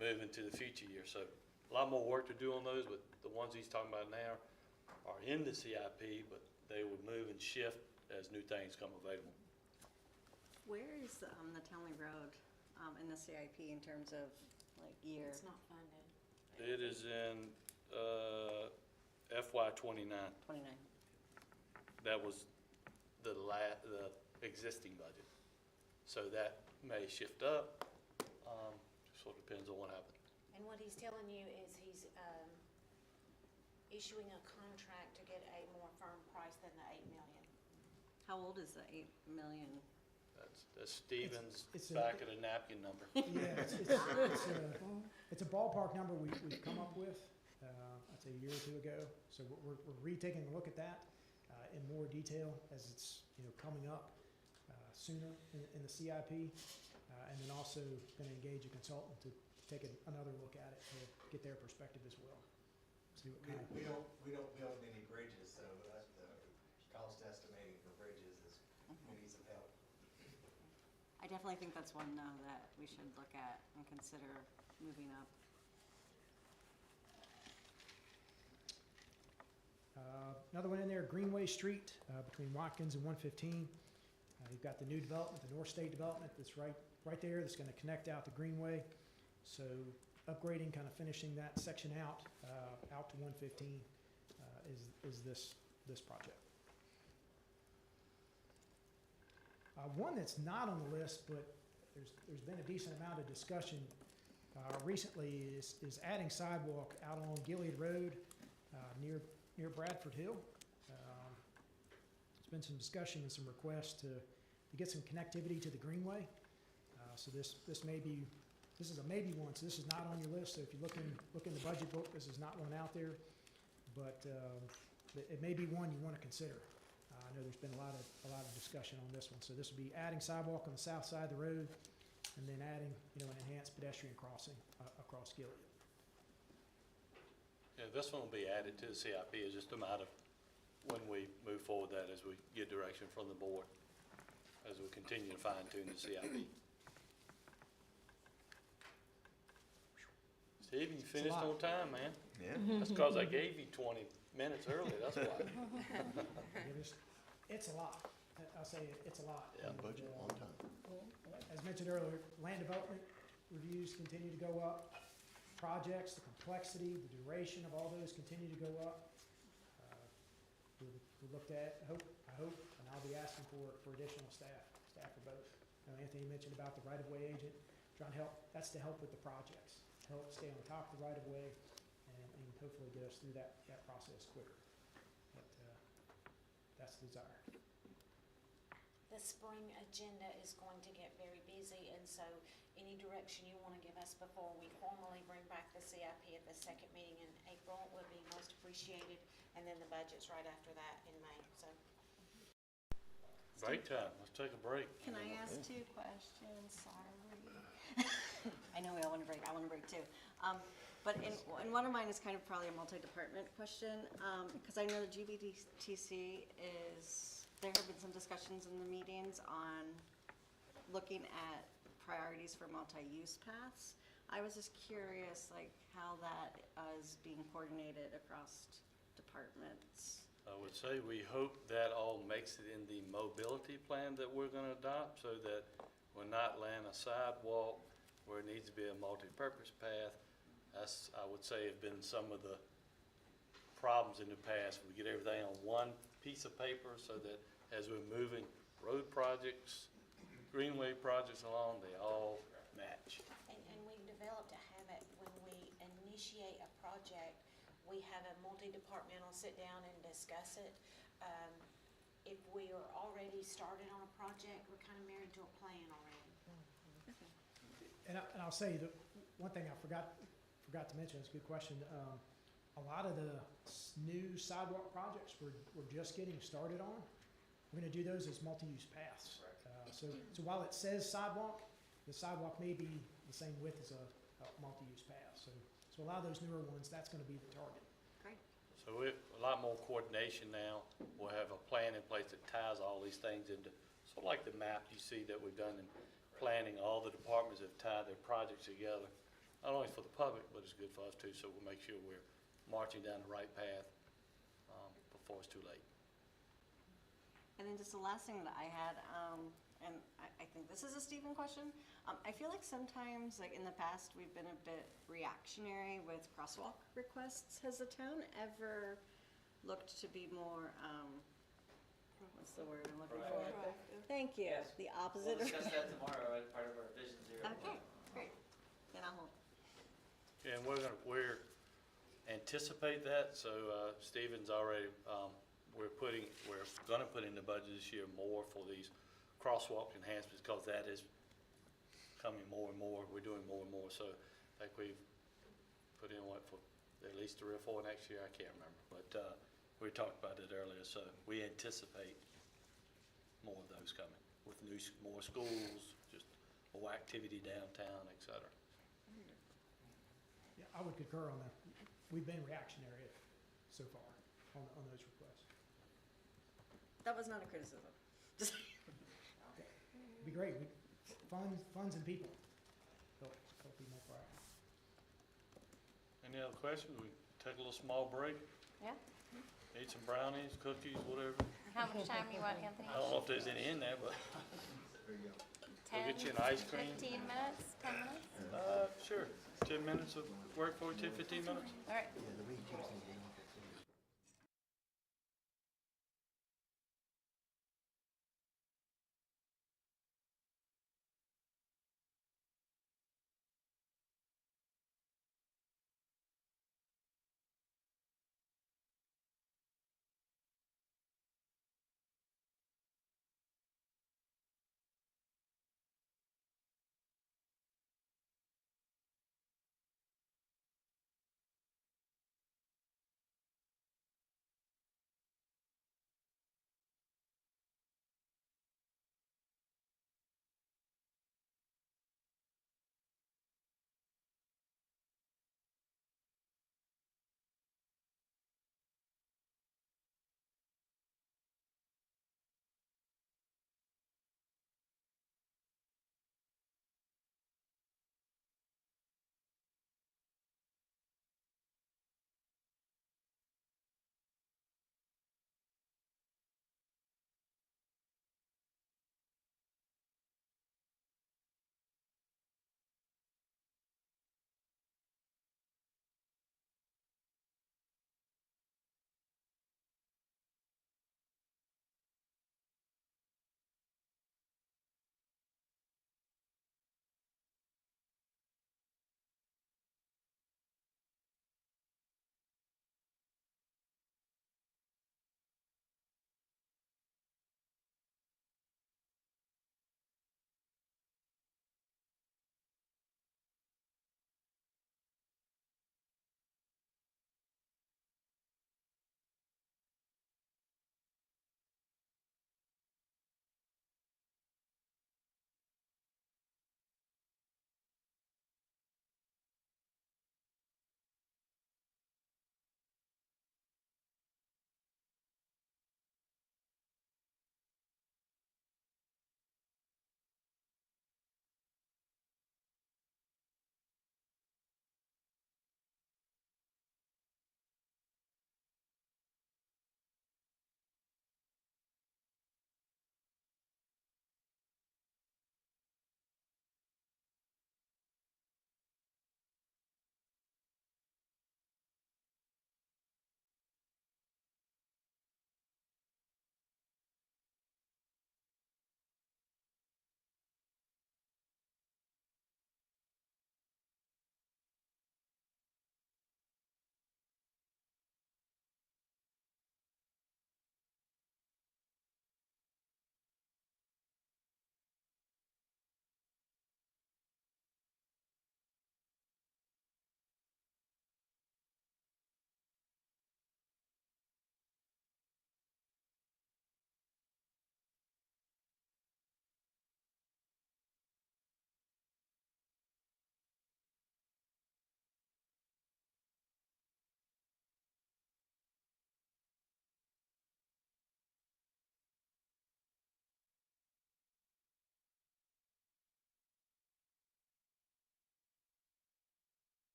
move into the future year. So a lot more work to do on those, but the ones he's talking about now are in the CIP, but they would move and shift as new things come available. Where is the Townley Road in the CIP in terms of like year? It's not funded. It is in FY 29. 29. That was the existing budget. So that may shift up, just sort of depends on what happens. And what he's telling you is he's issuing a contract to get a more firm price than the $8 million. How old is the 8 million? That's Stevens It's back of the napkin number. Yeah, it's a ballpark number we've come up with, I'd say a year or two ago. So we're retaking a look at that in more detail as it's coming up sooner in the CIP, and then also going to engage a consultant to take another look at it to get their perspective as well. See what kind of. We don't build any bridges, so the cost estimating for bridges is, needs some help. I definitely think that's one though that we should look at and consider moving up. Another one in there, Greenway Street, between Watkins and 115. You've got the new development, the North State development that's right there, that's going to connect out to Greenway. So upgrading, kind of finishing that section out to 115 is this project. One that's not on the list, but there's been a decent amount of discussion recently is adding sidewalk out on Gilead Road, near Bradford Hill. There's been some discussion and some requests to get some connectivity to the Greenway. So this is a maybe one, so this is not on your list, so if you look in the budget book, this is not one out there, but it may be one you want to consider. I know there's been a lot of discussion on this one, so this would be adding sidewalk on the south side of the road, and then adding, an enhanced pedestrian crossing across Gilead. Yeah, this one will be added to the CIP. It's just a matter of when we move forward that as we get direction from the board, as we continue to fine tune the CIP. Steven, you finished on time, man. Yeah. That's because I gave you 20 minutes early, that's why. It's a lot. I'll say it's a lot. Yeah, And, budget on time. As mentioned earlier, land development reviews continue to go up. Projects, the complexity, the duration of all those continue to go up. We looked at, I hope, and I'll be asking for additional staff for both. Anthony mentioned about the right-of-way agent, trying to help, that's to help with the projects, help stay on top of the right-of-way, and hopefully get us through that process quicker. But that's the desire. The spring agenda is going to get very busy, and so any direction you want to give us before we formally bring back the CIP at the second meeting in April would be most appreciated, and then the budget's right after that in May, so. Break time, let's take a break. Can I ask 2 questions? Sorry. I know we all want to break. I want to break too. But and one of mine is kind of probably a multi-department question, because I know the GBTC there have been some discussions in the meetings on looking at priorities for multi-use paths. I was just curious, like, how that is being coordinated across departments. I would say we hope that all makes it in the mobility plan that we're gonna adopt, so that we're not laying a sidewalk where it needs to be a multi-purpose path. That's, I would say, have been some of the problems in the past. We get everything on one piece of paper, so that as we're moving road projects, greenway projects along, they all match. And we've developed a habit when we initiate a project, we have a multi-departmental sit down and discuss it. If we are already started on a project, we're kind of married to a plan already. And I'll say that one thing I forgot to mention, it's a good question. A lot of the new sidewalk projects we're just getting started on, we're gonna do those as multi-use paths. So while it says sidewalk, the sidewalk may be the same width as a multi-use path. So a lot of those newer ones, that's gonna be the target. Great. So a lot more coordination now. We'll have a plan in place that ties all these things into, sort of like the map you see that we've done in planning. All the departments have tied their projects together, not only for the public, but it's good for us too, so we'll make sure we're marching down the right path before it's too late. And then just the last thing that I had, and I think this is a Stephen question. I feel like sometimes, like in the past, we've been a bit reactionary with crosswalk requests. Has the town ever looked to be more, what's the word I'm looking for? Thank you. Yes. The opposite. We'll discuss that tomorrow as part of our Vision Zero. Okay, great. Then I'll hold. And we're anticipate that, so Stephen's already, we're gonna put in the budget this year more for these crosswalk enhancements, because that is coming more and more. We're doing more and more, so I think we've put in for at least 3 or 4 next year, I can't remember, but we talked about it earlier, so we anticipate more of those coming, with more schools, just more activity downtown, et cetera. Yeah, I would concur on that. We've been reactionary so far on those requests. That was not a criticism. Just It'd be great. Funds and people. Help be more proactive. Any other questions? We take a little small break, Yeah? eat some brownies, cookies, whatever. How much time you want, Anthony? I don't know if there's any in there, but 10, get you an ice cream. 15 minutes, 10 minutes? Sure. 10 minutes of work for you, 10, 15 minutes? All right. Yeah, the week Tuesday.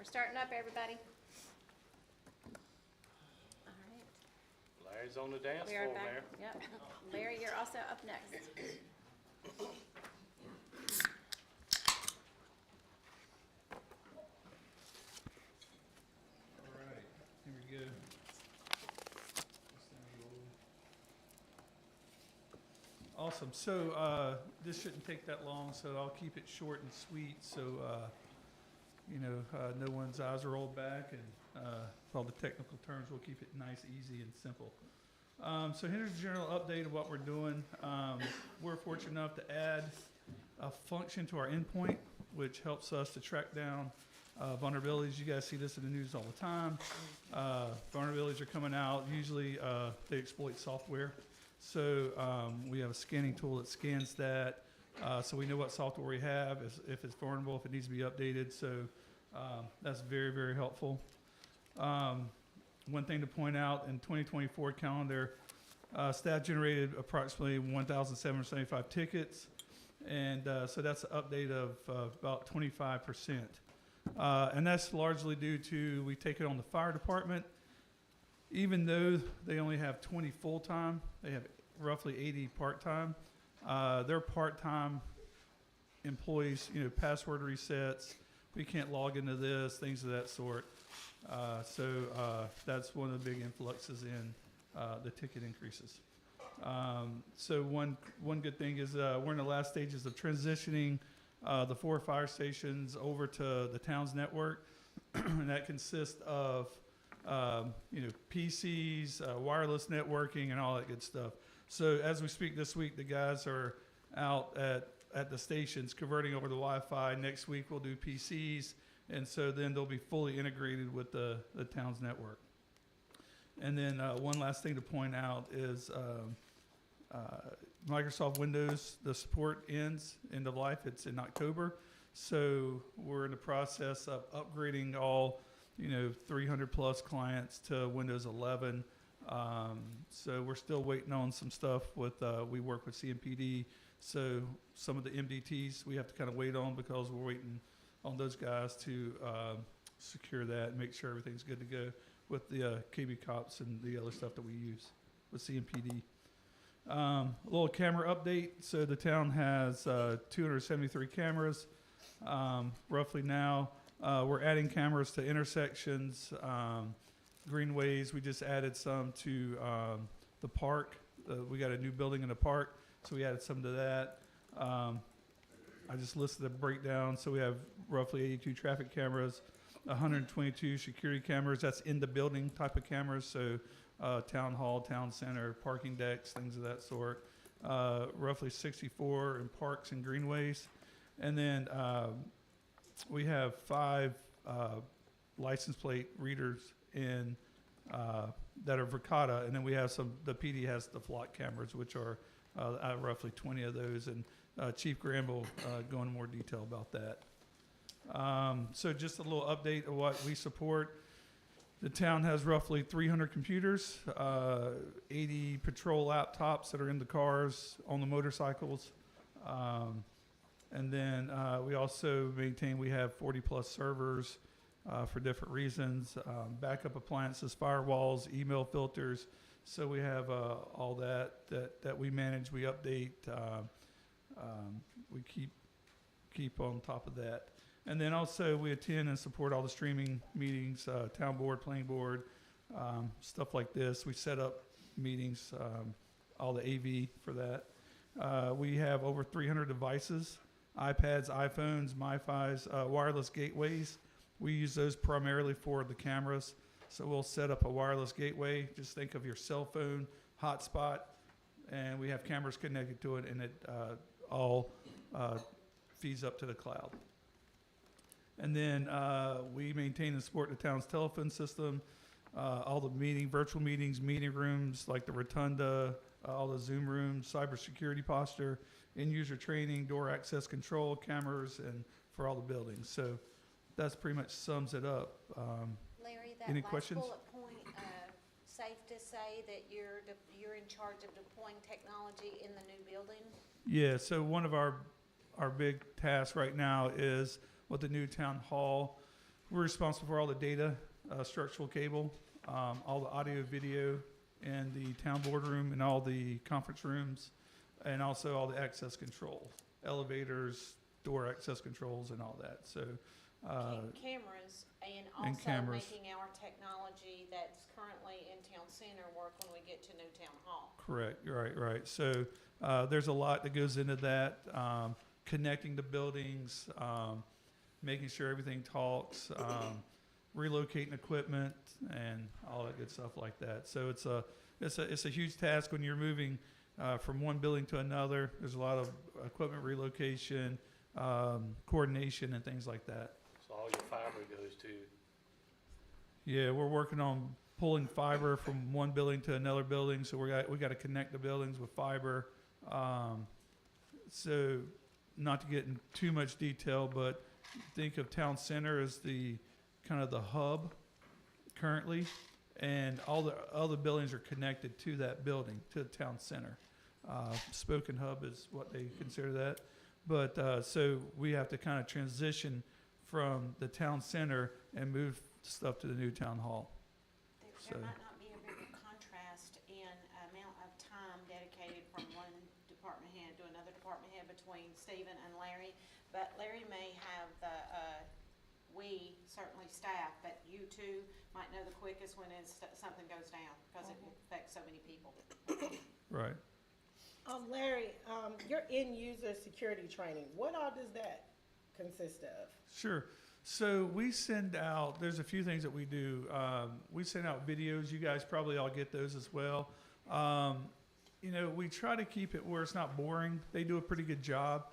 We're starting up, everybody. All right. Larry's on the dance We are floor, back. Mayor. Yep. Larry, you're also up next. All right, here we go. Awesome, so, this shouldn't take that long, so I'll keep it short and sweet, so, no one's eyes are rolled back, and, with all the technical terms, we'll keep it nice, easy, and simple. So here's a general update of what we're doing. We're fortunate enough to add a function to our endpoint, which helps us to track down vulnerabilities. You guys see this in the news all the time. Vulnerabilities are coming out. Usually they exploit software. So we have a scanning tool that scans that. So we know what software we have, if it's vulnerable, if it needs to be updated. So that's very, very helpful. One thing to point out, in 2024 calendar, staff generated approximately 1,775 tickets. And so that's an update of about 25%. And that's largely due to, we take it on the fire department. Even though they only have 20 full-time, they have roughly 80 part-time. Their part-time employees, password resets, we can't log into this, things of that sort. So that's one of the big influxes in the ticket increases. So one good thing is we're in the last stages of transitioning the 4 fire stations over to the town's network. And that consists of PCs, wireless networking, and all that good stuff. So as we speak this week, the guys are out at the stations converting over to Wi-Fi. Next week we'll do PCs, and so then they'll be fully integrated with the town's network. And then one last thing to point out is Microsoft Windows, the support ends, end of life, it's in October. So we're in the process of upgrading all 300 plus clients to Windows 11. So we're still waiting on some stuff with, we work with CMPD. So some of the MDTs we have to kind of wait on because we're waiting on those guys to secure that and make sure everything's good to go with the KB Cops and the other stuff that we use with CMPD. A little camera update. So the town has 273 cameras roughly now. We're adding cameras to intersections, greenways. We just added some to the park. We got a new building in the park, so we added some to that. I just listed a breakdown. So we have roughly 82 traffic cameras, 122 security cameras. That's in the building type of cameras. So town hall, town center, parking decks, things of that sort. Roughly 64 in parks and greenways. And then we have 5 license plate readers in that are Verkada, and then we have some. The PD has the flock cameras, which are roughly 20 of those, and Chief Graham will go into more detail about that. So just a little update of what we support. The town has roughly 300 computers, 80 patrol laptops that are in the cars, on the motorcycles. And then we also maintain, we have 40 plus servers for different reasons, backup appliances, firewalls, email filters. So we have all that we manage, we update, we keep on top of that. And then also we attend and support all the streaming meetings, town board, planning board, stuff like this. We set up meetings, all the AV for that. We have over 300 devices, iPads, iPhones, MiFi's, wireless gateways. We use those primarily for the cameras. So we'll set up a wireless gateway. Just think of your cell phone hotspot, and we have cameras connected to it, and it all feeds up to the cloud. And then we maintain and support the town's telephone system, all the virtual meetings, meeting rooms like the rotunda, all the Zoom rooms, cybersecurity posture, end-user training, door access control, cameras, and for all the buildings. So that's pretty much sums it up. Larry, that Any last questions? bullet point, safe to say that you're in charge of deploying technology in the new building? Yeah, so one of our big tasks right now is with the new town hall. we're responsible for all the data, structural cable, all the audio, video, and the town boardroom and all the conference rooms, and also all the access controls, elevators, door access controls, and all that. So, Cameras, and and also cameras. making our technology that's currently in town center work when we get to Newtown Hall. correct. Right. So there's a lot that goes into that. Connecting the buildings, making sure everything talks, relocating equipment, and all that good stuff like that. So it's a huge task when you're moving from one building to another. There's a lot of equipment relocation, coordination, and things like that. So all your fiber goes to, Yeah, we're working on pulling fiber from one building to another building, so we got to connect the buildings with fiber. So, not to get in too much detail, but think of town center as the kind of the hub currently, and all the other buildings are connected to that building, to the town center. Spoken hub is what they consider that. But so we have to kind of transition from the town center and move stuff to the new town hall. There So- might not be a bigger contrast in amount of time dedicated from one department head to another department head between Stephen and Larry, but Larry may have we, certainly staff, but you two might know the quickest when something goes down, because it affects so many people. Right. Larry, your end user security training, what all does that consist of? Sure. So we send out, there's a few things that we do. We send out videos. You guys probably all get those as well. We try to keep it where it's not boring. They do a pretty good job.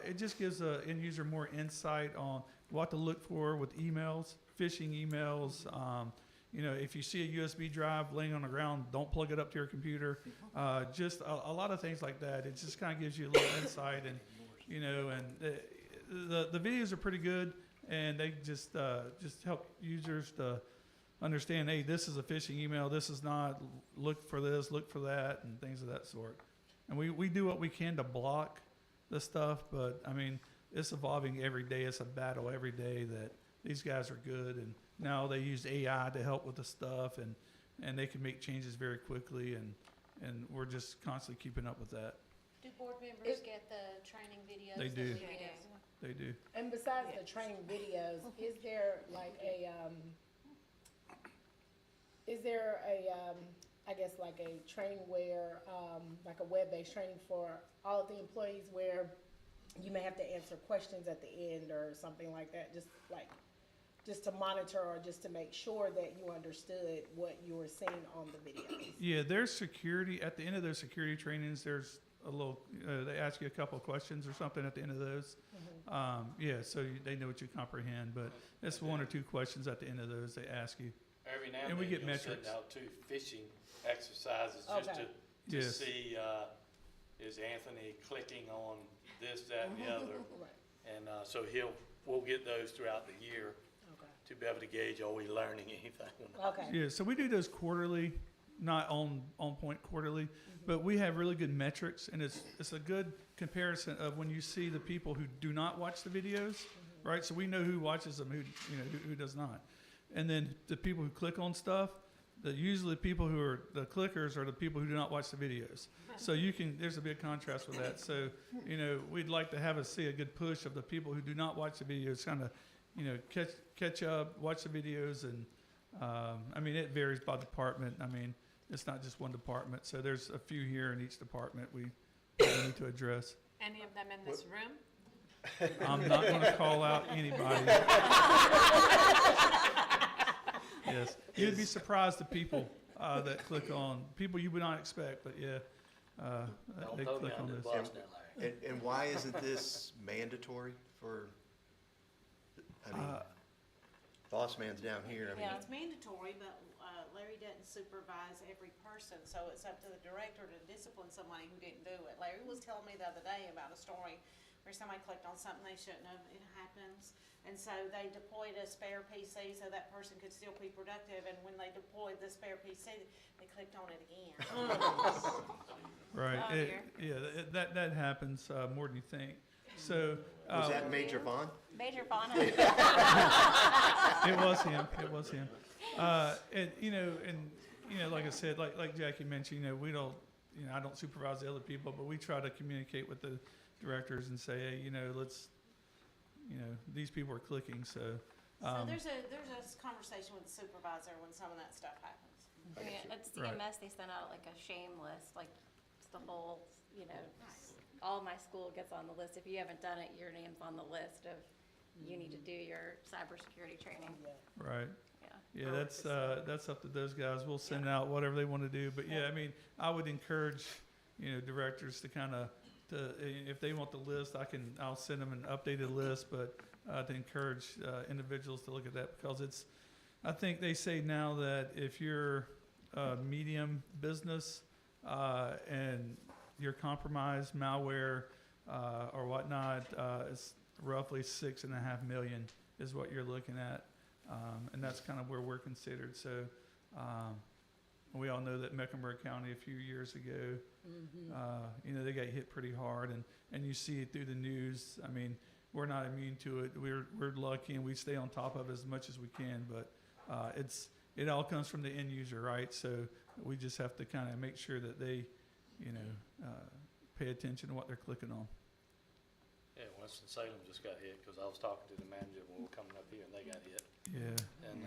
It just gives the end user more insight on what to look for with emails, phishing emails. If you see a USB drive laying on the ground, don't plug it up to your computer. Just a lot of things like that. It just kind of gives you a little insight, and the videos are pretty good, and they just help users to understand, hey, this is a phishing email, this is not, look for this, look for that, and things of that sort. And we do what we can to block the stuff, but I mean, it's evolving every day. It's a battle every day that these guys are good, and now they use AI to help with the stuff, and they can make changes very quickly, and we're just constantly keeping up with that. Do board members get the training videos? They that do. we They do. And besides the training videos, is there I guess like a training where, like a web-based training for all of the employees where you may have to answer questions at the end or something like that, just to monitor or just to make sure that you understood what you were seeing on the videos? Yeah, there's security, at the end of those security trainings, there's a little, they ask you a couple of questions or something at the end of those. So they know what you comprehend, but it's one or two questions at the end of those they ask you. every now And and we then get you'll send metrics. out 2 phishing exercises just Okay. to Yes. see, is Anthony clicking on this, that, and the other? Right, And so we'll get those throughout the year okay. to be able to gauge, are we learning anything or not? Okay. Yeah, so we do those quarterly, not on point quarterly, but we have really good metrics, and it's a good comparison of when you see the people who do not watch the videos, right? So we know who watches them, who does not. And then the people who click on stuff, usually the people who are the clickers are the people who do not watch the videos. So there's a big contrast with that. So, we'd like to see a good push of the people who do not watch the videos, kind of, catch up, watch the videos, and it varies by department. It's not just one department. So there's a few here in each department we need to address. Any of them in this room? I'm not going to call out anybody. Yes, you'd be surprised the people that click on, people you would not expect, but yeah, Don't they throw me click on under the this. bus now, Larry. And why isn't this mandatory for, boss man's down here, Yeah, it's mandatory, but Larry doesn't supervise every person, so it's up to the director to discipline somebody who didn't do it. Larry was telling me the other day about a story where somebody clicked on something they shouldn't have. It happens. And so they deployed a spare PC so that person could still be productive, and when they deployed the spare PC, they clicked on it again. Right, Oh, dear. that happens more than you think. So. Was that Major Vaughn? Major Fauna. It was him. It was him. And like I said, like Jackie mentioned, we don't, I don't supervise the other people, but we try to communicate with the directors and say, hey, let's, these people are clicking, so. So there's a conversation with the supervisor when some of that stuff happens. I mean, at CMS, they sent out like a shame list, like it's the whole, all my school gets on the list. If you haven't done it, your name's on the list of, you need to do your cybersecurity training. Right. Yeah. Yeah, that's up to those guys. We'll send out whatever they want to do. But yeah, I mean, I would encourage, directors to kind of, if they want the list, I'll send them an updated list, but to encourage individuals to look at that, because I think they say now that if you're a medium business and you're compromised, malware or whatnot, it's roughly 6.5 million is what you're looking at. And that's kind of where we're considered. So we all know that Mecklenburg County a few years ago, they got hit pretty hard, and you see it through the news. I mean, we're not immune to it. We're lucky, and we stay on top of it as much as we can. But it all comes from the end user, right? So we just have to kind of make sure that they, pay attention to what they're clicking on. Yeah, Winston-Salem just got hit, because I was talking to the manager when we were coming up here, and they got hit. Yeah. And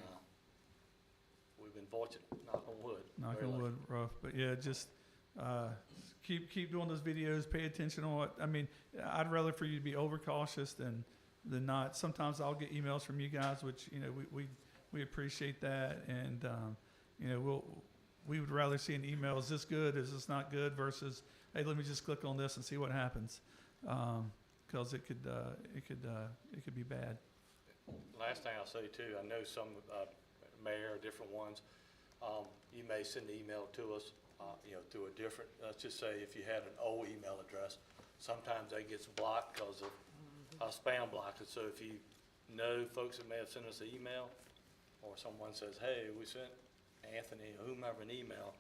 we've been fortunate, knock on wood. Knock Very on wood, rough. But yeah, just keep doing those videos. Pay attention on what. I mean, I'd rather for you to be overcautious than not. Sometimes I'll get emails from you guys, which we appreciate that, and we would rather see an email. Is this good? Is this not good? Versus, hey, let me just click on this and see what happens, because it could be bad. Last thing I'll say too, I know some mayor or different ones, you may send an email to us, through a different, let's just say if you had an old email address, sometimes that gets blocked because of spam blockers. So if you know folks that may have sent us an email, or someone says, hey, we sent Anthony or whomever an email,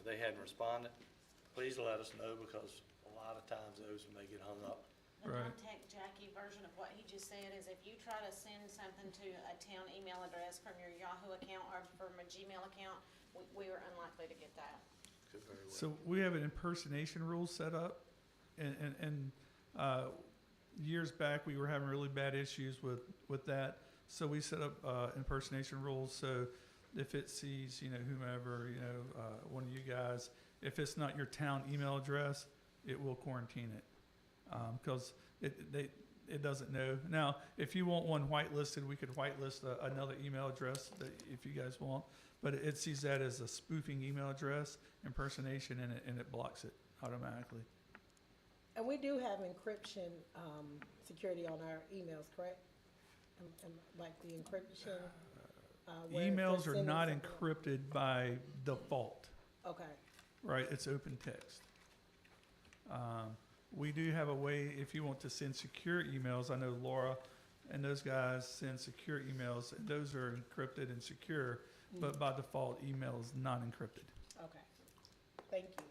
they hadn't responded, please let us know, because a lot of times those may get hung up. The Right. contact Jackie version of what he just said is, if you try to send something to a town email address from your Yahoo account or from a Gmail account, we are unlikely to get that. Could very well. So we have an impersonation rule set up, and years back we were having really bad issues with that. So we set up impersonation rules. So if it sees whomever one of you guys, if it's not your town email address, it will quarantine it, because it doesn't know. Now, if you want one whitelisted, we could whitelist another email address if you guys want. But it sees that as a spoofing email address, impersonation, and it blocks it automatically. And we do have encryption security on our emails, correct? And like the encryption. where if Emails they're are not sending something- encrypted by default, Okay, right? It's open text. We do have a way, if you want to send secure emails, I know Laura and those guys send secure emails, and those are encrypted and secure, but by default, email is not encrypted. okay. Thank you.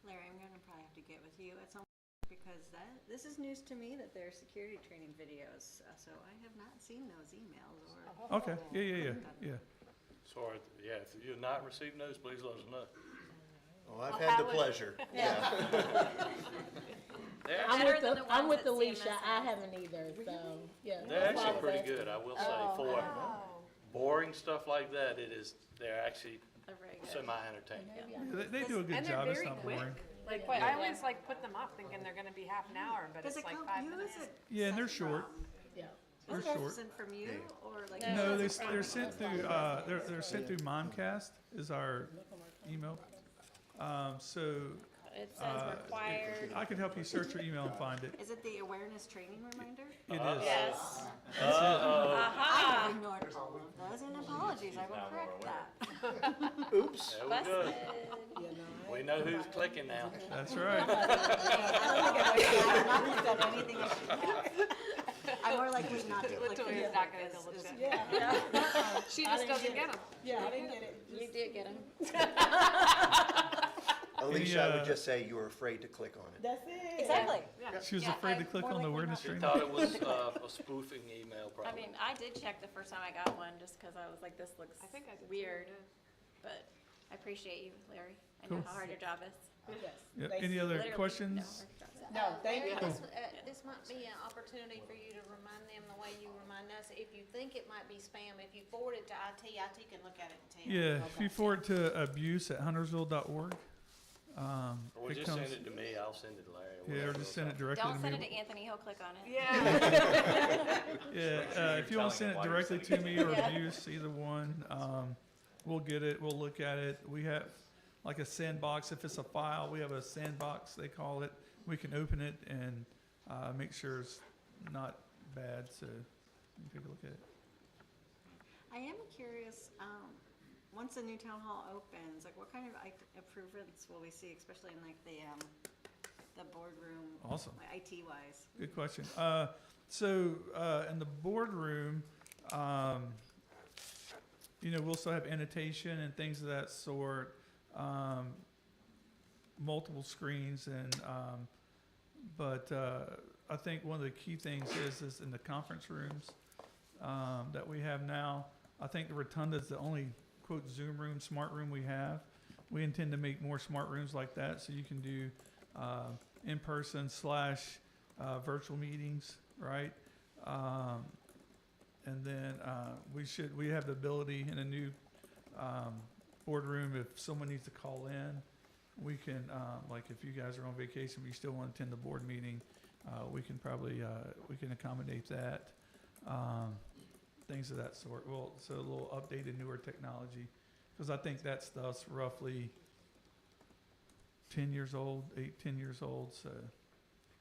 Larry, I'm gonna probably have to get with you at some point, because this is news to me that there are security training videos, so I have not seen those emails or. Okay, yeah. Sorry, yeah, if you're not receiving those, please let us know. Oh, I've had the pleasure. Yeah. They're I'm Better with than the I'm ones with that Alicia. CMS I has. haven't either, so, yeah. They're that's why I actually was pretty asking. good, I will say, for boring stuff like that, they're actually They're very good. semi-entertaining. Yeah, they do a good And they're job. It's very not quick. boring. Like, Quite I good, always yeah. like put them up thinking they're gonna be half an hour, but Does it's it like go, 5 who minutes. is it? Yeah, and they're sent short. from? Yeah. They're Is that short. sent from you, or like? No, is it they're from- sent through, they're sent through Mimecast is our email. So, It says required. I can help you search your email and find it. Is it the awareness training reminder? It is. Yes. Uh-oh. I Aha. have ignored all of those, and apologies, I will correct that. Oops. There we Busted. go. You know, We know who's clicking now. That's right. I have not done anything I should have. I'm more likely not to click Latoya's them. not gonna double check. Yeah. She I just didn't doesn't get get it. them. Yeah, I didn't get it. You did get them. Alicia, I would just say you were afraid to click on it. That's it. Exactly. She was Yeah, afraid to I'm click more on the likely awareness not. She training. thought it was a spoofing email I probably. mean, I did check the first time I got one, just because I was like, this looks I think I did too, weird. yeah. But I appreciate you, Larry. I know Cool. how hard your job is. Yes. Yeah, Thanks. any other Literally, questions? know how hard your job is. No, thank you. This might be an opportunity for you to remind them the way you remind us. If you think it might be spam, if you forward it to IT can look at it and tell. Yeah, if you forward to abuse@huntersville.org, Or it just comes, send it to me, I'll send it to Larry. yeah, or whatever. just send it directly Don't to send me. it to Anthony, he'll click on it. Yeah. Yeah, if you want to send it Telling him why directly you're to sending me or Yeah. abuse, either one, we'll get it, we'll look at it. We have like a sandbox, if it's a file, we have a sandbox, they call it. We can open it and, make sure it's not bad, so you can take a look at it. I am curious, once the new town hall opens, like what kind of improvements will we see, especially in like the boardroom? Awesome. Like IT wise? Good question. In the boardroom, we'll still have annotation and things of that sort, multiple screens but I think one of the key things is in the conference rooms, that we have now. I think the Rotunda is the only quote Zoom room, smart room we have. We intend to make more smart rooms like that, so you can do, in-person / virtual meetings, right? And then we have the ability in a new boardroom, if someone needs to call in, we can, like if you guys are on vacation, but you still want to attend the board meeting, we can probably, we can accommodate that. Things of that sort. Well, so a little updated, newer technology, because I think that stuff's roughly 10 years old, 10 years old, so.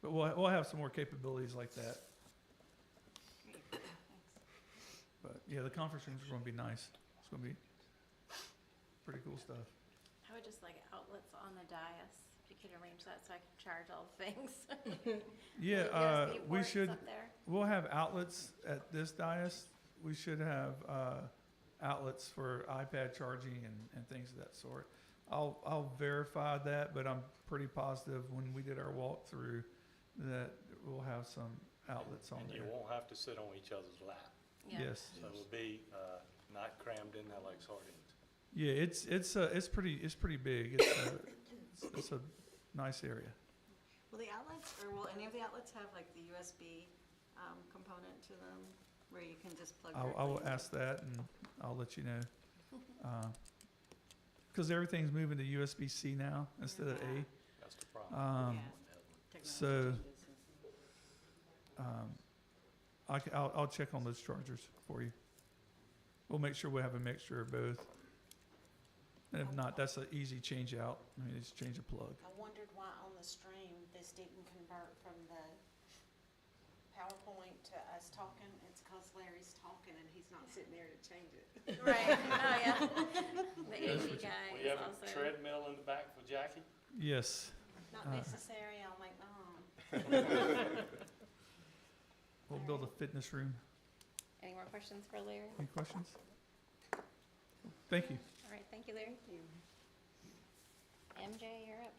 But we'll have some more capabilities like that. Great, thanks. But yeah, the conference rooms are gonna be nice. It's gonna be pretty cool stuff. I would just like outlets on the dais. If you could arrange that so I can charge all the things. Yeah, USB we ports should, up there. we'll have outlets at this dais. We should have, outlets for iPad charging and things of that sort. I'll verify that, but I'm pretty positive when we did our walkthrough that we'll have some outlets on And you there. won't have to sit on each other's lap. Yeah. Yes. So it'll be, not crammed in there like sardines. Yeah, it's pretty big. It's a nice area. Will the outlets, or will any of the outlets have like the USB component to them, where you can just plug? I will ask that and I'll let you know. Because everything's moving to USB-C now instead of A. That's the problem. So, I'll check on those chargers for you. We'll make sure we have a mixture of both. And if not, that's an easy change out. I mean, just change a plug. I wondered why on the stream this didn't convert from the PowerPoint to us talking. It's because Larry's talking and he's not sitting there to change it. Right, oh yeah. The AV guy We is have a also. treadmill in the back for Jackie? Yes. Not necessary, I'll make my own. We'll build a fitness room. Any more questions for Larry? Any questions? Thank you. All right, thank you, Larry. MJ, you're up.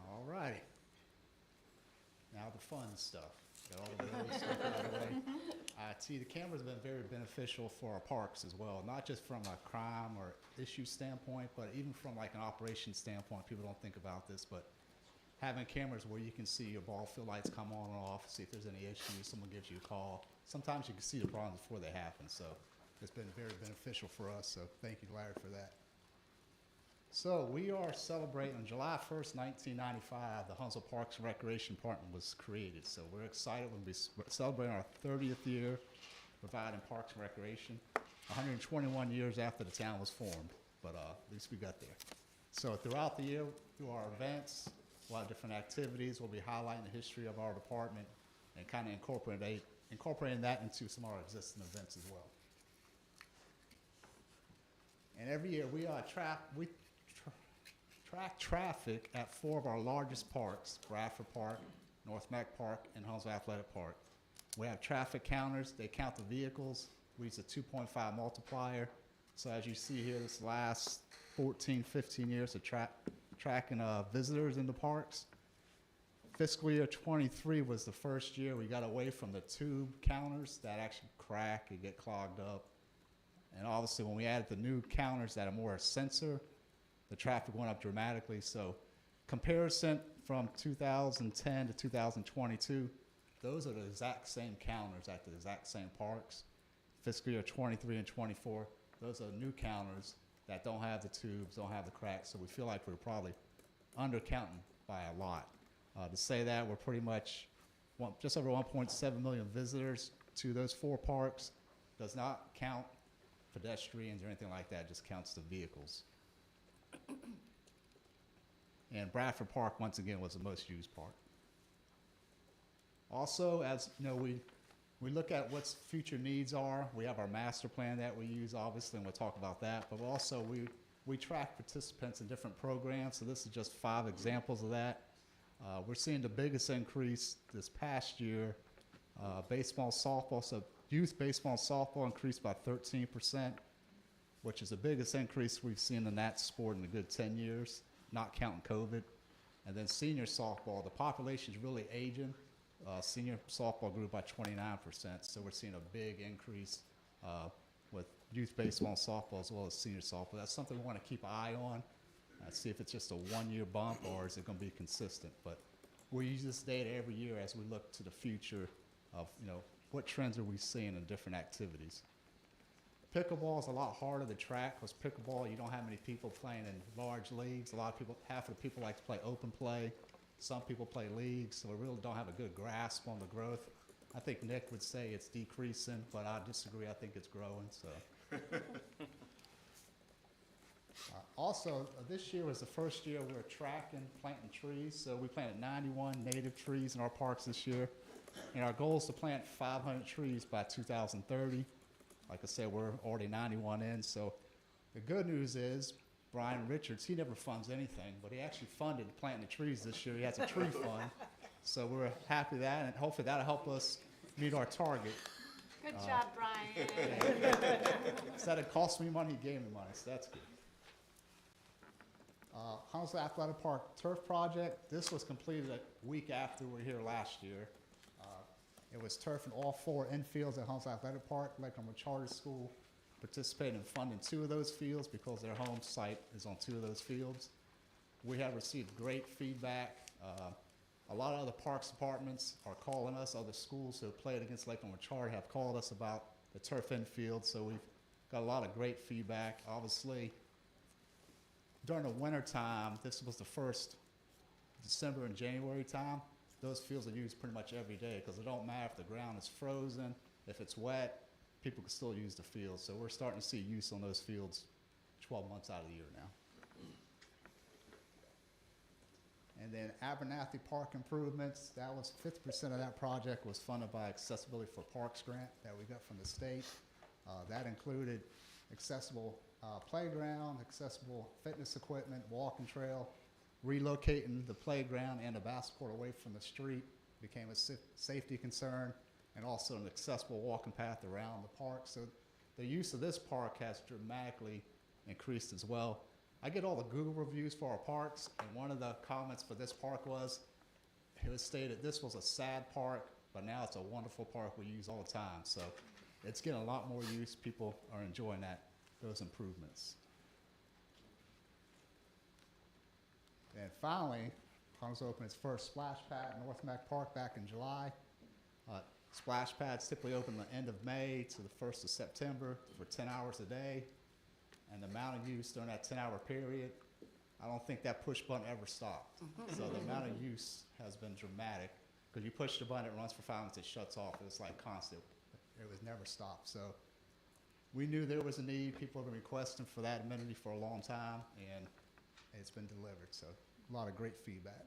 All righty. Now the fun stuff. Got all the really stuff out of the way. The cameras have been very beneficial for our parks as well, not just from a crime or issue standpoint, but even from like an operation standpoint. People don't think about this, but having cameras where you can see your ball field lights come on and off, see if there's any issues, someone gives you a call. Sometimes you can see the problems before they happen, so it's been very beneficial for us, so thank you, Larry, for that. So we are celebrating on July 1st, 1995, the Huntsville Parks and Recreation Department was created. So we're excited when we're celebrating our 30th year providing parks and recreation, 121 years after the town was formed, but at least we got there. So throughout the year, through our events, a lot of different activities, we'll be highlighting the history of our department and kind of incorporating that into some of our existing events as well. And every year we track traffic at 4 of our largest parks, Bradford Park, North Mac Park, and Huntsville Athletic Park. We have traffic counters. They count the vehicles. We use a 2.5 multiplier. So as you see here, this last 14, 15 years of tracking visitors in the parks. Fiscal year 23 was the first year we got away from the tube counters that actually crack and get clogged up. And obviously when we added the new counters that are more a sensor, the traffic went up dramatically. So comparison from 2010 to 2022, those are the exact same counters at the exact same parks. Fiscal year 23 and 24, those are new counters that don't have the tubes, don't have the cracks. So we feel like we're probably undercounting by a lot. To say that we're pretty much just over 1.7 million visitors to those 4 parks does not count pedestrians or anything like that, it just counts the vehicles. And Bradford Park, once again, was the most used park. Also, as you know, we look at what future needs are. We have our master plan that we use, obviously, and we'll talk about that. But also, we track participants in different programs. So this is just 5 examples of that. We're seeing the biggest increase this past year. Baseball, softball, so youth baseball and softball increased by 13%, which is the biggest increase we've seen in that sport in a good 10 years, not counting COVID. And then senior softball, the population's really aging. Senior softball grew by 29%, so we're seeing a big increase with youth baseball and softball as well as senior softball. That's something we want to keep an eye on, see if it's just a one-year bump or is it going to be consistent. But we use this data every year as we look to the future of, you know, what trends are we seeing in different activities. Pickleball is a lot harder to track because pickleball, you don't have many people playing in large leagues. Half of the people like to play open play. Some people play leagues, so we really don't have a good grasp on the growth. I think Nick would say it's decreasing, but I disagree. I think it's growing. So, also, this year was the first year we were tracking planting trees. So we planted 91 native trees in our parks this year, and our goal is to plant 500 trees by 2030. Like I said, we're already 91 in. So the good news is, Brian Richards, he never funds anything, but he actually funded planting the trees this year. He has a tree fund. So we're happy with that, and hopefully that'll help us meet our target. Good job, Brian. Instead of cost me money, he gave me money, so that's good. Huntsville Athletic Park Turf Project, this was completed a week after we were here last year. It was turf in all 4 infields at Huntsville Athletic Park. Lakeland Charter School participated in funding 2 of those fields because their home site is on 2 of those fields. We have received great feedback. A lot of other parks departments are calling us. Other schools who have played against Lakeland Charter have called us about the turf infield, so we've got a lot of great feedback. Obviously, during the winter time, this was the first December and January time. Those fields are used pretty much every day because it don't matter if the ground is frozen, if it's wet, people can still use the field. So we're starting to see use on those fields 12 months out of the year now. And then Abernathy Park improvements, that was 50% of that project was funded by Accessibility for Parks grant that we got from the state. That included accessible playground, accessible fitness equipment, walking trail, relocating the playground and the basketball court away from the street became a safety concern, and also an accessible walking path around the park. So the use of this park has dramatically increased as well. I get all the Google reviews for our parks, and one of the comments for this park was, it was stated this was a sad park, but now it's a wonderful park we use all the time. So it's getting a lot more use. People are enjoying those improvements. And finally, Huntsville opened its first splash pad at North Mac Park back in July. Splash pads typically open the end of May to the 1st of September for 10 hours a day. And the amount of use during that 10-hour period, I don't think that push button ever stopped. So the amount of use has been dramatic. Because you push the button, it runs for 5 minutes, it shuts off. It's like constant. It was never stopped. So we knew there was a need. People have been requesting for that amenity for a long time, and it's been delivered. So a lot of great feedback.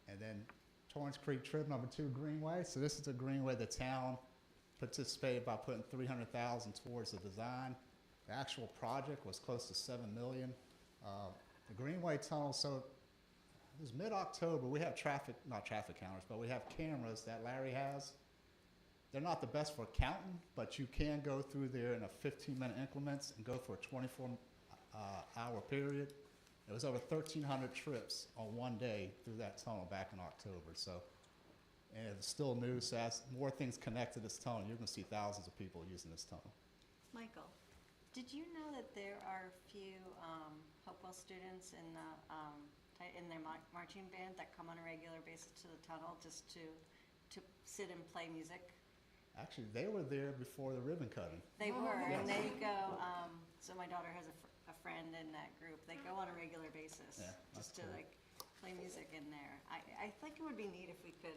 And then Torrance Creek Trip number 2 Greenway. So this is a greenway the town participated by putting $300,000 towards the design. The actual project was close to 7 million. The Greenway Tunnel, so it was mid-October. We have not traffic counters, but we have cameras that Larry has. They're not the best for counting, but you can go through there in a 15-minute increments and go for a 24-hour period. It was over 1,300 trips on one day through that tunnel back in October. So, and it's still new, so as more things connect to this tunnel, you're going to see thousands of people using this tunnel. Michael, did you know that there are a few Hopewell students in the in their marching band that come on a regular basis to the tunnel just to sit and play music? Actually, they were there before the ribbon cutting. They were, Yes. and they go. So my daughter has a friend in that group. They go on a regular basis Yeah, that's just to cool. like play music in there. I think it would be neat if we could,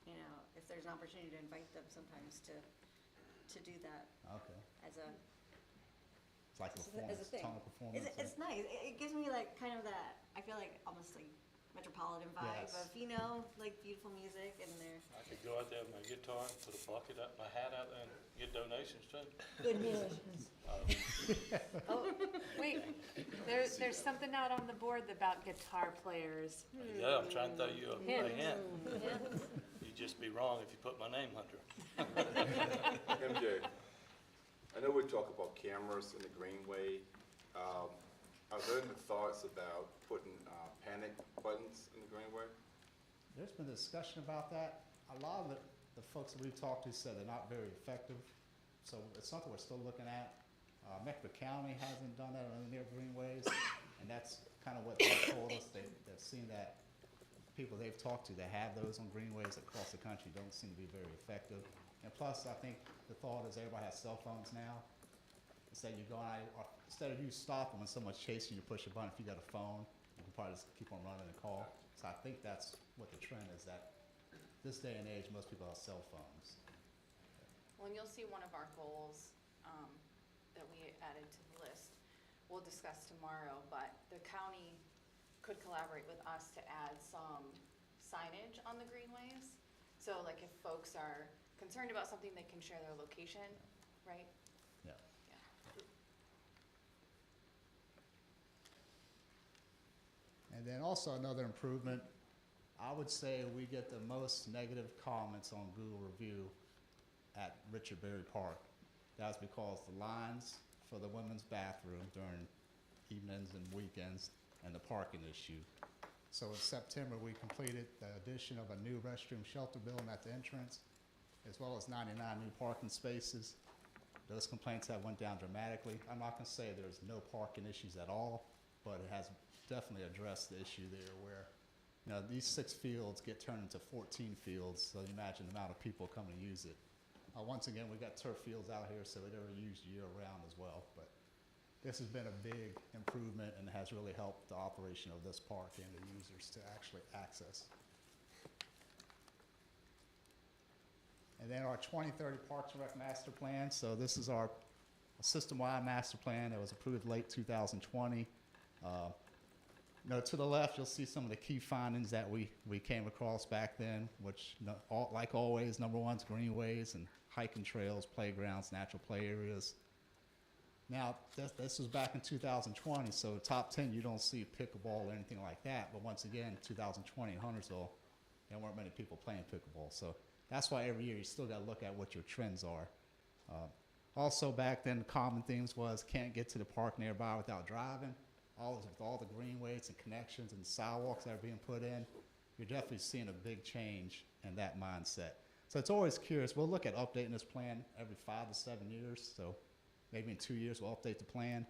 you know, if there's an opportunity to invite them sometimes to do that Okay. as a It's like a as a performance, thing. tunnel performance. It's nice. It gives me like kind of that. I feel like almost like metropolitan vibe Yes. of, you know, like beautiful music and they're I could go out there with my guitar, put a bucket up, my hat out there and get donations too. good musicians. Oh, wait, there's something out on the board about guitar players. Yeah, I'm trying to throw you a Hint. hint. Yeah. You'd just be wrong if you put my name under it. MJ, I know we talk about cameras in the Greenway. Are there any thoughts about putting panic buttons in the Greenway? There's been discussion about that. A lot of the folks that we've talked to said they're not very effective. So it's something we're still looking at. Mecklenburg County hasn't done that on their greenways, and that's kind of what they told us. They've seen that people they've talked to that have those on greenways across the country don't seem to be very effective. And plus, I think the thought is everybody has cell phones now. Instead you go out, or instead of you stopping when someone's chasing you, push a button. If you got a phone, you can probably just keep on running and call. So I think that's what the trend is, that this day and age, most people have cell phones. Well, and you'll see one of our goals that we added to the list, we'll discuss tomorrow, but the county could collaborate with us to add some signage on the greenways. So like if folks are concerned about something, they can share their location, right? Yeah. And then also another improvement, I would say we get the most negative comments on Google review at Richard Berry Park. That's because the lines for the women's bathroom during evenings and weekends and the parking issue. So in September, we completed the addition of a new restroom shelter building at the entrance, as well as 99 new parking spaces. Those complaints have went down dramatically. I'm not gonna say there's no parking issues at all, but it has definitely addressed the issue there where, you know, these 6 fields get turned into 14 fields, so you imagine the amount of people coming to use it. Once again, we got turf fields out here, so they're used year-round as well, but this has been a big improvement and has really helped the operation of this park and the users to actually access. And then our 2030 Parks and Rec Master Plan. So this is our system-wide master plan that was approved late 2020. You know, to the left, you'll see some of the key findings that we came across back then, which, like always, number one's greenways and hiking trails, playgrounds, natural play areas. Now, this was back in 2020, so top 10, you don't see pickleball or anything like that. But once again, 2020 in Huntersville, there weren't many people playing pickleball. So that's why every year you still got to look at what your trends are. Also, back then, the common themes was can't get to the park nearby without driving. With all the greenways and connections and sidewalks that are being put in, you're definitely seeing a big change in that mindset. So it's always curious. We'll look at updating this plan every 5 to 7 years. So maybe in 2 years we'll update the plan.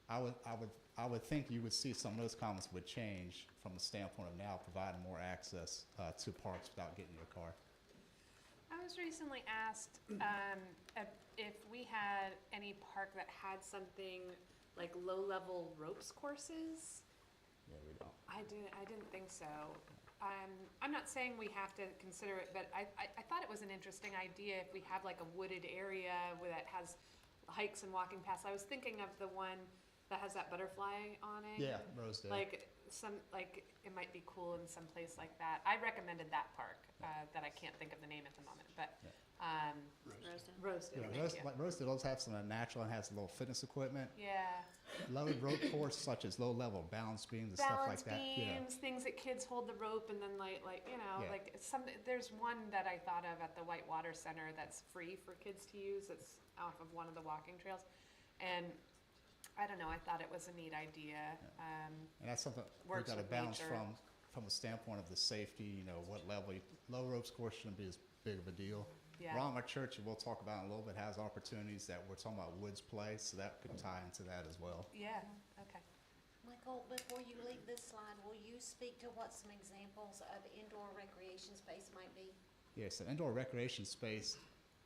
I would think you would see some of those comments would change from the standpoint of now providing more access to parks without getting your car. I was recently asked if we had any park that had something like low-level ropes courses. Yeah, we don't. I didn't think so. I'm not saying we have to consider it, but I thought it was an interesting idea if we have like a wooded area that has hikes and walking paths. I was thinking of the one that has that butterfly awning. Yeah, Rosedale. Like it might be cool in some place like that. I recommended that park, that I can't think of the name at the moment, but, Rosedale, thank you. Like Rosedale does have some natural and has a little fitness equipment. Yeah. Low rope course such as low level balance beams and stuff like that. Balance beams, things that kids hold the rope and then Yeah. like there's one that I thought of at the Whitewater Center that's free for kids to use. It's off of one of the walking trails. And I don't know, I thought it was a neat idea. And that's something we've Works got to with balance nature. from a standpoint of the safety, what level. Low ropes course shouldn't be as big of a deal. Yeah. Ronald Church, we'll talk about in a little bit, has opportunities that we're talking about woods play, so that could tie into that as well. Yeah, okay. Michael, before you leave this slide, will you speak to what some examples of indoor recreation space might be? Yeah, so indoor recreation space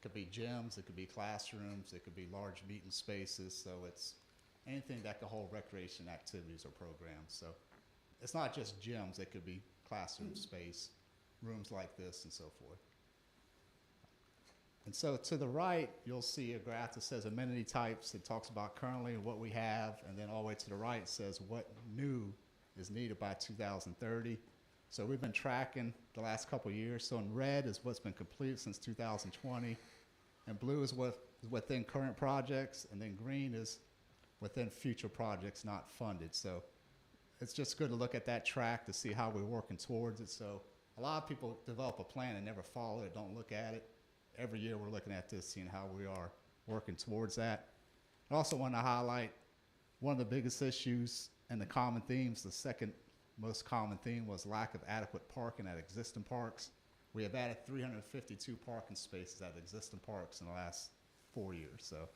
could be gyms, it could be classrooms, it could be large meeting spaces, so it's anything that could hold recreation activities or programs. So it's not just gyms, it could be classroom space, rooms like this and so forth. And so to the right, you'll see a graph that says amenity types. It talks about currently what we have, and then all the way to the right says what new is needed by 2030. So we've been tracking the last couple of years. So in red is what's been completed since 2020, and blue is what is within current projects, and then green is within future projects not funded. So it's just good to look at that track to see how we're working towards it. So a lot of people develop a plan and never follow it, don't look at it. Every year we're looking at this, seeing how we are working towards that. I also want to highlight one of the biggest issues and the common themes. The second most common theme was lack of adequate parking at existing parks. We have added 352 parking spaces at existing parks in the last 4 years. So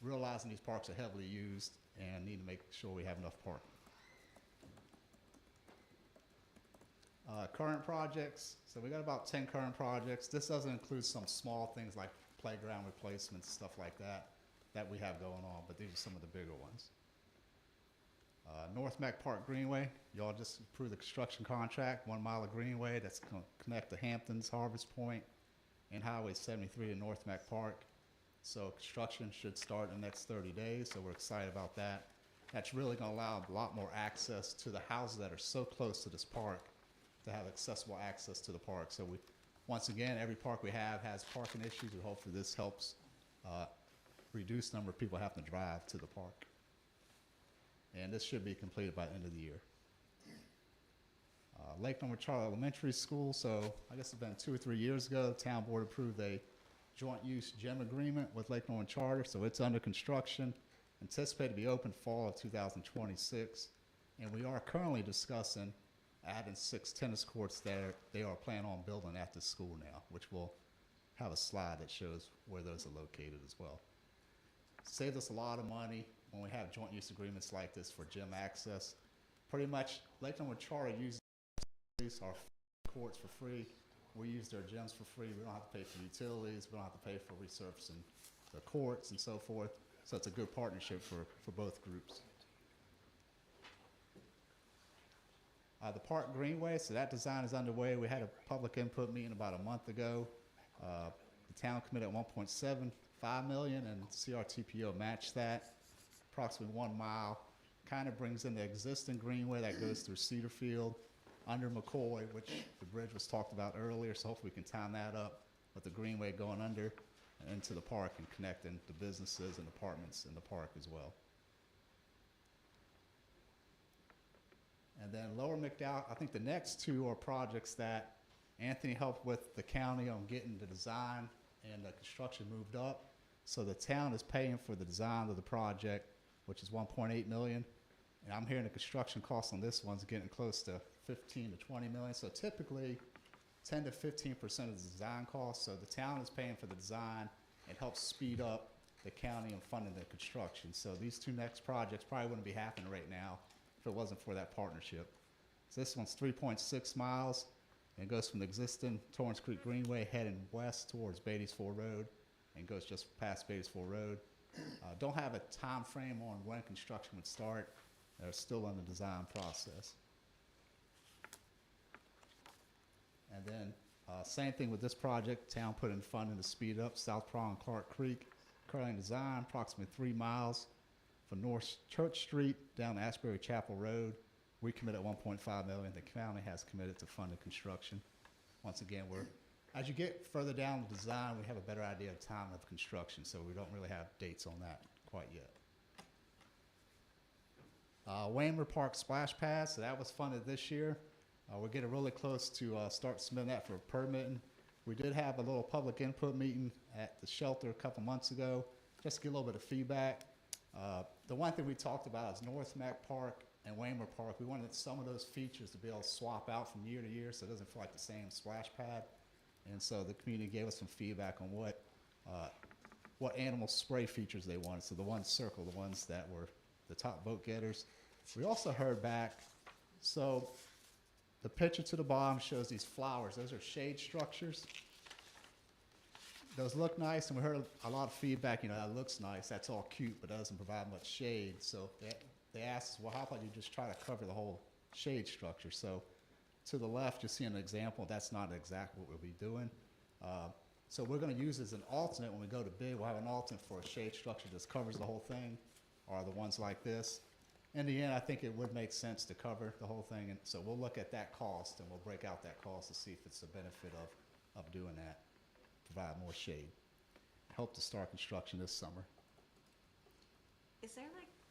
realizing these parks are heavily used and need to make sure we have enough parking. Current projects, so we got about 10 current projects. This doesn't include some small things like playground replacements, stuff like that we have going on, but these are some of the bigger ones. North Mac Park Greenway, y'all just approved the construction contract, 1 mile of Greenway that's going to connect to Hamptons, Harvest Point, and Highway 73 to North Mac Park. So construction should start in the next 30 days, so we're excited about that. That's really going to allow a lot more access to the houses that are so close to this park to have accessible access to the park. So once again, every park we have has parking issues. We hope this helps reduce the number of people having to drive to the park. And this should be completed by the end of the year. Lake Norman Charter Elementary School, so I guess it's been 2 or 3 years ago, the town board approved a joint use gym agreement with Lake Norman Charter, so it's under construction, anticipated to be open fall of 2026. And we are currently discussing adding 6 tennis courts that they are planning on building at the school now, which will have a slide that shows where those are located as well. Saved us a lot of money when we have joint use agreements like this for gym access. Pretty much, Lake Norman Charter uses our courts for free. We use their gyms for free. We don't have to pay for utilities. We don't have to pay for resurfacing the courts and so forth. So it's a good partnership for both groups. The Park Greenway, so that design is underway. We had a public input meeting about a month ago. The town committed $1.75 million, and CRTPO matched that. Approximately 1 mile. Kind of brings in the existing greenway that goes through Cedar Field, under McCoy, which the bridge was talked about earlier, so hopefully we can time that up with the greenway going under and into the park and connecting the businesses and apartments in the park as well. And then Lower McDowell, I think the next 2 are projects that Anthony helped with the county on getting the design and the construction moved up. So the town is paying for the design of the project, which is $1.8 million. And I'm hearing the construction cost on this one's getting close to 15 to 20 million. So typically 10 to 15% of the design cost. So the town is paying for the design. It helps speed up the county in funding the construction. So these 2 next projects probably wouldn't be happening right now if it wasn't for that partnership. So this one's 3.6 miles and goes from the existing Torrance Creek Greenway heading west towards Beatties Ford Road and goes just past Beatties Ford Road. Don't have a time frame on when construction would start. They're still in the design process. And then same thing with this project, town put in funding to speed up South Prong and Clark Creek. Currently in design, approximately 3 miles. For North Church Street down to Asbury Chapel Road, we committed 1.5 million. The county has committed to fund the construction. Once again, as you get further down the design, we have a better idea of time of construction, so we don't really have dates on that quite yet. Waymer Park Splash Pad, so that was funded this year. We're getting really close to start submitting that for permitting. We did have a little public input meeting at the shelter a couple months ago, just to get a little bit of feedback. The one thing we talked about is North Mac Park and Waymer Park. We wanted some of those features to be able to swap out from year to year so it doesn't feel like the same splash pad. And so the community gave us some feedback on what animal spray features they wanted. So the ones circled, the ones that were the top vote getters. We also heard back, so the picture to the bottom shows these flowers. Those are shade structures. Those look nice, and we heard a lot of feedback, that looks nice, that's all cute, but doesn't provide much shade. So they asked us, well, how about you just try to cover the whole shade structure? So to the left, you'll see an example. That's not exactly what we'll be doing. So we're going to use as an alternate when we go to bid. We'll have an alternate for a shade structure that covers the whole thing, or the ones like this. In the end, I think it would make sense to cover the whole thing, and so we'll look at that cost, and we'll break out that cost to see if it's a benefit of doing that, provide more shade. Hope to start construction this summer. Is there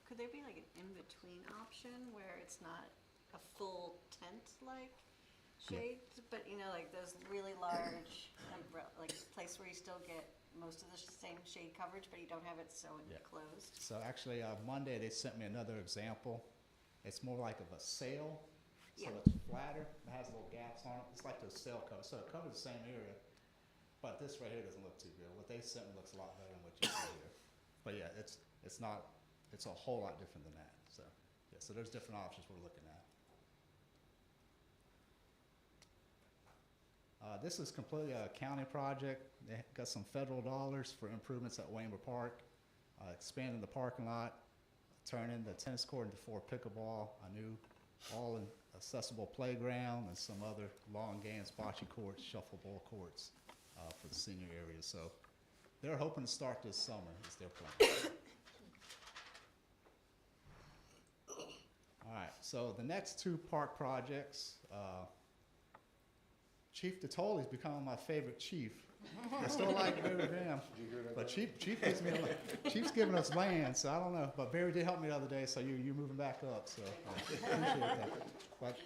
could there be an in-between option where it's not a full tent-like shade, but those really large place where you still get most of the same shade coverage, but you don't have it so enclosed? So actually, Monday they sent me another example. It's more like of a sail, so it's flatter. It has little gaps on it. It's like those sail covers, so it covers the same area. But this right here doesn't look too good. What they sent me looks a lot better than what you see here. But yeah, it's a whole lot different than that. So yeah, so there's different options we're looking at. This is completely a county project. They got some federal dollars for improvements at Waymer Park, expanding the parking lot, turning the tennis court into 4 pickleball, a new all-accessible playground, and some other lawn games, bocce courts, shuffleboard courts for the senior area. So they're hoping to start this summer is their plan. All right, so the next 2 park projects, Chief Detoli's becoming my favorite chief. I still like Barry Graham, but Chief's giving us land, so I don't know. But Barry did help me the other day, so you're moving back up, so I appreciate that. But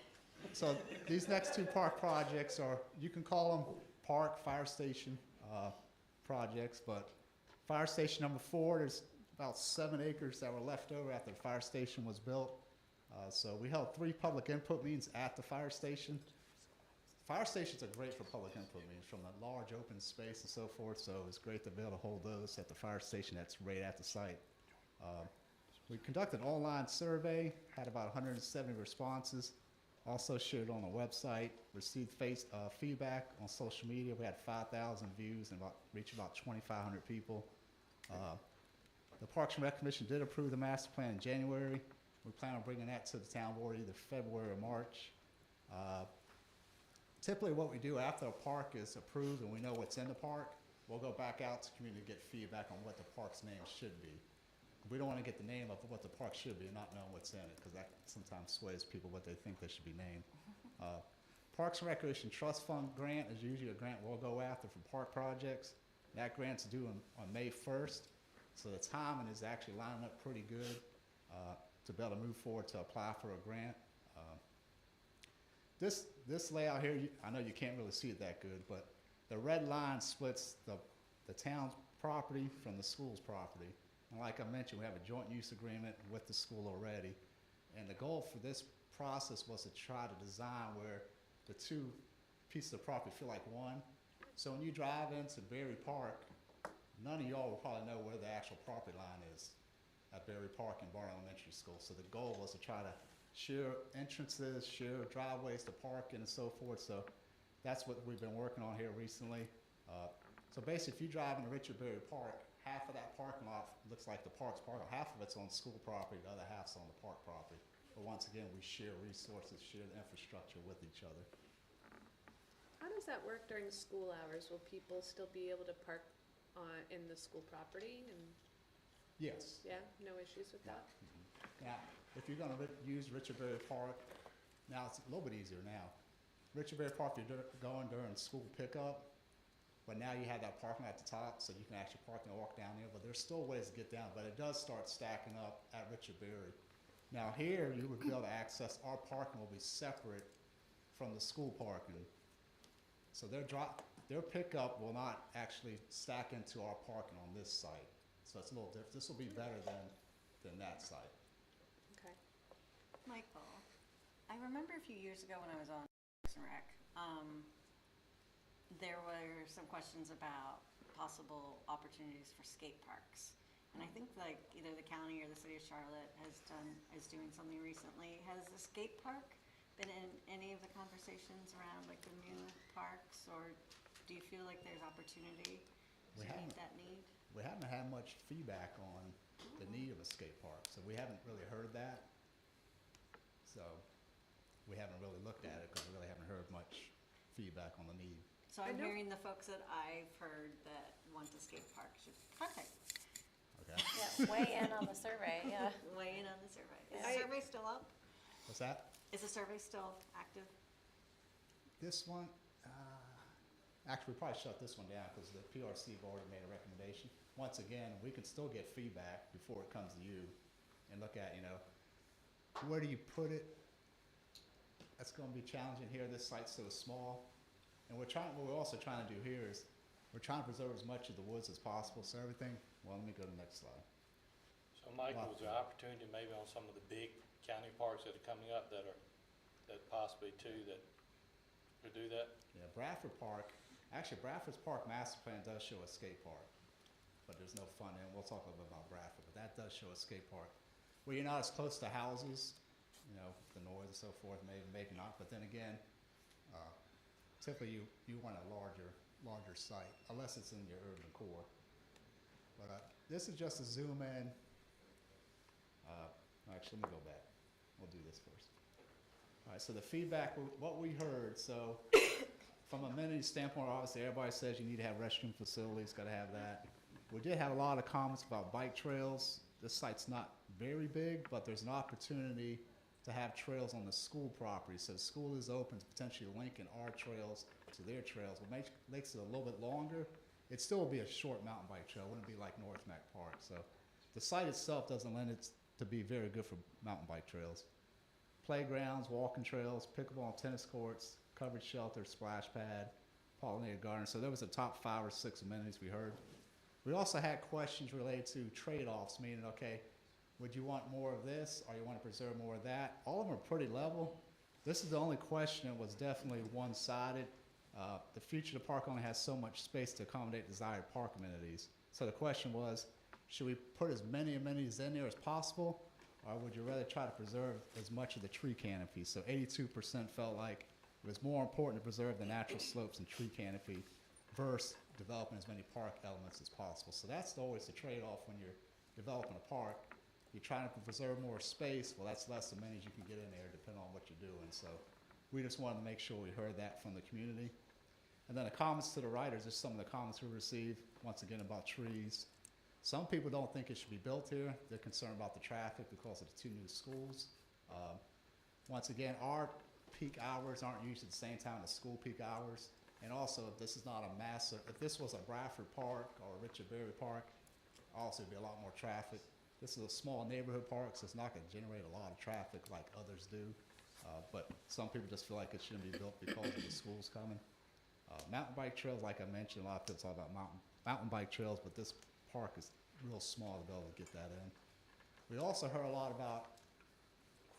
so these next 2 park projects are, you can call them park, fire station projects, but fire station number 4, there's about 7 acres that were left over after the fire station was built. So we held 3 public input meetings at the fire station. Fire stations are great for public input meetings, from the large open space and so forth, so it's great to be able to hold those at the fire station that's right at the site. We conducted an online survey, had about 170 responses, also shared on the website, received feedback on social media. We had 5,000 views and reached about 2,500 people. The Parks and Rec Commission did approve the master plan in January. We plan on bringing that to the town board either February or March. Typically what we do after a park is approved and we know what's in the park, we'll go back out to the community to get feedback on what the park's name should be. We don't want to get the name of what the park should be and not know what's in it, because that sometimes sways people what they think they should be named. Parks and Recreation Trust Fund grant is usually a grant we'll go after for park projects. That grant's due on May 1st, so the timing is actually lining up pretty good to be able to move forward to apply for a grant. This layout here, I know you can't really see it that good, but the red line splits the town's property from the school's property. And like I mentioned, we have a joint use agreement with the school already. And the goal for this process was to try to design where the 2 pieces of property feel like one. So when you drive into Berry Park, none of y'all will probably know where the actual property line is at Berry Park and Barn Elementary School. So the goal was to try to share entrances, share driveways to park and so forth. So that's what we've been working on here recently. So basically, if you drive into Richard Berry Park, half of that parking lot looks like the park's parking lot. Half of it's on school property, the other half's on the park property. But once again, we share resources, share the infrastructure with each other. How does that work during school hours? Will people still be able to park in the school property? And Yes. Yeah, no issues with that? Now, if you're gonna use Richard Berry Park, now it's a little bit easier now. Richard Berry Park, you're going during school pickup, but now you have that parking at the top, so you can actually park and walk down there, but there's still ways to get down, but it does start stacking up at Richard Berry. Now here, you would be able to access, our parking will be separate from the school parking. So their pickup will not actually stack into our parking on this site. So it's a little different. This will be better than that site. Okay. Michael, I remember a few years ago when I was on Parks and Rec, there were some questions about possible opportunities for skate parks. And I think like either the county or the city of Charlotte is doing something recently. Has the skate park been in any of the conversations around like the new parks, or do you feel like there's opportunity to meet that need? We haven't had much feedback on the need of a skate park, so we haven't really heard that. So we haven't really looked at it because we really haven't heard much feedback on the need. So I'm hearing the folks that I've heard that want a skate park should contact. Okay. Yeah, weigh in on the survey, yeah. Weigh in on the survey. Is the survey still up? What's that? Is the survey still active? This one, actually, we probably shut this one down because the PRC have already made a recommendation. Once again, we can still get feedback before it comes to you and look at, where do you put it? That's going to be challenging here. This site's so small. And what we're also trying to do here is we're trying to preserve as much of the woods as possible. So everything, well, let me go to the next slide. So Michael, is there opportunity maybe on some of the big county parks that are coming up that possibly too that could do that? Yeah, Bradford Park, actually Bradford's Park Master Plan does show a skate park, but there's no fun in it. We'll talk a little bit about Bradford, but that does show a skate park. Where you're not as close to houses, the noise and so forth, maybe not, but then again, typically you want a larger site, unless it's in your urban core. But this is just a zoom in. Actually, let me go back. We'll do this first. All right, so the feedback, what we heard, so from an amenity standpoint, obviously everybody says you need to have restroom facilities, got to have that. We did have a lot of comments about bike trails. This site's not very big, but there's an opportunity to have trails on the school property. So the school is open to potentially linking our trails to their trails. What makes it a little bit longer, it still will be a short mountain bike trail. It wouldn't be like North Mac Park. So the site itself doesn't lend it to be very good for mountain bike trails. Playgrounds, walking trails, pickleball and tennis courts, covered shelter, splash pad, pollinated garden. So there was the top 5 or 6 amenities we heard. We also had questions related to trade-offs, meaning, okay, would you want more of this or you want to preserve more of that? All of them are pretty level. This is the only question that was definitely one-sided. The future of the park only has so much space to accommodate desired park amenities. So the question was, should we put as many amenities in there as possible, or would you rather try to preserve as much of the tree canopy? So 82% felt like it was more important to preserve the natural slopes and tree canopy versus developing as many park elements as possible. So that's always the trade-off when you're developing a park. You're trying to preserve more space, well, that's less amenities you can get in there depending on what you're doing. So we just wanted to make sure we heard that from the community. And then the comments to the writers, just some of the comments we received, once again, about trees. Some people don't think it should be built here. They're concerned about the traffic because of the 2 new schools. Once again, our peak hours aren't usually the same time as school peak hours. And also, if this is not a massive, if this was a Bradford Park or a Richard Berry Park, also it'd be a lot more traffic. This is a small neighborhood park, so it's not going to generate a lot of traffic like others do. But some people just feel like it shouldn't be built because of the schools coming. Mountain bike trails, like I mentioned, a lot of people talk about mountain bike trails, but this park is real small to be able to get that in. We also heard a lot about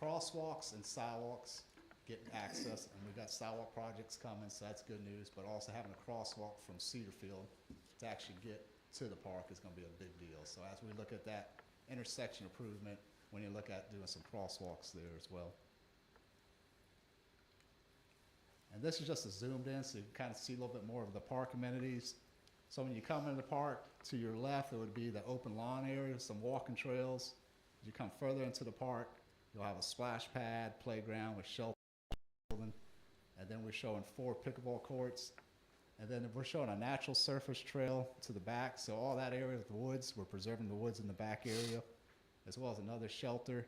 crosswalks and sidewalks getting access, and we've got sidewalk projects coming, so that's good news, but also having a crosswalk from Cedarfield to actually get to the park is going to be a big deal. So as we look at that intersection improvement, when you look at doing some crosswalks there as well. And this is just a zoomed in, so you can kind of see a little bit more of the park amenities. So when you come into the park, to your left, it would be the open lawn area, some walking trails. As you come further into the park, you'll have a splash pad, playground with shelter building. And then we're showing 4 pickleball courts. And then we're showing a natural surface trail to the back, so all that area with the woods, we're preserving the woods in the back area, as well as another shelter.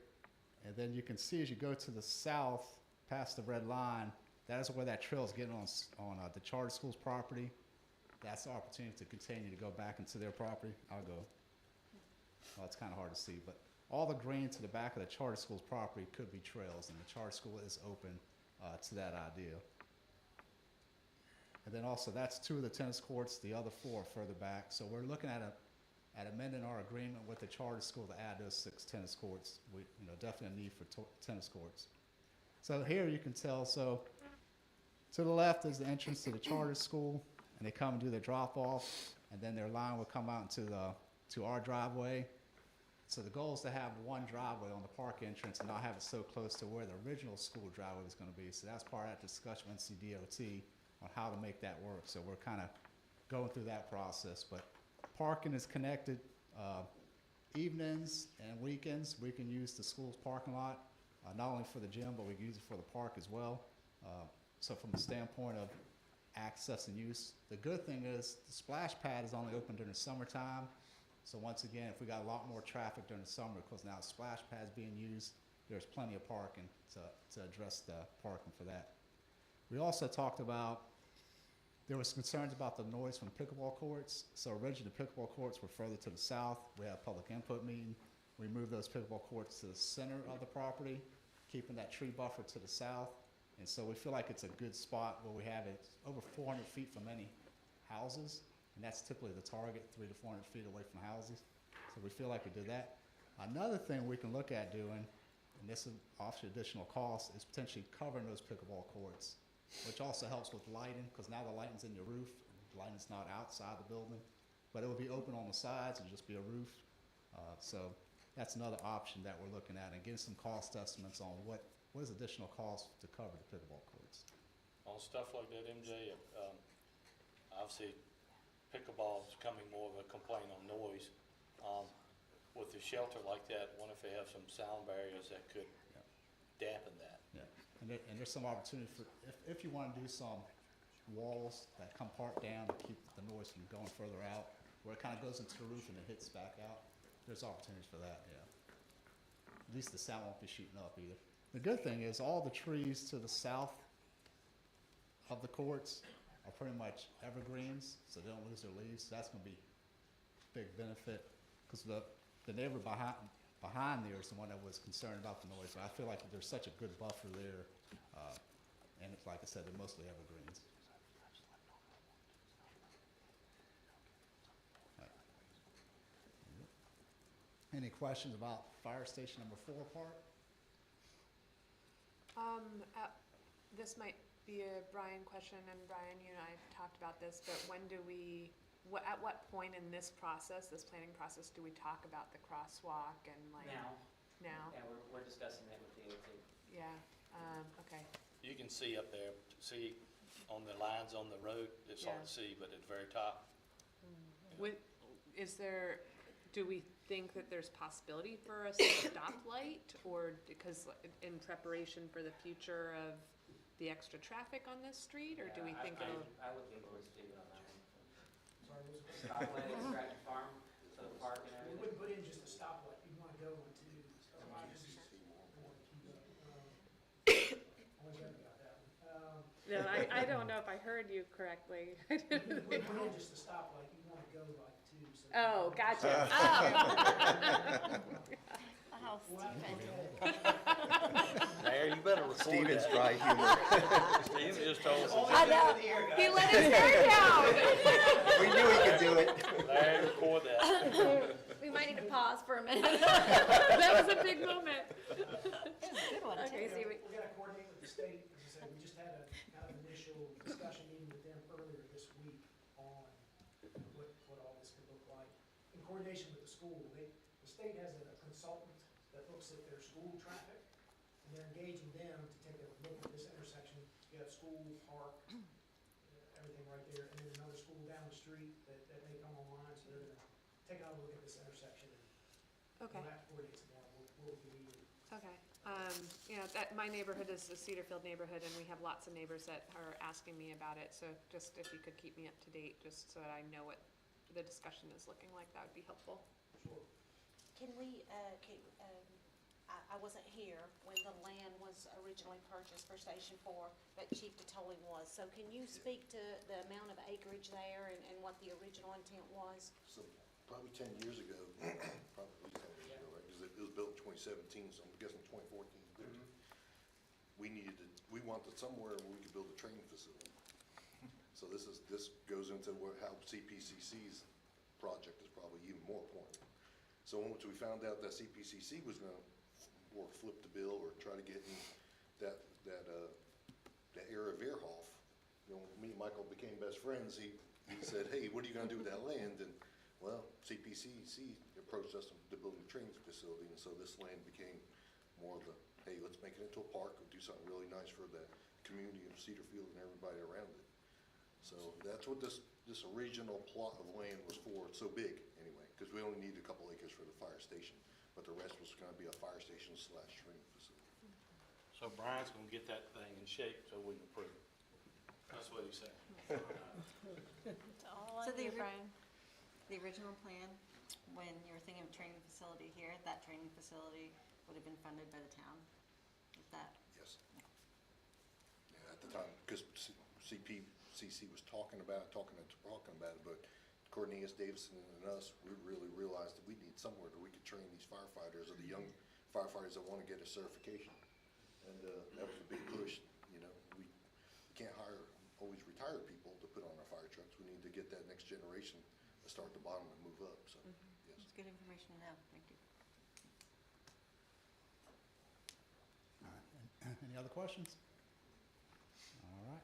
And then you can see as you go to the south, past the red line, that is where that trail is getting on the charter school's property. That's the opportunity to continue to go back into their property. I'll go. Well, it's kind of hard to see, but all the green to the back of the charter school's property could be trails, and the charter school is open to that idea. And then also, that's 2 of the tennis courts, the other 4 are further back. So we're looking at amending our agreement with the charter school to add those 6 tennis courts. We, definitely a need for tennis courts. So here you can tell, so to the left is the entrance to the charter school, and they come and do their drop off, and then their line will come out to our driveway. So the goal is to have one driveway on the park entrance and not have it so close to where the original school driveway was going to be. So that's part of that discussion with NCDOT on how to make that work. So we're kind of going through that process. But parking is connected. Evenings and weekends, we can use the school's parking lot, not only for the gym, but we can use it for the park as well. So from the standpoint of access and use, the good thing is the splash pad is only open during the summertime. So once again, if we got a lot more traffic during the summer, because now the splash pad's being used, there's plenty of parking to address the parking for that. We also talked about, there was concerns about the noise from pickleball courts. So originally the pickleball courts were further to the south. We had a public input meeting. We moved those pickleball courts to the center of the property, keeping that tree buffer to the south. And so we feel like it's a good spot where we have it over 400 feet from any houses. And that's typically the target, 300 to 400 feet away from houses. So we feel like we did that. Another thing we can look at doing, and this is offset additional cost, is potentially covering those pickleball courts, which also helps with lighting, because now the lighting's in your roof. The lighting's not outside the building, but it will be open on the sides and just be a roof. So that's another option that we're looking at, and getting some cost estimates on what is additional cost to cover the pickleball courts. On stuff like that, MJ, obviously pickleball is becoming more of a complaint on noise. With a shelter like that, what if they have some sound barriers that could dampen that? Yeah, and there's some opportunity for, if you want to do some walls that come part down to keep the noise from going further out, where it kind of goes into the roof and it hits back out, there's opportunities for that, yeah. At least the sound won't be shooting up either. The good thing is all the trees to the south of the courts are pretty much evergreens, so they don't lose their leaves. So that's going to be a big benefit, because the neighbor behind there is the one that was concerned about the noise. So I feel like there's such a good buffer there, and it's, like I said, they're mostly evergreens. Any questions about fire station number 4 part? This might be a Brian question, and Brian, you and I talked about this, but when do we, at what point in this process, this planning process, do we talk about the crosswalk and like? Now. Now? Yeah, we're discussing that with DOT. Yeah, okay. You can see up there, see on the lines on the road, it's hard to see, but at the very top. Do we think that there's possibility for a stoplight, or because in preparation for the future of the extra traffic on this street, or do we think it'll? I would think we'll speak on that one. Sorry, what was it? Stoplight at Stratton Farm, so the park and We everything. wouldn't put in just a stoplight, you'd wanna go into, always right about that one. No, I don't know if I heard you correctly. You wouldn't put in just a stoplight, you'd wanna go like 2, so. Oh, gotcha. Oh, Stephen. There, you better record Stephen's that. dry humor. Stephen just told us. I know. He let his hair down. We knew he could do it. Larry, record that. We might need to pause for a minute. That was a big moment. Good one, Okay, too. see, We gotta coordinate with the state, as I said, we just had a kind of initial discussion meeting with them earlier this week on what all this could look like. In coordination with the school, the state has a consultant that looks at their school traffic, and they're engaging them to take a look at this intersection. You have school, park, everything right there, and then another school down the street that may come online, so they're gonna take a look at this intersection, and Okay, we'll have to coordinate some more, we'll be meeting. okay. Yeah, my neighborhood is a Cedarfield neighborhood, and we have lots of neighbors that are asking me about it, so just if you could keep me up to date, just so that I know what the discussion is looking like, that would be helpful. Can we, I wasn't here when the land was originally purchased for Station 4, but Chief DeToley was. So can you speak to the amount of acreage there and what the original intent was? So probably 10 years ago, probably at least 10 years ago, right? Because it was built in 2017, so I'm guessing 2014. We wanted somewhere where we could build a training facility. So this goes into how CPCC's project is probably even more important. So once we found out that CPCC was going to flip the bill or try to get in that area of Earhoff, me and Michael became best friends. He said, "Hey, what are you going to do with that land?" And well, CPCC approached us to build a training facility, and so this land became more of the, hey, let's make it into a park, we'll do something really nice for the community of Cedarfield and everybody around it. So that's what this original plot of land was for. It's so big anyway, because we only needed a couple acres for the fire station, but the rest was going to be a fire station / training facility. So Brian's gonna get that thing in shape so we can approve it. That's what he said. It's all So on the you, ori- Brian. The original plan, when you were thinking of training facility here, that training facility would have been funded by the town? Is that? Yes. Yeah, at the time, because CPCC was talking about it, but Cornelius Davidson and us, we really realized that we need somewhere that we could train these firefighters, or the young firefighters that want to get a certification. And that was a big push. We can't hire always retired people to put on our fire trucks. We need to get that next generation to start at the bottom and move up, so, yes. It's good information to know, thank you. All right. Any other questions? All right.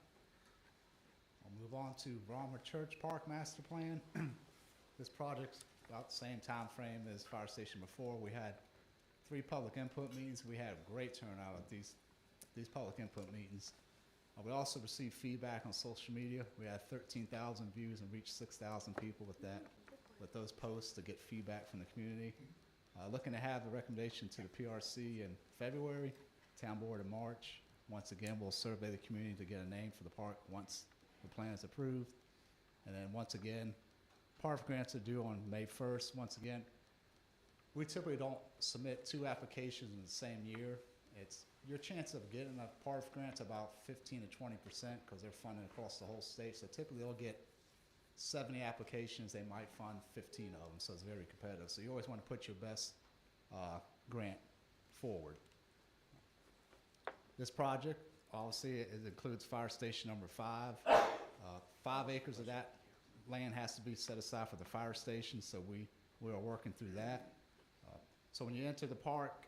I'll move on to Brommer Church Park Master Plan. This project's about the same time frame as Fire Station before. We had 3 public input meetings. We had a great turnout at these public input meetings. We also received feedback on social media. We had 13,000 views and reached 6,000 people with those posts to get feedback from the community. Looking to have the recommendation to the PRC in February, Town Board in March. Once again, we'll survey the community to get a name for the park once the plan is approved. And then once again, park grants are due on May 1st. Once again, we typically don't submit 2 applications in the same year. Your chance of getting a park grant's about 15 to 20% because they're funded across the whole state. So typically they'll get 70 applications, they might fund 15 of them, so it's very competitive. So you always want to put your best grant forward. This project, obviously, it includes fire station number 5. 5 acres of that land has to be set aside for the fire station, so we are working through that. So when you enter the park,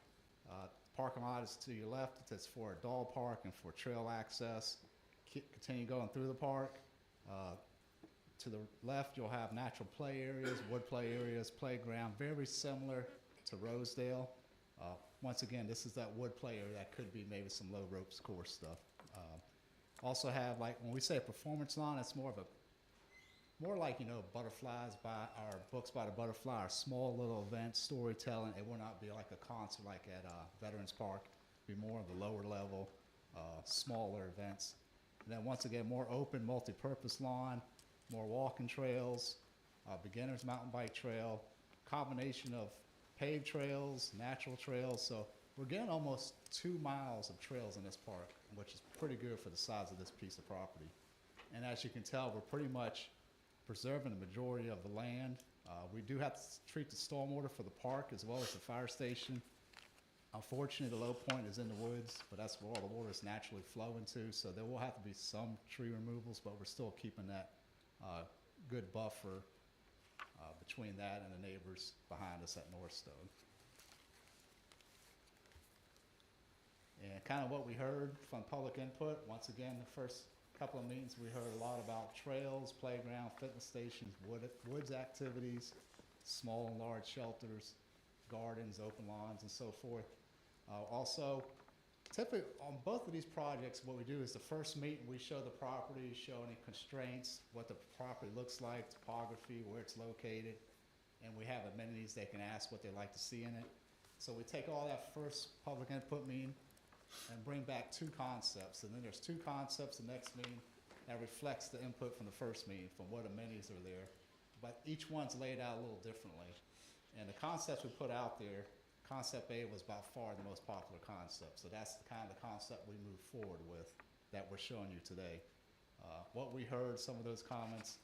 parking lot is to your left. It's for a dog park and for trail access. Continue going through the park. To the left, you'll have natural play areas, wood play areas, playground, very similar to Rosedale. Once again, this is that wood play area that could be maybe some low ropes course stuff. Also have, like, when we say a performance lawn, it's more like, butterflies or books by the butterfly, or small little events, storytelling. It will not be like a concert like at Veterans Park. It'll be more of the lower level, smaller events. And then once again, more open, multi-purpose lawn, more walking trails, beginner's mountain bike trail, combination of paved trails, natural trails. So we're getting almost 2 miles of trails in this park, which is pretty good for the size of this piece of property. And as you can tell, we're pretty much preserving the majority of the land. We do have to treat the stormwater for the park as well as the fire station. Unfortunately, the low point is in the woods, but that's where all the water is naturally flowing to, so there will have to be some tree removals, but we're still keeping that good buffer between that and the neighbors behind us at Northstone. And kind of what we heard from public input, once again, the first couple of meetings, we heard a lot about trails, playground, fitness stations, woods activities, small and large shelters, gardens, open lawns, and so forth. Also, typically on both of these projects, what we do is the first meeting, we show the property, show any constraints, what the property looks like, topography, where it's located, and we have amenities they can ask what they'd like to see in it. So we take all that first public input meeting and bring back 2 concepts. And then there's 2 concepts the next meeting that reflects the input from the first meeting, from what amenities are there. But each one's laid out a little differently. And the concepts we put out there, concept A was by far the most popular concept. So that's the kind of concept we move forward with that we're showing you today. What we heard, some of those comments,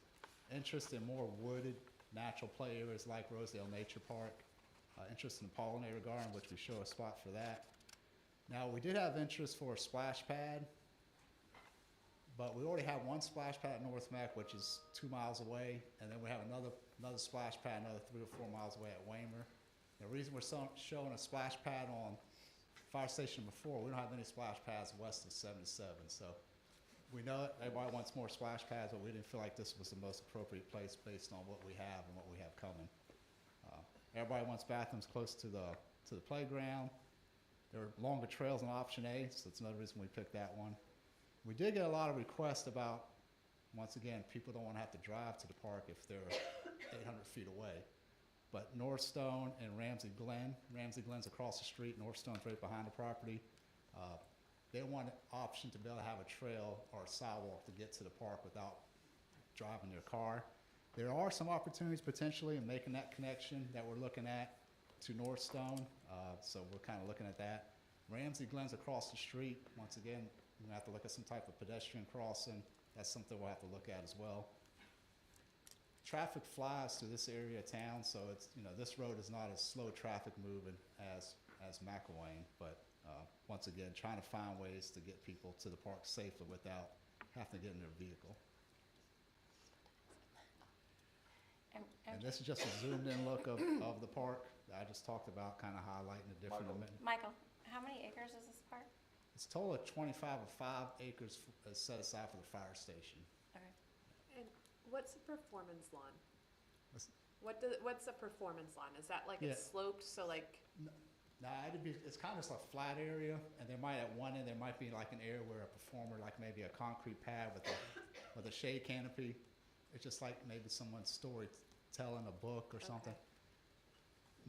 interest in more wooded natural play areas like Rosedale Nature Park, interest in the pollinator garden, which we show a spot for that. Now, we did have interest for a splash pad, but we already have one splash pad at North Mac, which is 2 miles away, and then we have another splash pad another 3 or 4 miles away at Waymer. The reason we're showing a splash pad on Fire Station before, we don't have any splash pads west of 77, so we know everybody wants more splash pads, but we didn't feel like this was the most appropriate place based on what we have and what we have coming. Everybody wants bathrooms close to the playground. There are longer trails in option A, so that's another reason we picked that one. We did get a lot of requests about, once again, people don't want to have to drive to the park if they're 800 feet away. But Northstone and Ramsey Glen's across the street, Northstone's right behind the property. They want an option to be able to have a trail or a sidewalk to get to the park without driving their car. There are some opportunities potentially in making that connection that we're looking at to Northstone, so we're kind of looking at that. Ramsey Glen's across the street. Once again, we're gonna have to look at some type of pedestrian crossing. That's something we'll have to look at as well. Traffic flies through this area of town, so it's, this road is not as slow traffic moving as McElwain, but once again, trying to find ways to get people to the park safely without having to get in their vehicle. And this is just a zoomed-in look of the park that I just talked about, kind of highlighting the different amenities. Michael, how many acres is this park? It's a total of 25 of 5 acres is set aside for the fire station. Okay. And what's the performance lawn? What's- What's the performance lawn? Is that like Yeah. it's sloped, so like, Nah, it's kind of just a flat area, and there might, at one end, there might be like an area where a performer, like maybe a concrete pad with a shade canopy. It's just like maybe someone's storytelling a book or something.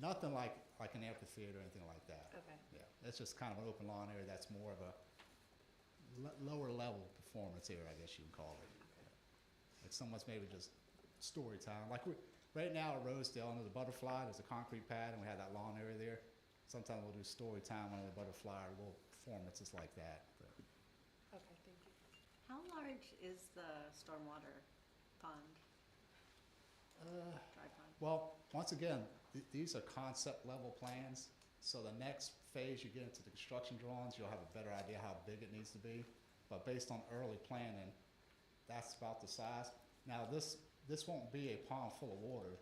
Nothing like an amphitheater or anything like that. okay. Yeah, it's just kind of an open lawn area that's more of a lower level performance area, I guess you can call it. Like someone's maybe just story time. Like right now at Rosedale, under the butterfly, there's a concrete pad, and we have that lawn area there. Sometimes we'll do story time under the butterfly or little performances like that. But Okay, thank you. How large is the stormwater pond, dry pond? Well, once again, these are concept level plans. So the next phase, you get into the construction drawings, you'll have a better idea how big it needs to be. But based on early planning, that's about the size. Now, this won't be a pond full of water.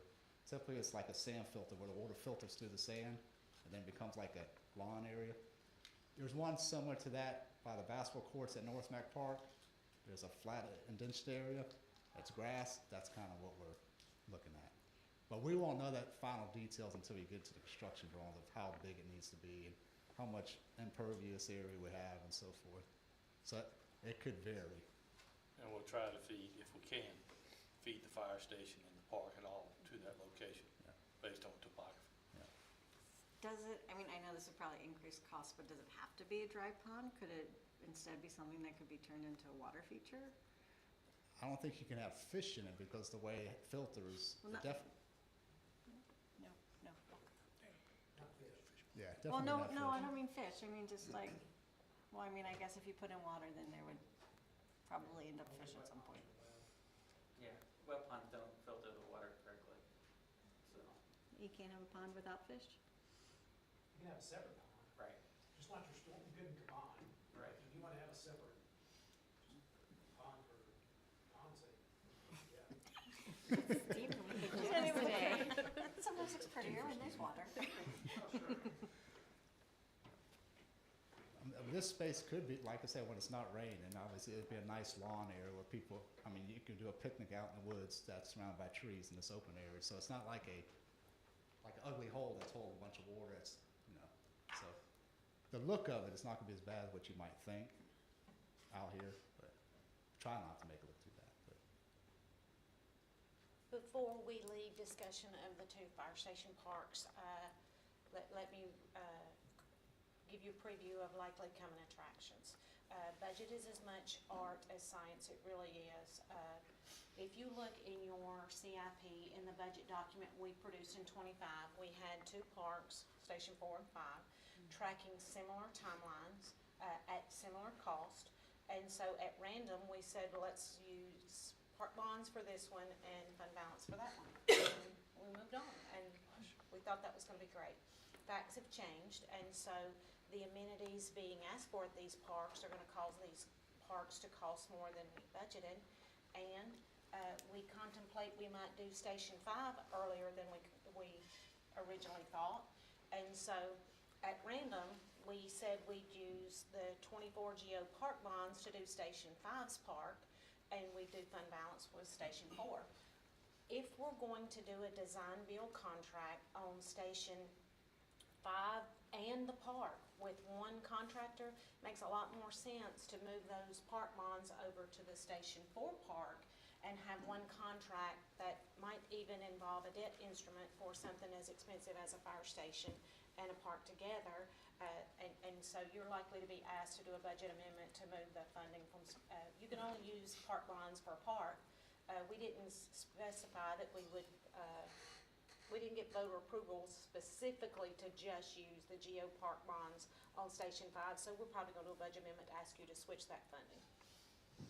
Typically, it's like a sand filter where the water filters through the sand and then becomes like a lawn area. There's one similar to that by the basketball courts at North Mac Park. There's a flat indented area. That's grass. That's kind of what we're looking at. But we won't know that final details until we get to the construction drawings of how big it needs to be and how much impervious area we have and so forth. So it could vary. And we'll try to feed, if we can, feed the fire station and the park and all to that location based on topography. Does it, I mean, I know this would probably increase cost, but does it have to be a dry pond? Could it instead be something that could be turned into a water feature? I don't think you can have fish in it because the way it filters, Well, not- No, no. yeah, Well, definitely not no, I fish. don't mean fish. I mean just like, well, I mean, I guess if you put in water, then there would probably end up fish at some point. Yeah, well ponds don't filter the water correctly, so. You can't have a pond without fish? You can have a separate pond, Right. just not your storm, good and combined. Right. If you wanna have a separate pond for pond's sake, yeah. Steve, we could do this today. Sometimes it's prettier when there's water. This space could be, like I said, when it's not raining, obviously it'd be a nice lawn area where people, I mean, you can do a picnic out in the woods that's surrounded by trees in this open area. So it's not like an ugly hole that's holding a bunch of water. It's, so the look of it is not gonna be as bad as what you might think out here, but try not to make it look too bad. But Before we leave discussion of the 2 fire station parks, let me give you a preview of likely coming attractions. Budget is as much art as science, it really is. If you look in your CIP, in the budget document we produced in '25, we had 2 parks, Station 4 and 5, tracking similar timelines at similar cost. And so at random, we said, let's use park bonds for this one and fund balance for that one. And we moved on, and we thought that was gonna be great. Facts have changed, and so the amenities being asked for at these parks are gonna cause these parks to cost more than we budgeted. And we contemplate we might do Station 5 earlier than we originally thought. And so at random, we said we'd use the 24 GO park bonds to do Station 5's park, and we do fund balance with Station 4. If we're going to do a design build contract on Station 5 and the park with one contractor, makes a lot more sense to move those park bonds over to the Station 4 park and have one contract that might even involve a debt instrument for something as expensive as a fire station and a park together. And so you're likely to be asked to do a budget amendment to move the funding from, you can only use park bonds for a park. We didn't specify that we would, we didn't get voter approval specifically to just use the GO park bonds on Station 5, so we're probably gonna do a budget amendment to ask you to switch that funding.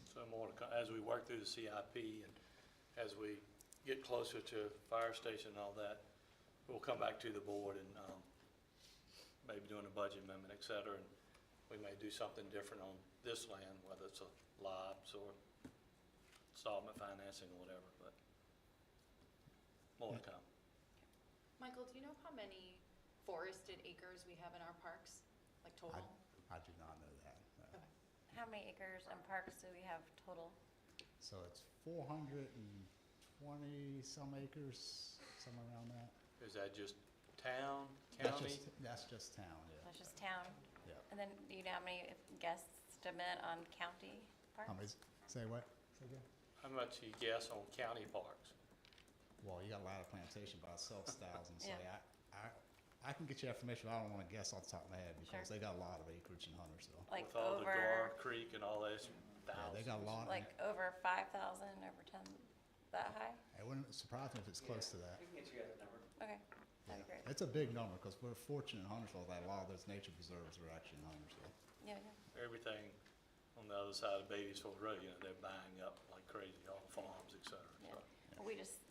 So more to as we work through the CIP and as we get closer to fire station and all that, we'll come back to the board and maybe doing a budget amendment, et cetera. And we may do something different on this land, whether it's a LIBOR or installment financing or whatever, but more to come. Michael, do you know how many forested acres we have in our parks, like total? I do not know that. no. How many acres and parks do we have total? So it's 420 some acres, somewhere around that. Is that just town, That's county? That's just town, yeah. That's just town. Yeah. And then do you know how many guesstimate on county parks? How many, say what? Say again? How much do you guess on county parks? Well, you got a lot of plantation by itself, thousands. So Yeah. I can get you information, but I don't want to guess off the top of my head because Sure. they got a lot of acreage in Huntersville. Like With all the over, Gar Creek and all that, Yeah, they got a lot. like over 5,000, over 10, that high? It wouldn't surprise me if it's close to that. We can get you guys a number. Okay, that'd be great. It's a big number because we're fortunate in Huntersville that a lot of those nature preserves are actually in Huntersville. Yeah, yeah. everything on the other side of Beatty'sville Road, you know, they're buying up like crazy, all the farms, et cetera. Yeah. So, We just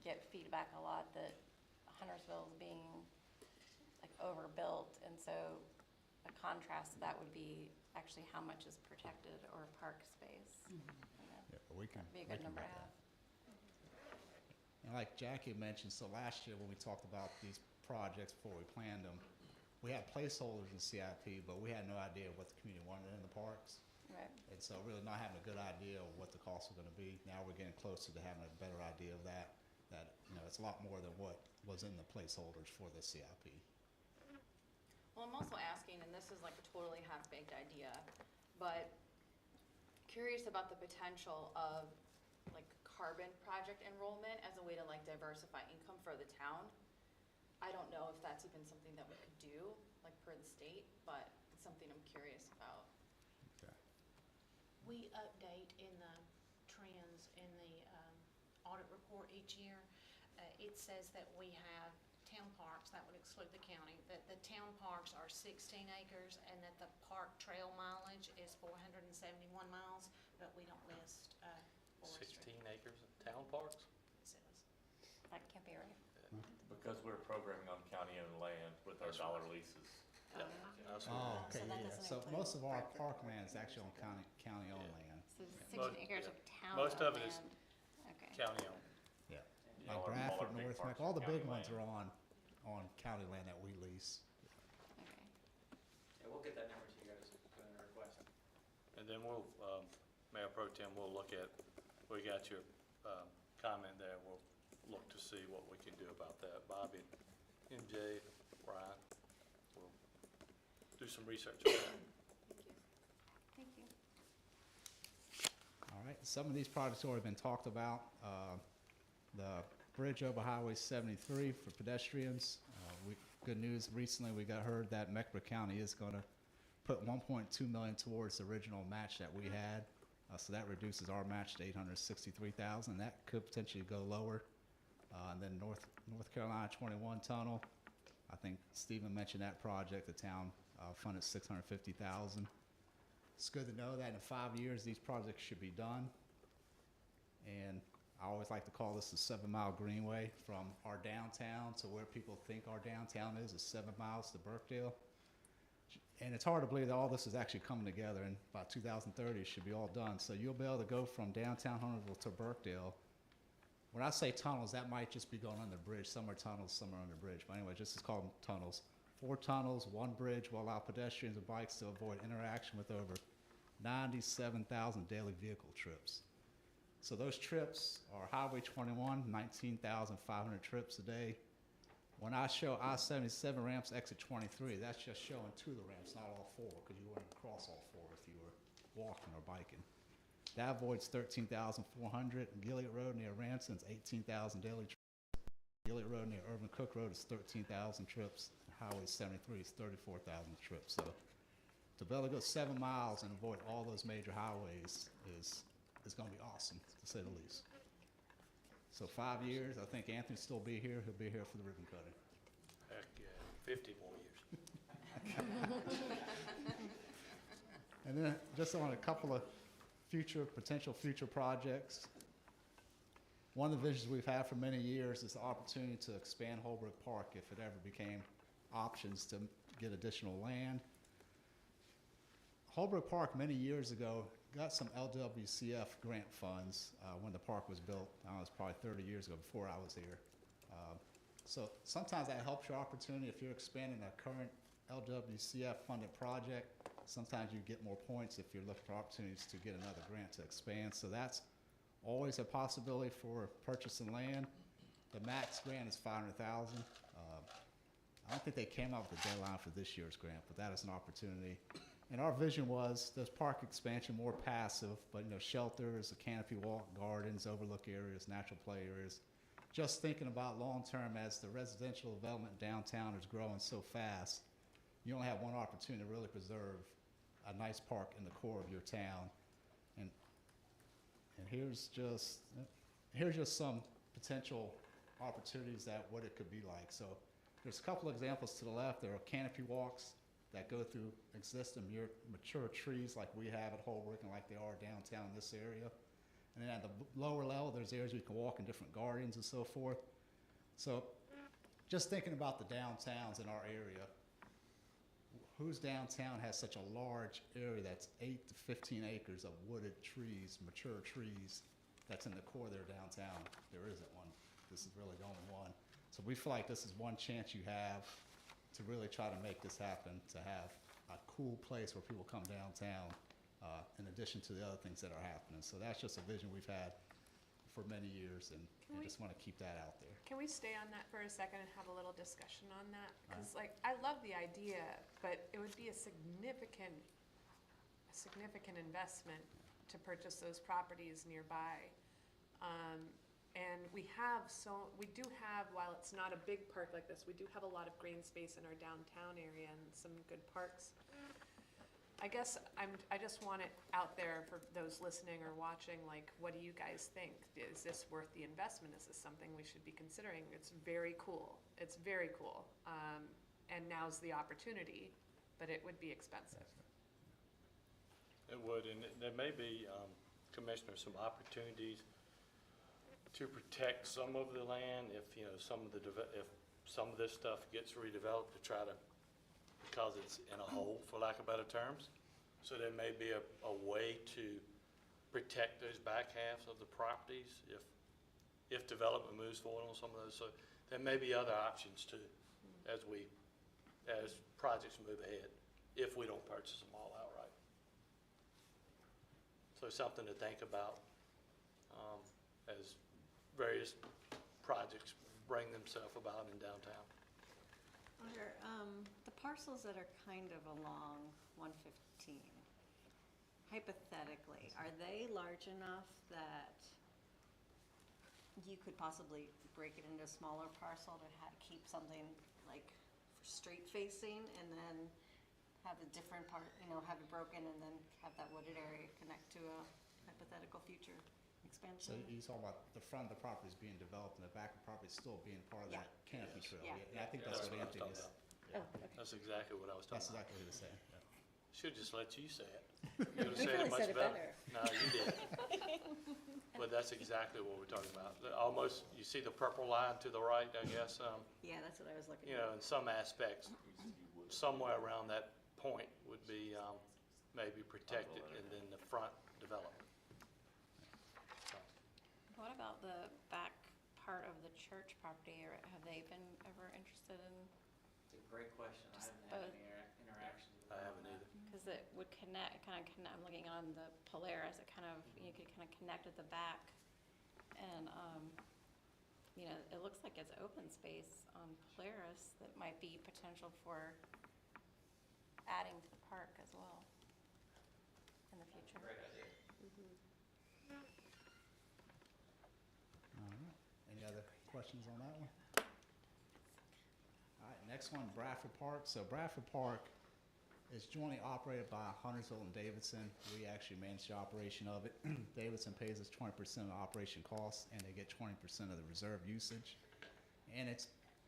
get feedback a lot that Huntersville is being like overbuilt, and so a contrast to that would be actually how much is protected or park space. And Yeah, but we can. that'd be a we good can number to get have. that. And like Jackie mentioned, so last year when we talked about these projects before we planned them, we had placeholders in CIP, but we had no idea what the community wanted in the parks. Right. And so really not having a good idea of what the costs are gonna be, now we're getting closer to having a better idea of that, you know, it's a lot more than what was in the placeholders for the CIP. Well, I'm also asking, and this is like a totally half-baked idea, but curious about the potential of like carbon project enrollment as a way to like diversify income for the town. I don't know if that's even something that we could do, like per the state, but it's something I'm curious about. Okay. We update in the trends in the audit report each year. It says that we have town parks, that would exclude the county, that the town parks are 16 acres and that the park trail mileage is 471 miles, but we don't list forestry. 16 acres of town parks? It says. That can't be right. Because we're programming on county-owned land with our dollar leases. Yeah, that's what- Oh, okay, So that yeah, doesn't so include most of our park. parkland is actually on county-owned land. So Most- 16 acres yeah. of town Most of it is land. Okay. County owned. Yeah. And Like all our Bradford, big North parks Mac, all the big county ones land. are on county land that we lease. Okay. Yeah, we'll get that number to you guys, put in a request. And then we'll, Mayor Pro Tem, we'll look at, we got your comment there, we'll look to see what we can do about that. Bobby, MJ, Brian, we'll do some research on that. Thank you. All right, some of these projects already been talked about. The bridge over Highway 73 for pedestrians, good news, recently we got heard that Mecklenburg County is going to put 1.2 million towards the original match that we had. So that reduces our match to 863,000. That could potentially go lower. And then North Carolina 21 tunnel. I think Stephen mentioned that project. The town funded 650,000. It's good to know that in 5 years these projects should be done. And I always like to call this the 7 Mile Greenway from our downtown to where people think our downtown is 7 miles to Burkdale. And it's hard to believe that all this is actually coming together, and by 2030 it should be all done. So you'll be able to go from downtown Huntersville to Burkdale. When I say tunnels, that might just be going under the bridge. Some are tunnels, some are under the bridge. But anyway, just call them tunnels. 4 tunnels, 1 bridge will allow pedestrians and bikes to avoid interaction with over 97,000 daily vehicle trips. So those trips are Highway 21, 19,500 trips a day. When I show I-77 ramps exit 23, that's just showing 2 of the ramps, not all 4, because you wouldn't cross all 4 if you were walking or biking. That avoids 13,400. Gilead Road near Ranson's 18,000 daily trips. Gilead Road near Urban Cook Road is 13,000 trips. Highway 73 is 34,000 trips. So to be able to go 7 miles and avoid all those major highways is going to be awesome, to say the least. So 5 years, I think Anthony'll still be here. He'll be here for the ribbon cutting. Heck, yeah, 50 more years. And then just on a couple of potential future projects. One of the visions we've had for many years is the opportunity to expand Holbrook Park if it ever became options to get additional land. Holbrook Park many years ago got some LWCF grant funds when the park was built. I don't know, it was probably 30 years ago before I was here. So sometimes that helps your opportunity if you're expanding a current LWCF funded project. Sometimes you get more points if you're looking for opportunities to get another grant to expand. So that's always a possibility for purchasing land. The max grant is $500,000. I don't think they came up with a deadline for this year's grant, but that is an opportunity. And our vision was this park expansion more passive, but shelters, a canopy walk, gardens, overlook areas, natural play areas. Just thinking about long term as the residential development downtown is growing so fast, you only have one opportunity to really preserve a nice park in the core of your town. And here's just some potential opportunities that what it could be like. So there's a couple examples to the left. There are canopy walks that go through existing mature trees like we have at Holbrook and like they are downtown in this area. And then at the lower level, there's areas you can walk in different gardens and so forth. So just thinking about the downtowns in our area, whose downtown has such a large area that's 8 to 15 acres of wooded trees, mature trees, that's in the core of their downtown? There isn't one. This is really the only one. So we feel like this is one chance you have to really try to make this happen, to have a cool place where people come downtown in addition to the other things that are happening. So that's just a vision we've had for many years, and I just want to keep that out there. Can we stay on that for a second and have a little discussion on that? Because I love the idea, but it would be a significant investment to purchase those properties nearby. And we do have, while it's not a big park like this, we do have a lot of green space in our downtown area and some good parks. I guess I just want it out there for those listening or watching, like, what do you guys think? Is this worth the investment? Is this something we should be considering? It's very cool. It's very cool. And now's the opportunity, but it would be expensive. It would, and there may be, Commissioner, some opportunities to protect some of the land if some of this stuff gets redeveloped to try to, because it's in a hole, for lack of better terms. So there may be a way to protect those back halves of the properties if development moves forward on some of those. So there may be other options too as projects move ahead if we don't purchase them all outright. So something to think about as various projects bring themselves about in downtown. The parcels that are kind of along 115, hypothetically, are they large enough that you could possibly break it into a smaller parcel to keep something like street facing and then have a different part, have it broken and then have that wooded area connect to a hypothetical future So expansion. you talk about the front of the property is being developed and the back of the property is still being part of Yeah. that canopy trail. Yeah. And I think that's what I was Anthony talking is. about. Oh, okay. That's exactly what I was That's talking about. exactly what he was saying. yeah. Should just let you say it. You would've You said probably much said it better. No, you did. But that's exactly what we're talking about. Almost, you see the purple line to the right, I guess, Yeah, that's what I was looking you at. know, in some aspects, somewhere around that point would be, maybe protected and then the front developed. So, What about the back part of the church property, or have they been ever interested in, It's a great question. I haven't had any interaction with I them on haven't that. either. because it would connect, I'm looking on the Polaris, it kind of, you could kind of connect at the back. And, it looks like it's open space on Polaris that might be potential for adding to the park as well in the future. Great idea. All right. Any other questions on that one? All right, next one, Bradford Park. So Bradford Park is jointly operated by Huntersville and Davidson. We actually manage the operation of it. Davidson pays us 20% of the operation costs, and they get 20% of the reserve usage. And it's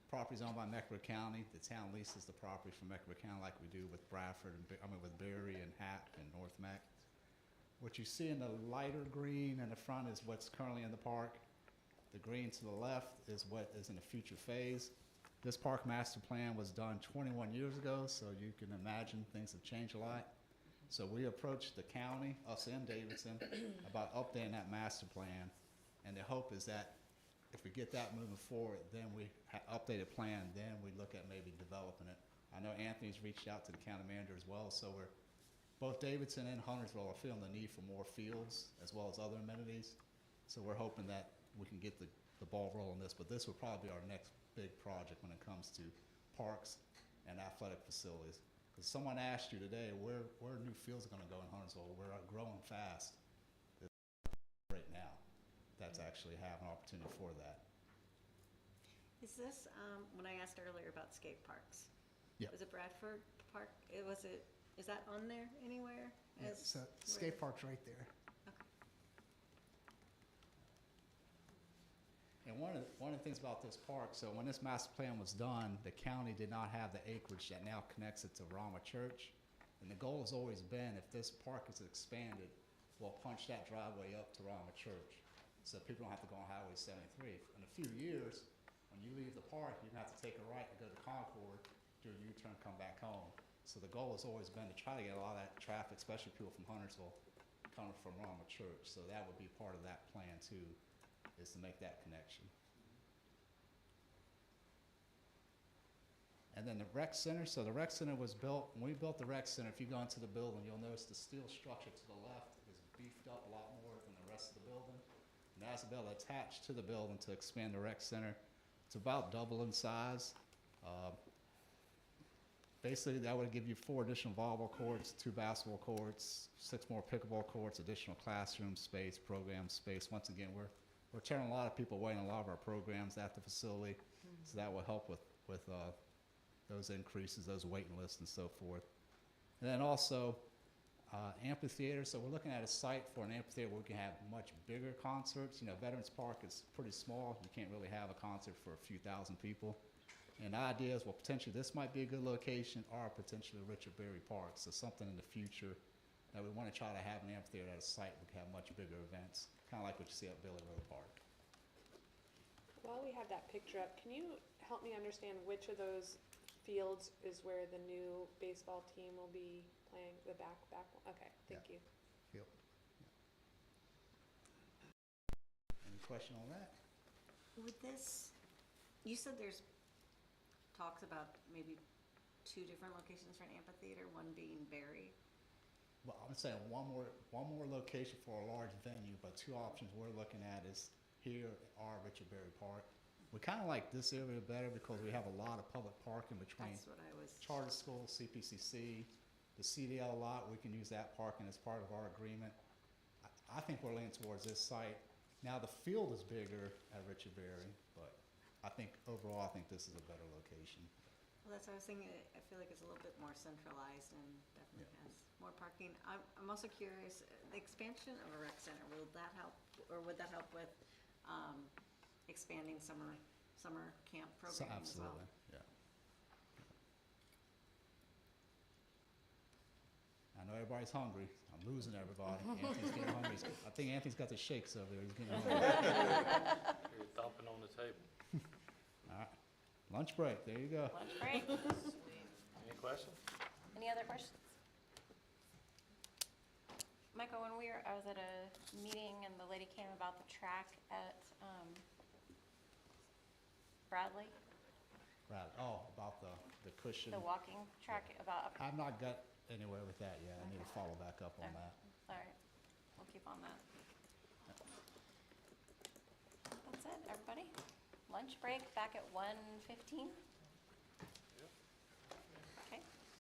property's owned by Mecklenburg County. The town leases the property from Mecklenburg County like we do with Bradford, with Berry and Hap and North Mac. What you see in the lighter green in the front is what's currently in the park. The green to the left is what is in the future phase. This park master plan was done 21 years ago, so you can imagine things have changed a lot. So we approached the county, us and Davidson, about updating that master plan. And the hope is that if we get that moving forward, then we update a plan, then we look at maybe developing it. I know Anthony's reached out to the county manager as well, so both Davidson and Huntersville are feeling the need for more fields as well as other amenities. So we're hoping that we can get the ball rolling this, but this will probably be our next big project when it comes to parks and athletic facilities. Because someone asked you today, where new fields are gonna go in Huntersville? We're growing fast right now. That's actually have an opportunity for that. Is this, when I asked earlier about skate parks? Yeah. Was it Bradford Park? Is that on there anywhere? Yeah, as so where skate the- park's right there. And one of the things about this park, so when this master plan was done, the county did not have the acreage that now connects it to Rama Church. And the goal has always been, if this park is expanded, we'll punch that driveway up to Rama Church. So people don't have to go on Highway 73. In a few years, when you leave the park, you're gonna have to take a right to go to Concord, do a U-turn, come back home. So the goal has always been to try to get a lot of that traffic, especially people from Huntersville, coming from Rama Church. So that would be part of that plan too, is to make that connection. And then the rec center, so the rec center was built, when we built the rec center, if you go into the building, you'll notice the steel structure to the left is beefed up a lot more than the rest of the building. And that's built attached to the building to expand the rec center. It's about double in size. Basically, that would give you 4 additional volleyball courts, 2 basketball courts, 6 more pickleball courts, additional classroom space, program space. Once again, we're turning a lot of people away in a lot of our programs at the facility, so that will help with those increases, those waiting lists and so forth. And then also amphitheater. So we're looking at a site for an amphitheater where we can have much bigger concerts. You know, Veterans Park is pretty small. You can't really have a concert for a few thousand people. And the idea is, well, potentially this might be a good location, or potentially Richard Berry Park. So something in the future that we want to try to have an amphitheater at a site we can have much bigger events, kind of like what you see at Billy Road Park. While we have that picture up, can you help me understand which of those fields is where the new baseball team will be playing, the back one? Okay, thank you. Field. Any question on that? Would this, you said there's talks about maybe 2 different locations for an amphitheater, one being Berry. Well, I'm saying one more location for a large venue, but 2 options we're looking at is here or Richard Berry Park. We kind of like this area better because we have a lot of public parking between That's what I was. charter school, CPCC, the CDL lot. We can use that parking as part of our agreement. I think we're leaning towards this site. Now the field is bigger at Richard Berry, but I think overall, I think this is a better location. Well, that's what I was thinking. I feel like it's a little bit more centralized and definitely has more parking. I'm also curious, the expansion of a rec center, will that help, or would that help with, expanding summer camp So, programming as well? absolutely, yeah. I know everybody's hungry. I'm losing everybody. Anthony's getting hungry. I think Anthony's got the shakes over there. He's getting hungry. You're thumping on the table. All right. Lunch break. There you go. Lunch break. Any questions? Any other questions? Michael, when I was at a meeting and the lady came about the track at, Bradley, Right. Oh, about the cushion. the walking track about, I've not got anywhere with that yet. I need to follow back up on Okay. that. all right, we'll keep on that. That's it, everybody. Lunch break back at 1:15.